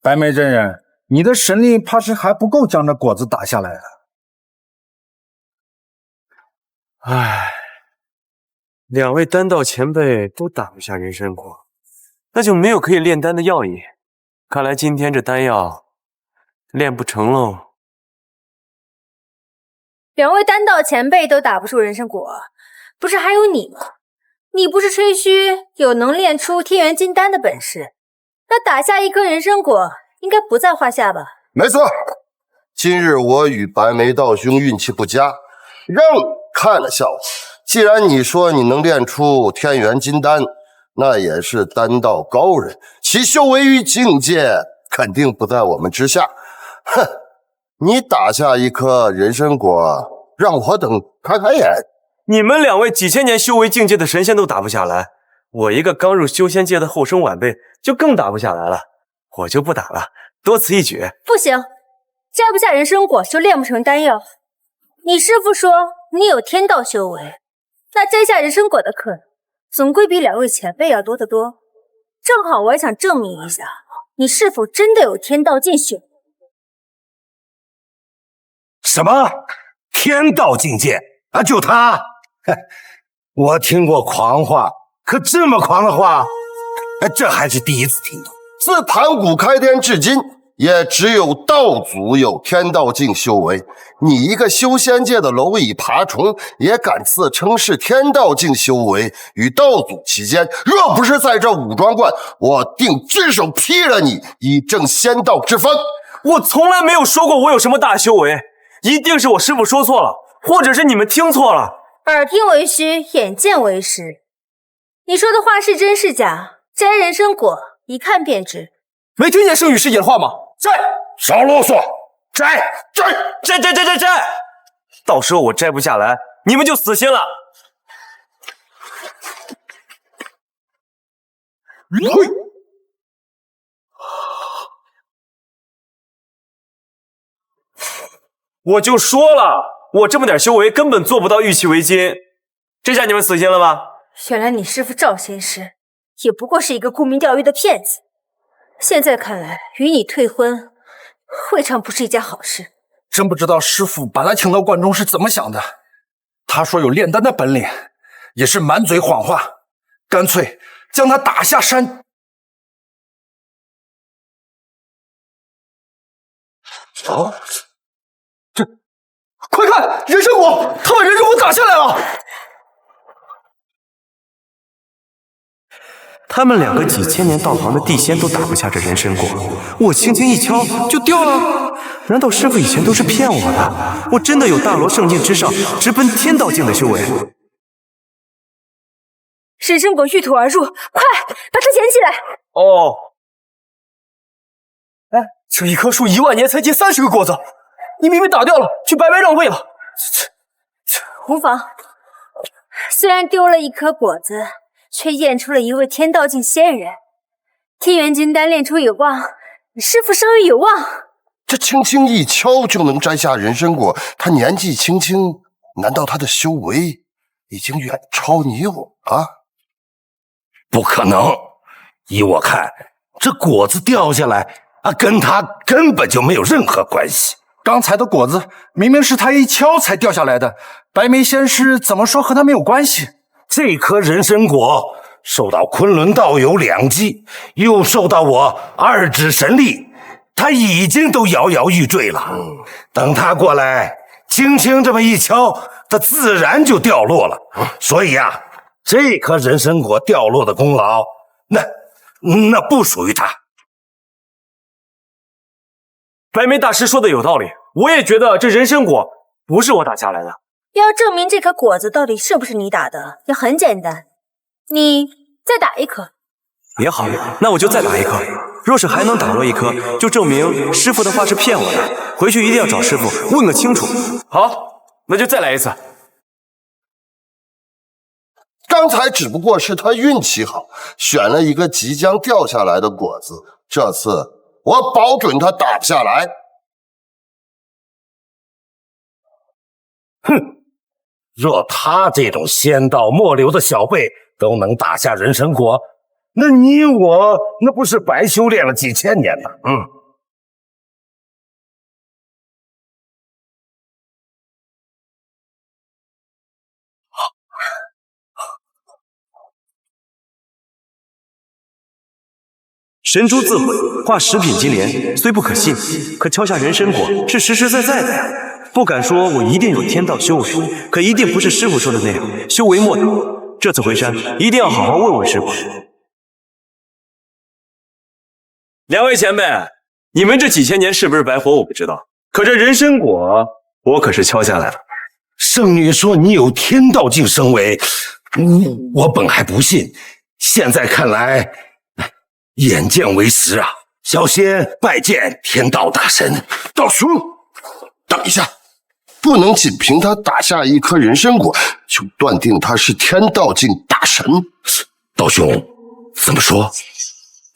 白眉真人，你的神力怕是还不够将这果子打下来的。唉，2位丹道前辈都打不下人参果，那就没有可以炼丹的药引。看来今天这丹药炼不成喽。2位丹道前辈都打不出人参果，不是还有你吗？你不是吹嘘有能炼出天元金丹的本事？那打下1颗人参果应该不在话下吧？没错，今日我与白眉道兄运气不佳，让你看了笑话。既然你说你能炼出天元金丹，那也是丹道高人，其修为与境界肯定不在我们之下。哼，你打下1颗人参果，让我等开开眼。你们2位几千年修为境界的神仙都打不下来，我一个刚入修仙界的后生晚辈就更打不下来了。我就不打了，多此一举。不行，摘不下人参果就炼不成丹药。你师父说你有天道修为，那摘下人参果的可能总归比2位前辈要多得多。正好我也想证明一下，你是否真的有天道境修为。什么天道境界啊？就他？我听过狂话，可这么狂的话，这还是第一次听到。自盘古开天至今，也只有道祖有天道境修为。你一个修仙界的蝼蚁爬虫，也敢自称是天道境修为，与道祖齐肩。若不是在这武装观，我定只手劈了你，以正仙道之风。我从来没有说过我有什么大修为，一定是我师父说错了，或者是你们听错了。耳听为虚，眼见为实。你说的话是真是假？摘人参果一看便知。没听见圣女师姐的话吗？摘！少啰嗦！摘！到时候我摘不下来，你们就死心了。我就说了，我这么点修为根本做不到玉器为金，这下你们死心了吧？原来你师父赵仙师也不过是一个沽名钓誉的骗子。现在看来，与你退婚未尝不是一件好事。真不知道师父把他请到观中是怎么想的。他说有炼丹的本领，也是满嘴谎话，干脆将他打下山。哦，这，快看，人参果，他把人参果打下来了。他们2个几千年道行的地仙都打不下这人参果，我轻轻一敲就掉了。难道师父以前都是骗我的？我真的有大罗圣境之上直奔天道境的修为？人参果遇土而入，快把它捡起来！哦，哎，这一棵树1万年才结30个果子，你明明打掉了，却白白浪费了。无妨，虽然丢了1颗果子，却验出了1位天道境仙人。天元金丹炼出有望，师父声誉有望。这轻轻一敲就能摘下人参果，他年纪轻轻，难道他的修为已经远超你我啊？不可能！依我看，这果子掉下来跟他根本就没有任何关系。刚才的果子明明是他一敲才掉下来的，白眉仙师怎么说和他没有关系？这颗人参果受到昆仑道友2击，又受到我2指神力，他已经都摇摇欲坠了。等他过来，轻轻这么一敲，他自然就掉落了。所以啊，这颗人参果掉落的功劳，那不属于他。白眉大师说的有道理，我也觉得这人参果不是我打下来的。要证明这颗果子到底是不是你打的，也很简单，你再打1颗。也好，那我就再打1颗。若是还能打落1颗，就证明师父的话是骗我的。回去一定要找师父问个清楚。好，那就再来一次。刚才只不过是他运气好，选了一个即将掉下来的果子。这次我保准他打不下来。哼，若他这种仙道末流的小辈都能打下人参果，那你我那不是白修炼了几千年呢？神珠自毁，化10品金莲，虽不可信，可敲下人参果是实实在在的呀。不敢说我一定有天道修为，可一定不是师傅说的那样，修为莫道。这次回山一定要好好问问师傅。两位前辈，你们这几千年是不是白活我不知道，可这人参果我可是敲下来了。圣女说你有天道境升为，我本还不信，现在看来眼见为实啊！小仙拜见天道大神。道叔，等一下，不能仅凭他打下一颗人参果就断定他是天道境大神。道兄，怎么说？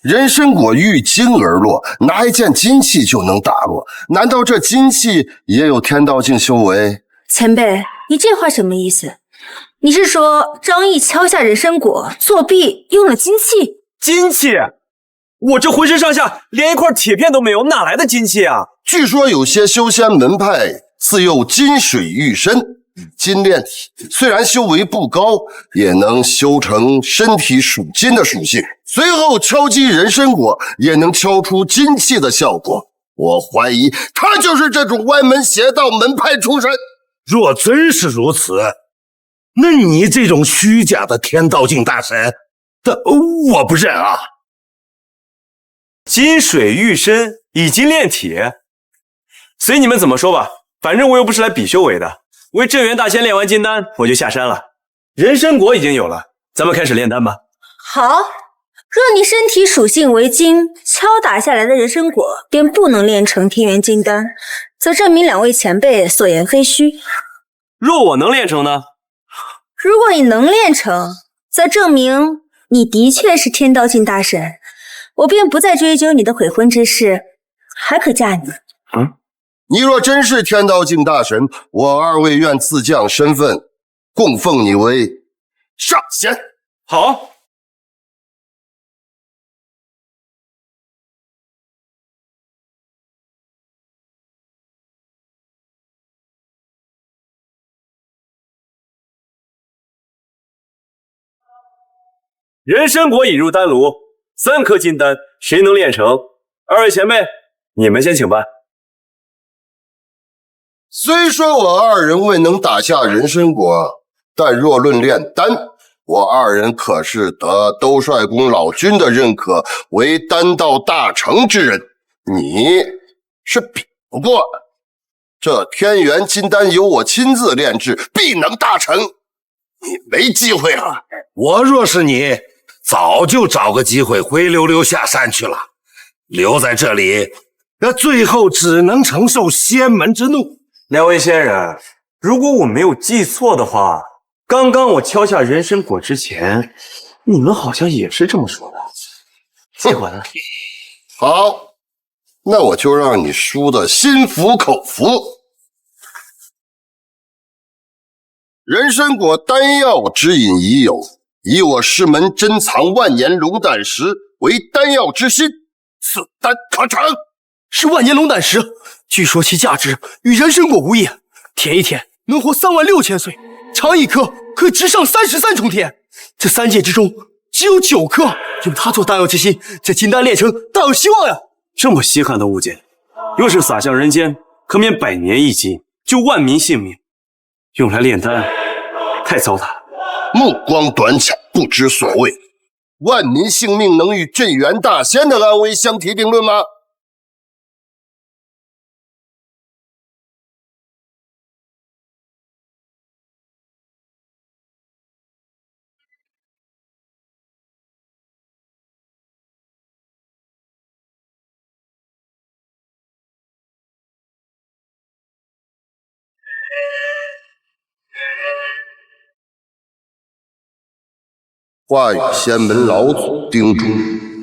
人参果遇金而落，拿一件金器就能打落，难道这金器也有天道境修为？前辈，你这话什么意思？你是说张毅敲下人参果作弊用了金器？金器？我这浑身上下连一块铁片都没有，哪来的金器啊？据说有些修仙门派自幼金水玉身，以金炼体，虽然修为不高，也能修成身体属金的属性，随后敲击人参果也能敲出金器的效果。我怀疑他就是这种歪门邪道门派出身。若真是如此，那你这种虚假的天道境大神，我不认啊！金水玉身，以金炼体，随你们怎么说吧，反正我又不是来比修为的。为镇元大仙炼完金丹，我就下山了。人参果已经有了，咱们开始炼丹吧。好，若你身体属性为金，敲打下来的人参果便不能炼成天元金丹，则证明两位前辈所言非虚。若我能炼成呢？如果你能炼成，则证明你的确是天道境大神，我便不再追究你的悔婚之事，还可嫁你。你若真是天道境大神，我二位愿自降身份，供奉你为上仙。好。人参果引入丹炉，3颗金丹，谁能炼成？二位前辈，你们先请吧。虽说我二人未能打下人参果，但若论炼丹，我二人可是得兜率宫老君的认可，为丹道大成之人。你是比不过的。这天元金丹由我亲自炼制，必能大成。你没机会了。我若是你，早就找个机会灰溜溜下山去了。留在这里，最后只能承受仙门之怒。两位仙人，如果我没有记错的话，刚刚我敲下人参果之前，你们好像也是这么说的。结果呢？好，那我就让你输得心服口服。人参果丹药之饮已有，以我师门珍藏万年龙胆石为丹药之心，此丹可成。是万年龙胆石，据说其价值与人参果无异，舔一舔能活36000岁，尝一颗可直上33重天。这3界之中只有9颗，用它做丹药之心，这金丹炼成大有希望呀！这么稀罕的物件，若是撒向人间，可免100年一击，救万民性命。用来炼丹，太糟蹋了。目光短浅，不知所谓。万民性命能与镇元大仙的安危相提并论吗？话语仙门老祖叮嘱，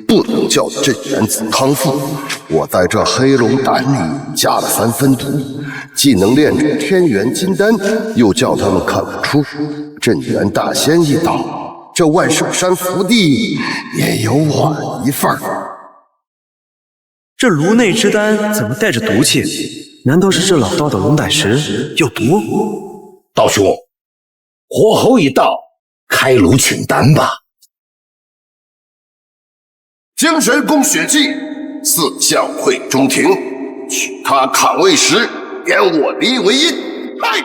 不能叫镇元子康复。我在这黑龙丹里加了3分毒，既能炼出天元金丹，又叫他们看不出。镇元大仙一倒，这万寿山福地也有我一份儿。这颅内之丹怎么带着毒气？难道是这老道的龙胆石有毒？道兄，火候一到，开炉请丹吧。精神供血气，四将会中庭，取他坎位时，言我离为阴。来，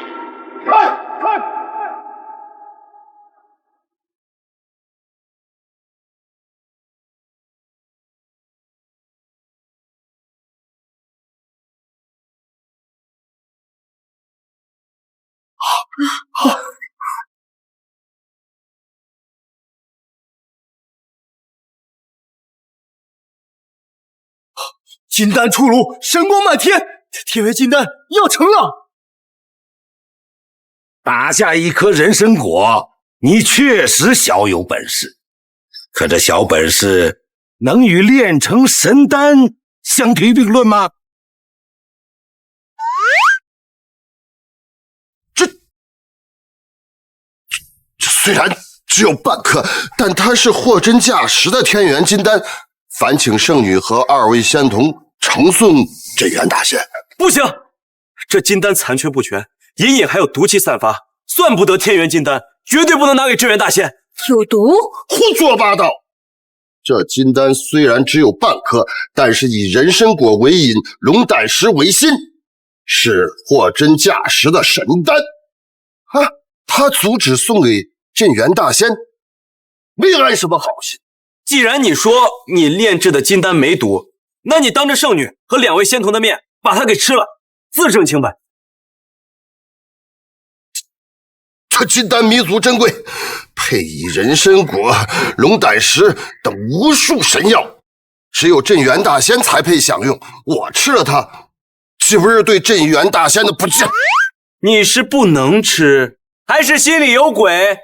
金丹出炉，神光漫天，天元金丹要成了！打下一颗人参果，你确实小有本事，可这小本事能与炼成神丹相提并论吗？这虽然只有半颗，但它是货真价实的天元金丹。烦请圣女和2位仙童呈送镇元大仙。不行，这金丹残缺不全，隐隐还有毒气散发，算不得天元金丹，绝对不能拿给镇元大仙。有毒？胡说八道！这金丹虽然只有半颗，但是以人参果为引，龙胆石为心，是货真价实的神丹。啊，他阻止送给镇元大仙，没安什么好心。既然你说你炼制的金丹没毒，那你当着圣女和2位仙童的面把它给吃了，自证清白。这金丹弥足珍贵，配以人参果、龙胆石等无数神药，只有镇元大仙才配享用。我吃了它，岂不是对镇元大仙的不敬？你是不能吃，还是心里有鬼，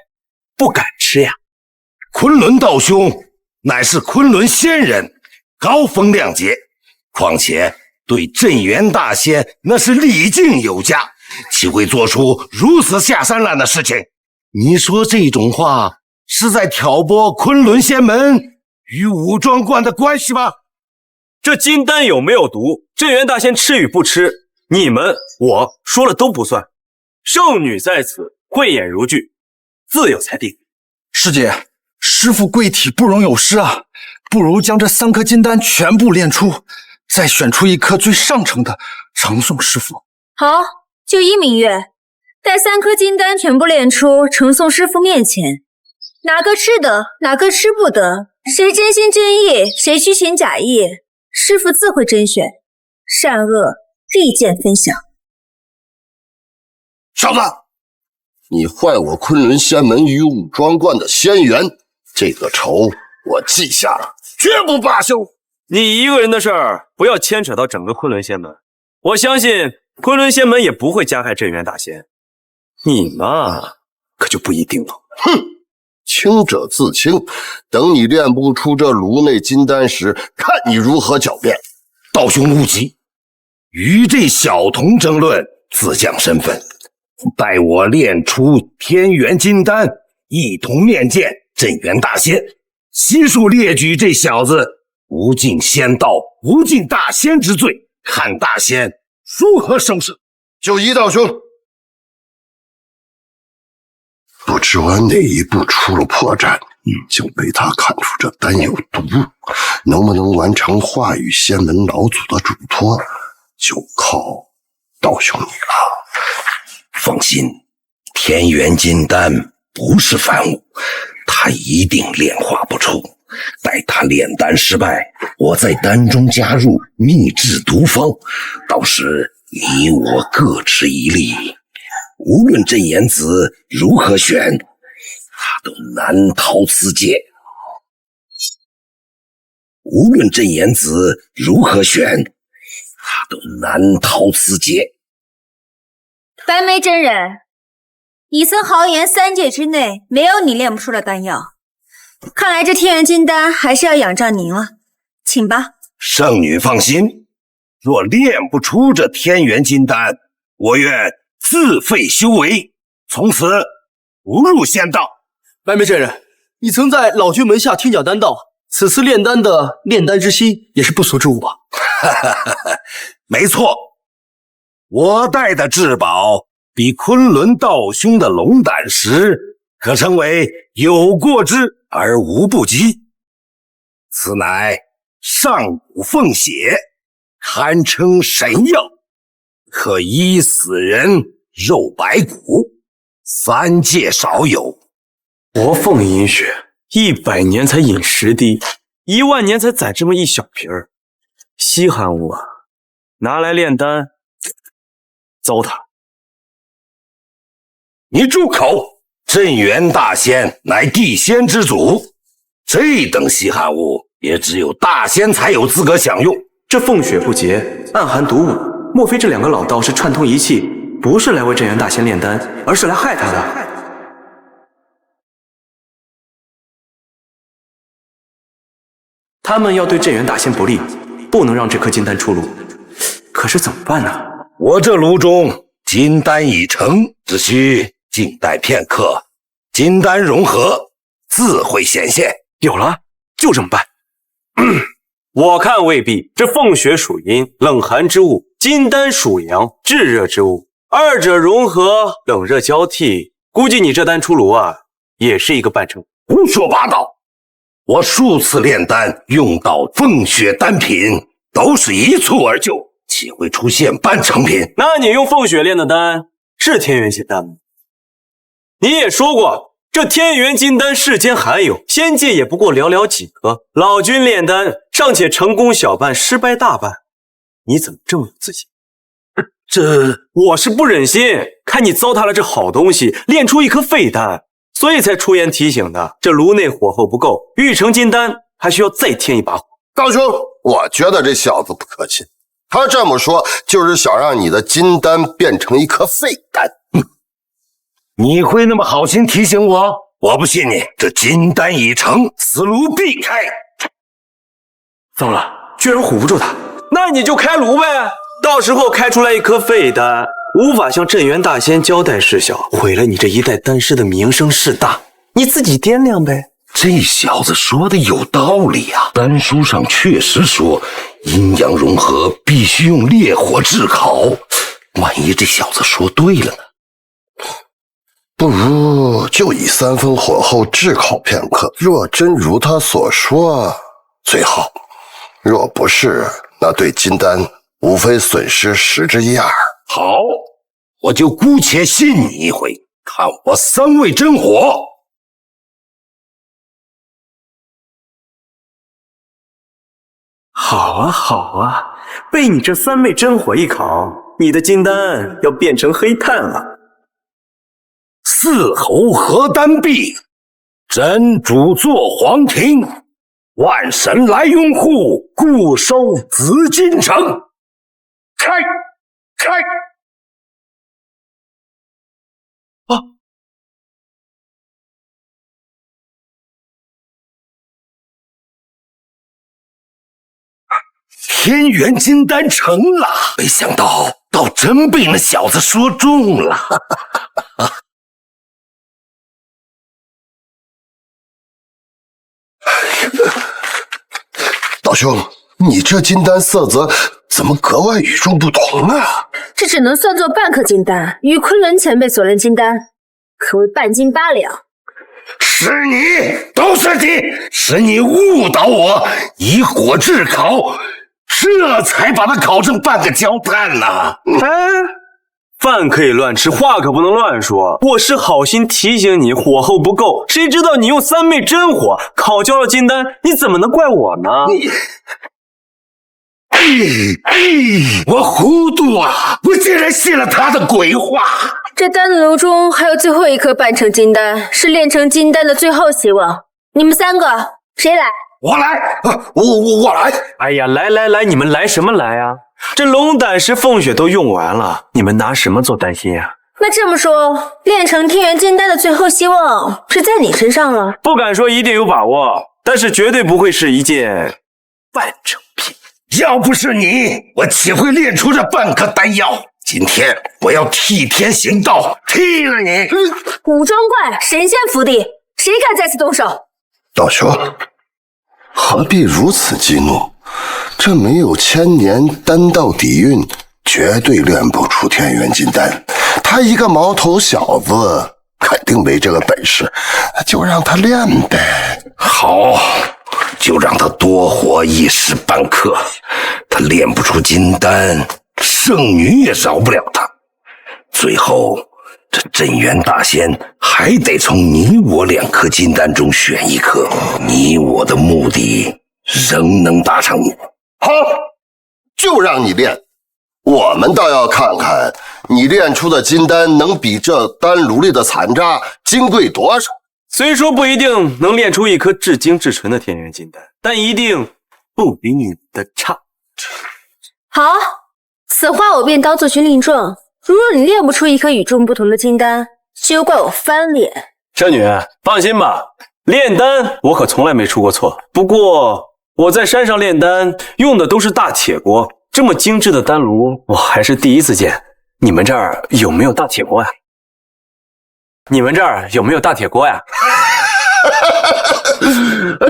不敢吃呀？昆仑道兄乃是昆仑仙人，高风亮节，况且对镇元大仙那是礼敬有加，岂会做出如此下三滥的事情？你说这种话是在挑拨昆仑仙门与武装观的关系吗？这金丹有没有毒，镇元大仙吃与不吃，你们我说了都不算。圣女在此，慧眼如炬，自有裁定。师姐，师父贵体不容有失啊，不如将这3颗金丹全部炼出，再选出1颗最上乘的呈送师父。好，就依明月，待3颗金丹全部炼出，呈送师父面前，哪个吃得，哪个吃不得，谁真心真意，谁虚情假意，师父自会甄选，善恶立见分晓。小子，你坏我昆仑仙门与武装观的仙缘，这个仇我记下了，绝不罢休。你一个人的事儿，不要牵扯到整个昆仑仙门。我相信昆仑仙门也不会加害镇元大仙，你嘛，可就不一定了。哼，清者自清，等你炼不出这颅内金丹时，看你如何狡辩。道兄勿急，与这小童争论自降身份，待我炼出天元金丹，一同面见镇元大仙，悉数列举这小子无尽仙道、无尽大仙之罪，看大仙如何收拾。就一道兄，不知我哪一步出了破绽，就被他看出这丹有毒，能不能完成化羽仙门老祖的嘱托，就靠道兄你了。放心，天元金丹不是凡物，他一定炼化不出。待他炼丹失败，我在丹中加入秘制毒方，到时你我各持一粒，无论镇元子如何选，他都难逃此劫。无论镇元子如何选，他都难逃此劫。白眉真人，你曾豪言3界之内没有你炼不出的丹药，看来这天元金丹还是要仰仗您了，请吧。圣女放心，若炼不出这天元金丹，我愿自废修为，从此不入仙道。白眉真人，你曾在老君门下听讲丹道，此次炼丹的炼丹之心也是不俗之物吧？没错，我带的至宝比昆仑道兄的龙胆石可称为有过之而无不及。此乃上古凤血，堪称神药，可医死人肉白骨，三界少有。薄凤饮血，100年才饮10滴，1万年才攒这么一小瓶儿，稀罕物啊！拿来炼丹，糟蹋。你住口！镇元大仙乃地仙之祖，这等稀罕物也只有大仙才有资格享用。这凤血不洁，暗含毒物，莫非这2个老道士串通一气，不是来为镇元大仙炼丹，而是来害他的？他们要对镇元大仙不利，不能让这颗金丹出炉。可是怎么办呢？我这炉中金丹已成，只需静待片刻，金丹融合，自会显现。有了，就这么办。我看未必，这凤血属阴，冷寒之物；金丹属阳，炙热之物。二者融合，冷热交替，估计你这丹出炉啊，也是一个半成。胡说八道！我数次炼丹用到凤血丹品，都是一蹴而就，岂会出现半成品？那你用凤血炼的丹是天元金丹吗？你也说过，这天元金丹世间罕有，仙界也不过寥寥几个。老君炼丹尚且成功小半，失败大半，你怎么这么有自信？我是不忍心看你糟蹋了这好东西，炼出一颗废丹，所以才出言提醒的。这炉内火候不够，欲成金丹还需要再添一把火。道兄，我觉得这小子不可信，他这么说就是想让你的金丹变成一颗废丹。你会那么好心提醒我？我不信你。这金丹已成，此炉必开。糟了，居然唬不住他，那你就开炉呗。到时候开出来一颗废丹，无法向镇元大仙交代事小，毁了你这一代丹师的名声势大，你自己掂量呗。这小子说的有道理啊，丹书上确实说阴阳融合必须用烈火炙烤，万一这小子说对了呢？不如就以3分火候炙烤片刻，若真如他所说，最好；若不是，那对金丹无非损失10之1二。好，我就姑且信你一回，看我3味真火。好啊好啊，被你这3味真火一烤，你的金丹要变成黑炭了。4侯合丹壁，真主坐黄庭，万神来拥护，固收紫禁城。开！啊！天元金丹成了，没想到倒真被那小子说中了。道兄，你这金丹色泽怎么格外与众不同啊？这只能算作半颗金丹，与昆仑前辈所炼金丹可谓半斤8两。是你，都是你，是你误导我，以火炙烤，这才把它烤成半个焦炭呢。饭可以乱吃，话可不能乱说。我是好心提醒你火候不够，谁知道你用3昧真火烤焦了金丹，你怎么能怪我呢？我糊涂啊！我竟然信了他的鬼话。这丹炉中还有最后一颗半成金丹，是炼成金丹的最后希望。你们3个谁来？我来，我来。哎呀，来，你们来什么来啊？这龙胆石凤血都用完了，你们拿什么做担心呀？那这么说，炼成天元金丹的最后希望是在你身上了？不敢说一定有把握，但是绝对不会是一件半成品。要不是你，我岂会炼出这半颗丹药？今天我要替天行道，替了你！武装观神仙福地，谁敢再次动手？道兄，何必如此激怒？这没有千年丹道底蕴，绝对炼不出天元金丹。他一个毛头小子，肯定没这个本事，就让他练呗。好，就让他多活一时半刻。他炼不出金丹，圣女也饶不了他。最后，这镇元大仙还得从你我2颗金丹中选一颗，你我的目的仍能达成。好，就让你练。我们倒要看看你炼出的金丹能比这丹炉里的残渣金贵多少。虽说不一定能炼出一颗至精至纯的天元金丹，但一定不比你的差。好，此话我便当作军令状。如若你炼不出一颗与众不同的金丹，休怪我翻脸。圣女，放心吧，炼丹我可从来没出过错。不过我在山上炼丹用的都是大铁锅，这么精致的丹炉我还是第一次见。你们这儿有没有大铁锅呀？你们这儿有没有大铁锅呀？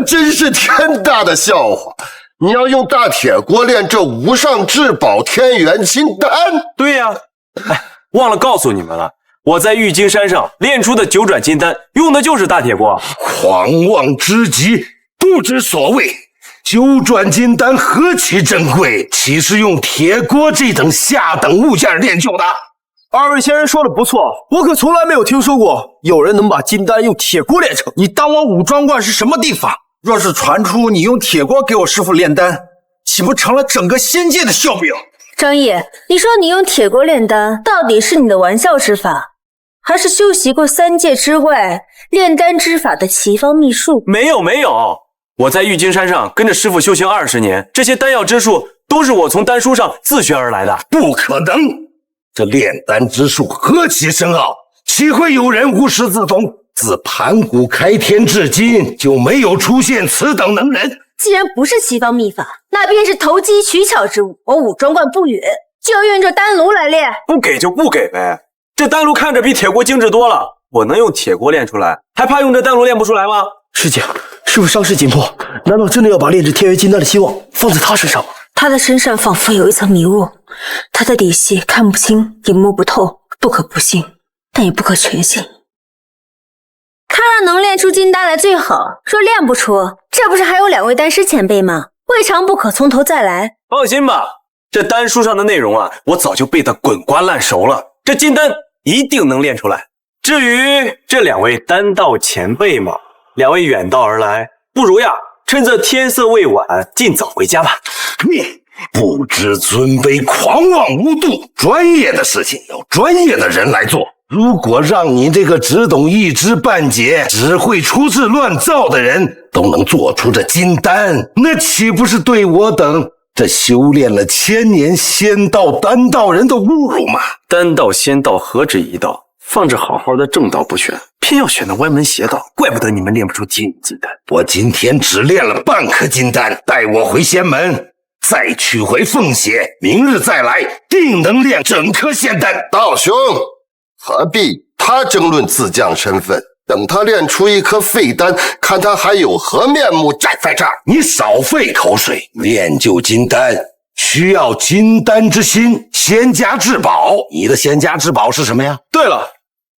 真是天大的笑话！你要用大铁锅炼这无上至宝天元金丹？对呀，忘了告诉你们了，我在玉京山上炼出的九转金丹用的就是大铁锅。狂妄之极，不知所谓。九转金丹何其珍贵，岂是用铁锅这等下等物件炼就的？二位先生说的不错，我可从来没有听说过有人能把金丹用铁锅炼成。你当我武装观是什么地方？若是传出你用铁锅给我师父炼丹，岂不成了整个仙界的笑柄？张毅，你说你用铁锅炼丹，到底是你的玩笑之法，还是修习过3界之外炼丹之法的奇方秘术？没有，我在玉京山上跟着师父修行20年，这些丹药之术都是我从丹书上自学而来的。不可能，这炼丹之术何其深奥，岂会有人无师自通？自盘古开天至今，就没有出现此等能人。既然不是奇方秘法，那便是投机取巧之物。我武装观不允，就要用这丹炉来炼。不给就不给呗，这丹炉看着比铁锅精致多了，我能用铁锅炼出来，还怕用这丹炉炼不出来吗？师姐，师父伤势紧迫，难道真的要把炼制天元金丹的希望放在他身上吗？他的身上仿佛有一层迷雾，他的底细看不清也摸不透，不可不信，但也不可全信。他让能炼出金丹来最好，若炼不出，这不是还有2位丹师前辈吗？未尝不可从头再来。放心吧，这丹书上的内容啊，我早就背得滚瓜烂熟了，这金丹一定能炼出来。至于这2位丹道前辈嘛，2位远道而来，不如呀，趁这天色未晚，尽早回家吧。你不知尊卑，狂妄无度，专业的事情要专业的人来做。如果让你这个只懂一知半解、只会出字乱造的人都能做出这金丹，那岂不是对我等这修炼了1000年仙道丹道人的侮辱吗？丹道仙道何止一道，放着好好的正道不选，偏要选的歪门邪道，怪不得你们炼不出天元金丹。我今天只炼了半颗金丹，带我回仙门，再取回凤血，明日再来，定能炼整颗仙丹。道兄，何必他争论自将身份？等他炼出一颗废丹，看他还有何面目站在这儿。你少费口水，炼就金丹需要金丹之心，仙家至宝。你的仙家至宝是什么呀？对了，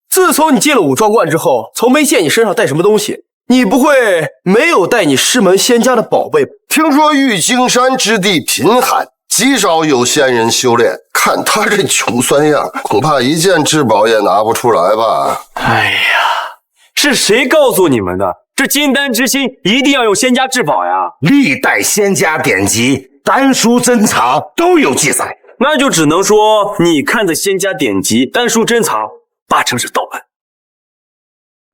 自从你进了武装观之后，从没见你身上带什么东西。你不会没有带你师门仙家的宝贝吧？听说玉京山之地贫寒，极少有仙人修炼。看他这穷酸样，恐怕一件至宝也拿不出来吧。哎呀，是谁告诉你们的？这金丹之心一定要用仙家至宝呀！历代仙家典籍、丹书珍藏都有记载。那就只能说，你看的仙家典籍、丹书珍藏，8成是盗版。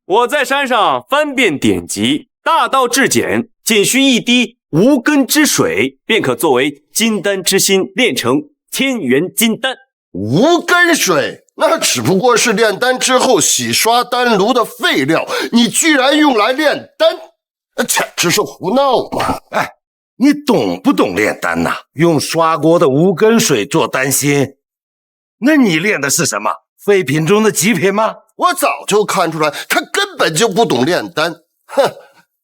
我在山上翻遍典籍，大道至简，仅需1滴无根之水，便可作为金丹之心炼成天元金丹。无根水那只不过是炼丹之后洗刷丹炉的废料，你居然用来炼丹，简直是胡闹嘛！哎，你懂不懂炼丹呐？用刷锅的无根水做丹心，那你炼的是什么？废品中的极品吗？我早就看出来，他根本就不懂炼丹。哼，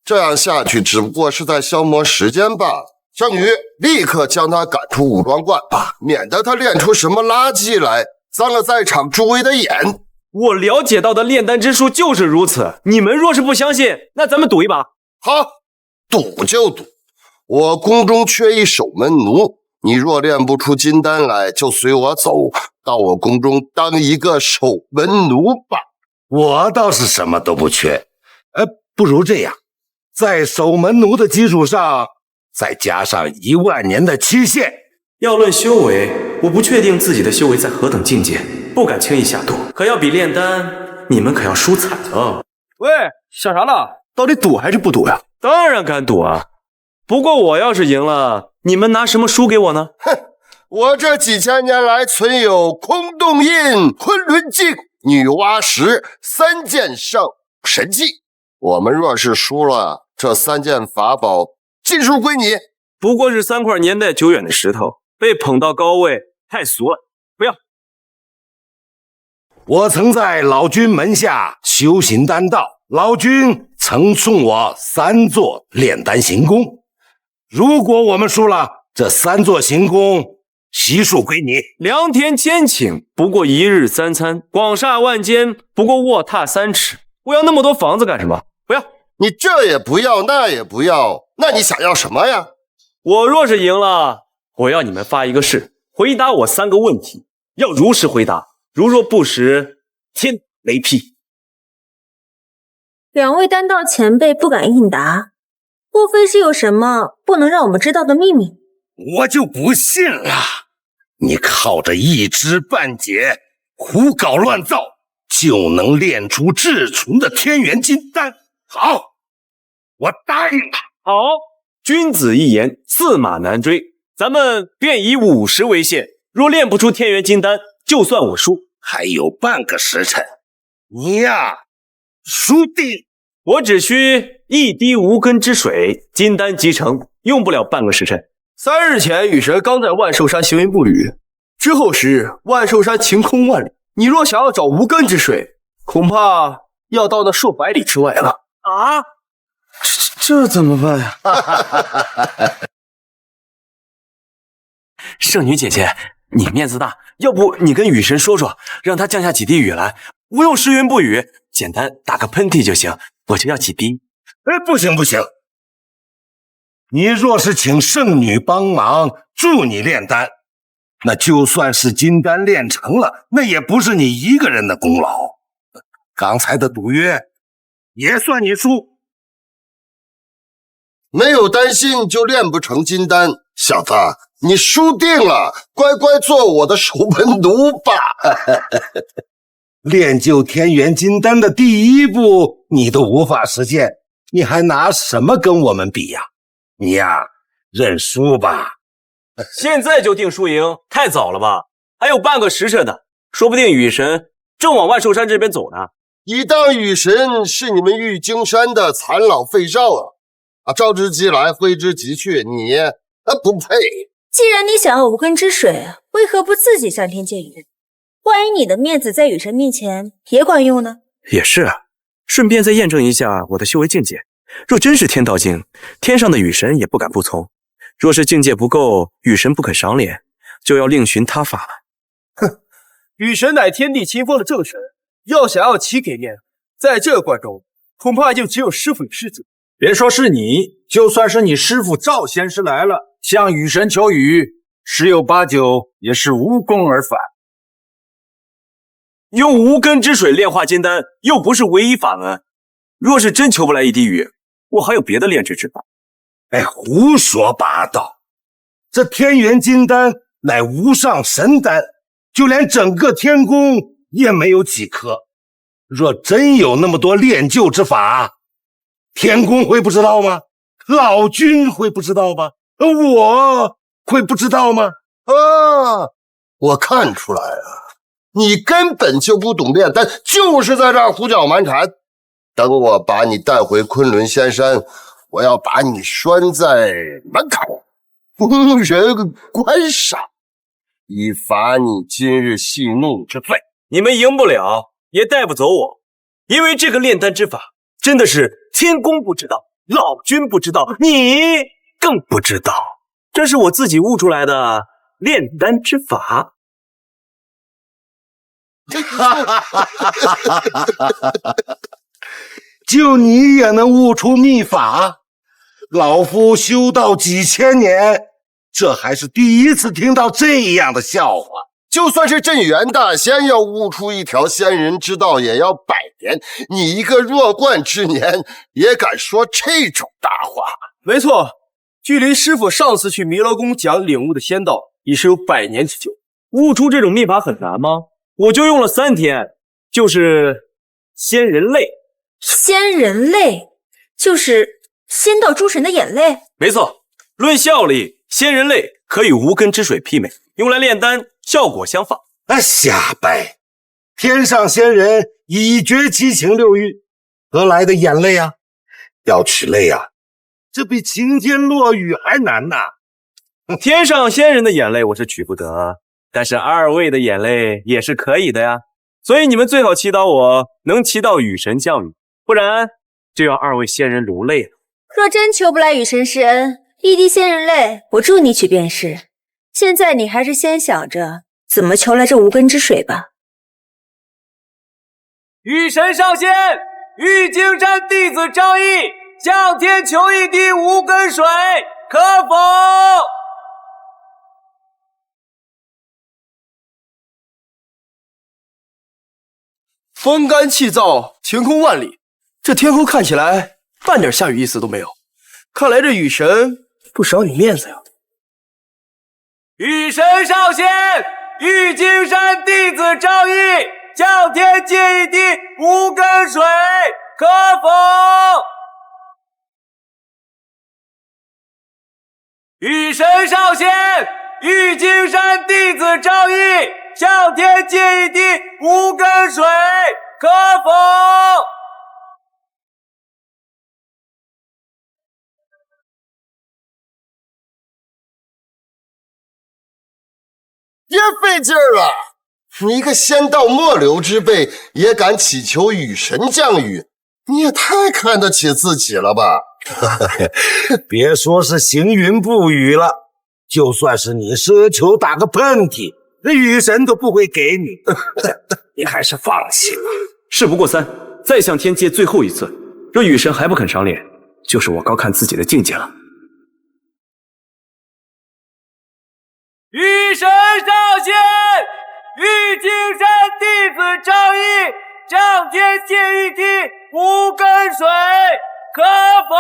这样下去只不过是在消磨时间罢了。项羽，立刻将他赶出武装观吧，免得他练出什么垃圾来，脏了在场诸位的眼。我了解到的炼丹之术就是如此，你们若是不相信，那咱们赌一把。好，赌就赌。我宫中缺一守门奴，你若练不出金丹来，就随我走到我宫中当一个守门奴吧。我倒是什么都不缺，不如这样，在守门奴的基础上再加上10000年的期限。要论修为，我不确定自己的修为在何等境界，不敢轻易下赌。可要比炼丹，你们可要输惨了。喂，想啥呢？到底赌还是不赌呀？当然敢赌啊！不过我要是赢了，你们拿什么输给我呢？哼，我这几千年来存有空洞印、昆仑镜、女娲石3件圣神器。我们若是输了，这3件法宝尽数归你。不过是3块年代久远的石头，被捧到高位，太俗了，不要。我曾在老君门下修行丹道，老君曾送我3座炼丹行宫。如果我们输了，这3座行宫悉数归你。良田千顷，不过1日3餐；广厦万间，不过卧榻3尺。我要那么多房子干什么？不要！你这也不要，那也不要，那你想要什么呀？我若是赢了，我要你们发一个誓，回答我3个问题，要如实回答。如若不实，天雷劈。2位丹道前辈不敢应答，莫非是有什么不能让我们知道的秘密？我就不信了，你靠着一知半解、胡搞乱造，就能炼出至纯的天元金丹。好，我答应了。好，君子一言，驷马难追。咱们便以50为限，若炼不出天元金丹，就算我输。还有半个时辰，你呀，输定。我只需1滴无根之水，金丹即成，用不了半个时辰。3日前，羽神刚在万寿山行云布雨，之后时万寿山晴空万里。你若想要找无根之水，恐怕要到那数百里之外了。啊，这怎么办呀？圣女姐姐，你面子大，要不你跟雨神说说，让他降下几滴雨来，不用施云布雨，简单打个喷嚏就行，我就要几滴。不行不行，你若是请圣女帮忙助你炼丹，那就算是金丹炼成了，那也不是你一个人的功劳。刚才的赌约也算你输。没有丹心就炼不成金丹，小子，你输定了，乖乖做我的守门奴吧。炼就天元金丹的第一步你都无法实现，你还拿什么跟我们比呀？你呀，认输吧。现在就定输赢，太早了吧？还有半个时辰呢，说不定雨神正往万寿山这边走呢。你当雨神是你们玉京山的残老废少啊！召之即来，挥之即去，你不配。既然你想要无根之水，为何不自己向天借雨？万一你的面子在雨神面前也管用呢？也是啊，顺便再验证一下我的修为境界。若真是天道境，天上的雨神也不敢不从。若是境界不够，雨神不肯赏脸，就要另寻他法了。哼，雨神乃天地清风的正神，要想要其给面，在这关中，恐怕就只有师傅与师子。别说是你，就算是你师傅赵仙师来了，向雨神求雨，十有八九也是无功而返。用无根之水炼化金丹，又不是唯一法门。若是真求不来一滴雨，我还有别的炼制之法。胡说八道！这天元金丹乃无上神丹，就连整个天宫也没有几颗。若真有那么多炼就之法，天宫会不知道吗？老君会不知道吗？我会不知道吗？我看出来了，你根本就不懂炼丹，就是在这儿胡搅蛮缠。等我把你带回昆仑仙山，我要把你拴在门口，无人观赏，以罚你今日戏弄之罪。你们赢不了，也带不走我，因为这个炼丹之法真的是天公不知道，老君不知道，你更不知道，这是我自己悟出来的炼丹之法。就你也能悟出秘法？老夫修道几千年，这还是第一次听到这样的笑话。就算是镇元大仙要悟出一条仙人之道，也要100年。你一个弱冠之年，也敢说这种大话？没错，距离师傅上次去弥勒宫讲领悟的仙道，已是有100年之久。悟出这种秘法很难吗？我就用了3天，就是仙人泪。仙人泪就是仙道诸神的眼泪。没错，论效力，仙人泪可与无根之水媲美，用来炼丹效果相仿。瞎掰！天上仙人已绝七情六欲，何来的眼泪啊？要取泪啊，这比晴天落雨还难呐！天上仙人的眼泪我是取不得，但是2位的眼泪也是可以的呀。所以你们最好祈祷我能祈到雨神降雨，不然就要2位仙人流泪了。若真求不来雨神施恩，一滴仙人泪我助你取便是。现在你还是先想着怎么求来这无根之水吧。雨神上仙，玉京山弟子张毅向天求一滴无根水，可否？风干气燥，晴空万里，这天空看起来半点下雨意思都没有。看来这雨神不赏你面子呀。雨神上仙，玉京山弟子张毅向天借一滴无根水，可否？雨神上仙，玉京山弟子张毅向天借一滴无根水，可否？别费劲儿了，你一个仙道末流之辈，也敢祈求雨神降雨，你也太看得起自己了吧？别说是行云布雨了，就算是你奢求打个喷嚏，那雨神都不会给你。你还是放弃吧。事不过三，再向天借最后一次，若雨神还不肯赏脸，就是我高看自己的境界了。雨神上仙，玉京山弟子张毅向天借一滴无根水，可否？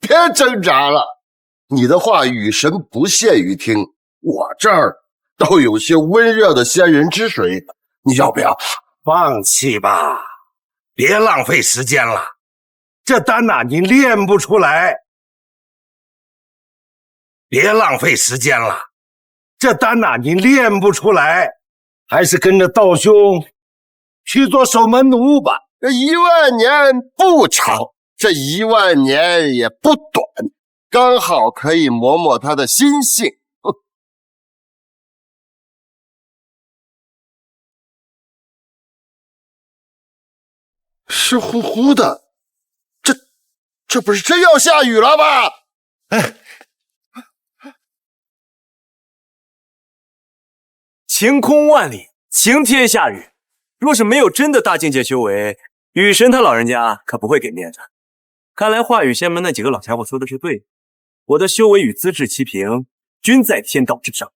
别挣扎了，你的话雨神不屑于听，我这儿倒有些温热的仙人之水，你要不要？放弃吧，别浪费时间了。这丹呐，你炼不出来。别浪费时间了，这丹呐，你炼不出来，还是跟着道兄去做守门奴吧。这10000年不长，这10000年也不短，刚好可以磨磨他的心性。湿乎乎的，这不是真要下雨了吧？晴空万里，晴天下雨。若是没有真的大境界修为，雨神他老人家可不会给面子。看来化雨仙门那几个老家伙说的是对的，我的修为与资质齐平，均在天道之上。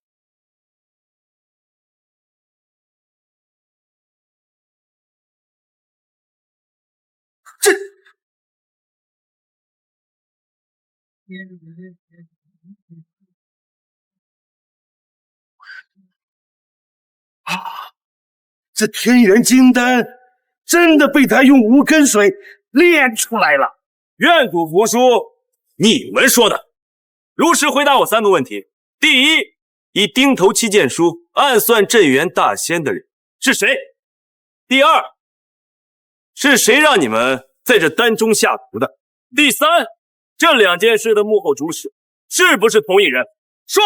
这天元金丹真的被他用无根水炼出来了。愿赌服输，你们说的。如实回答我3个问题。第一，以钉头七剑书暗算镇元大仙的人是谁？第二，是谁让你们在这丹中下毒的？第三，这2件事的幕后主使是不是同一人？说。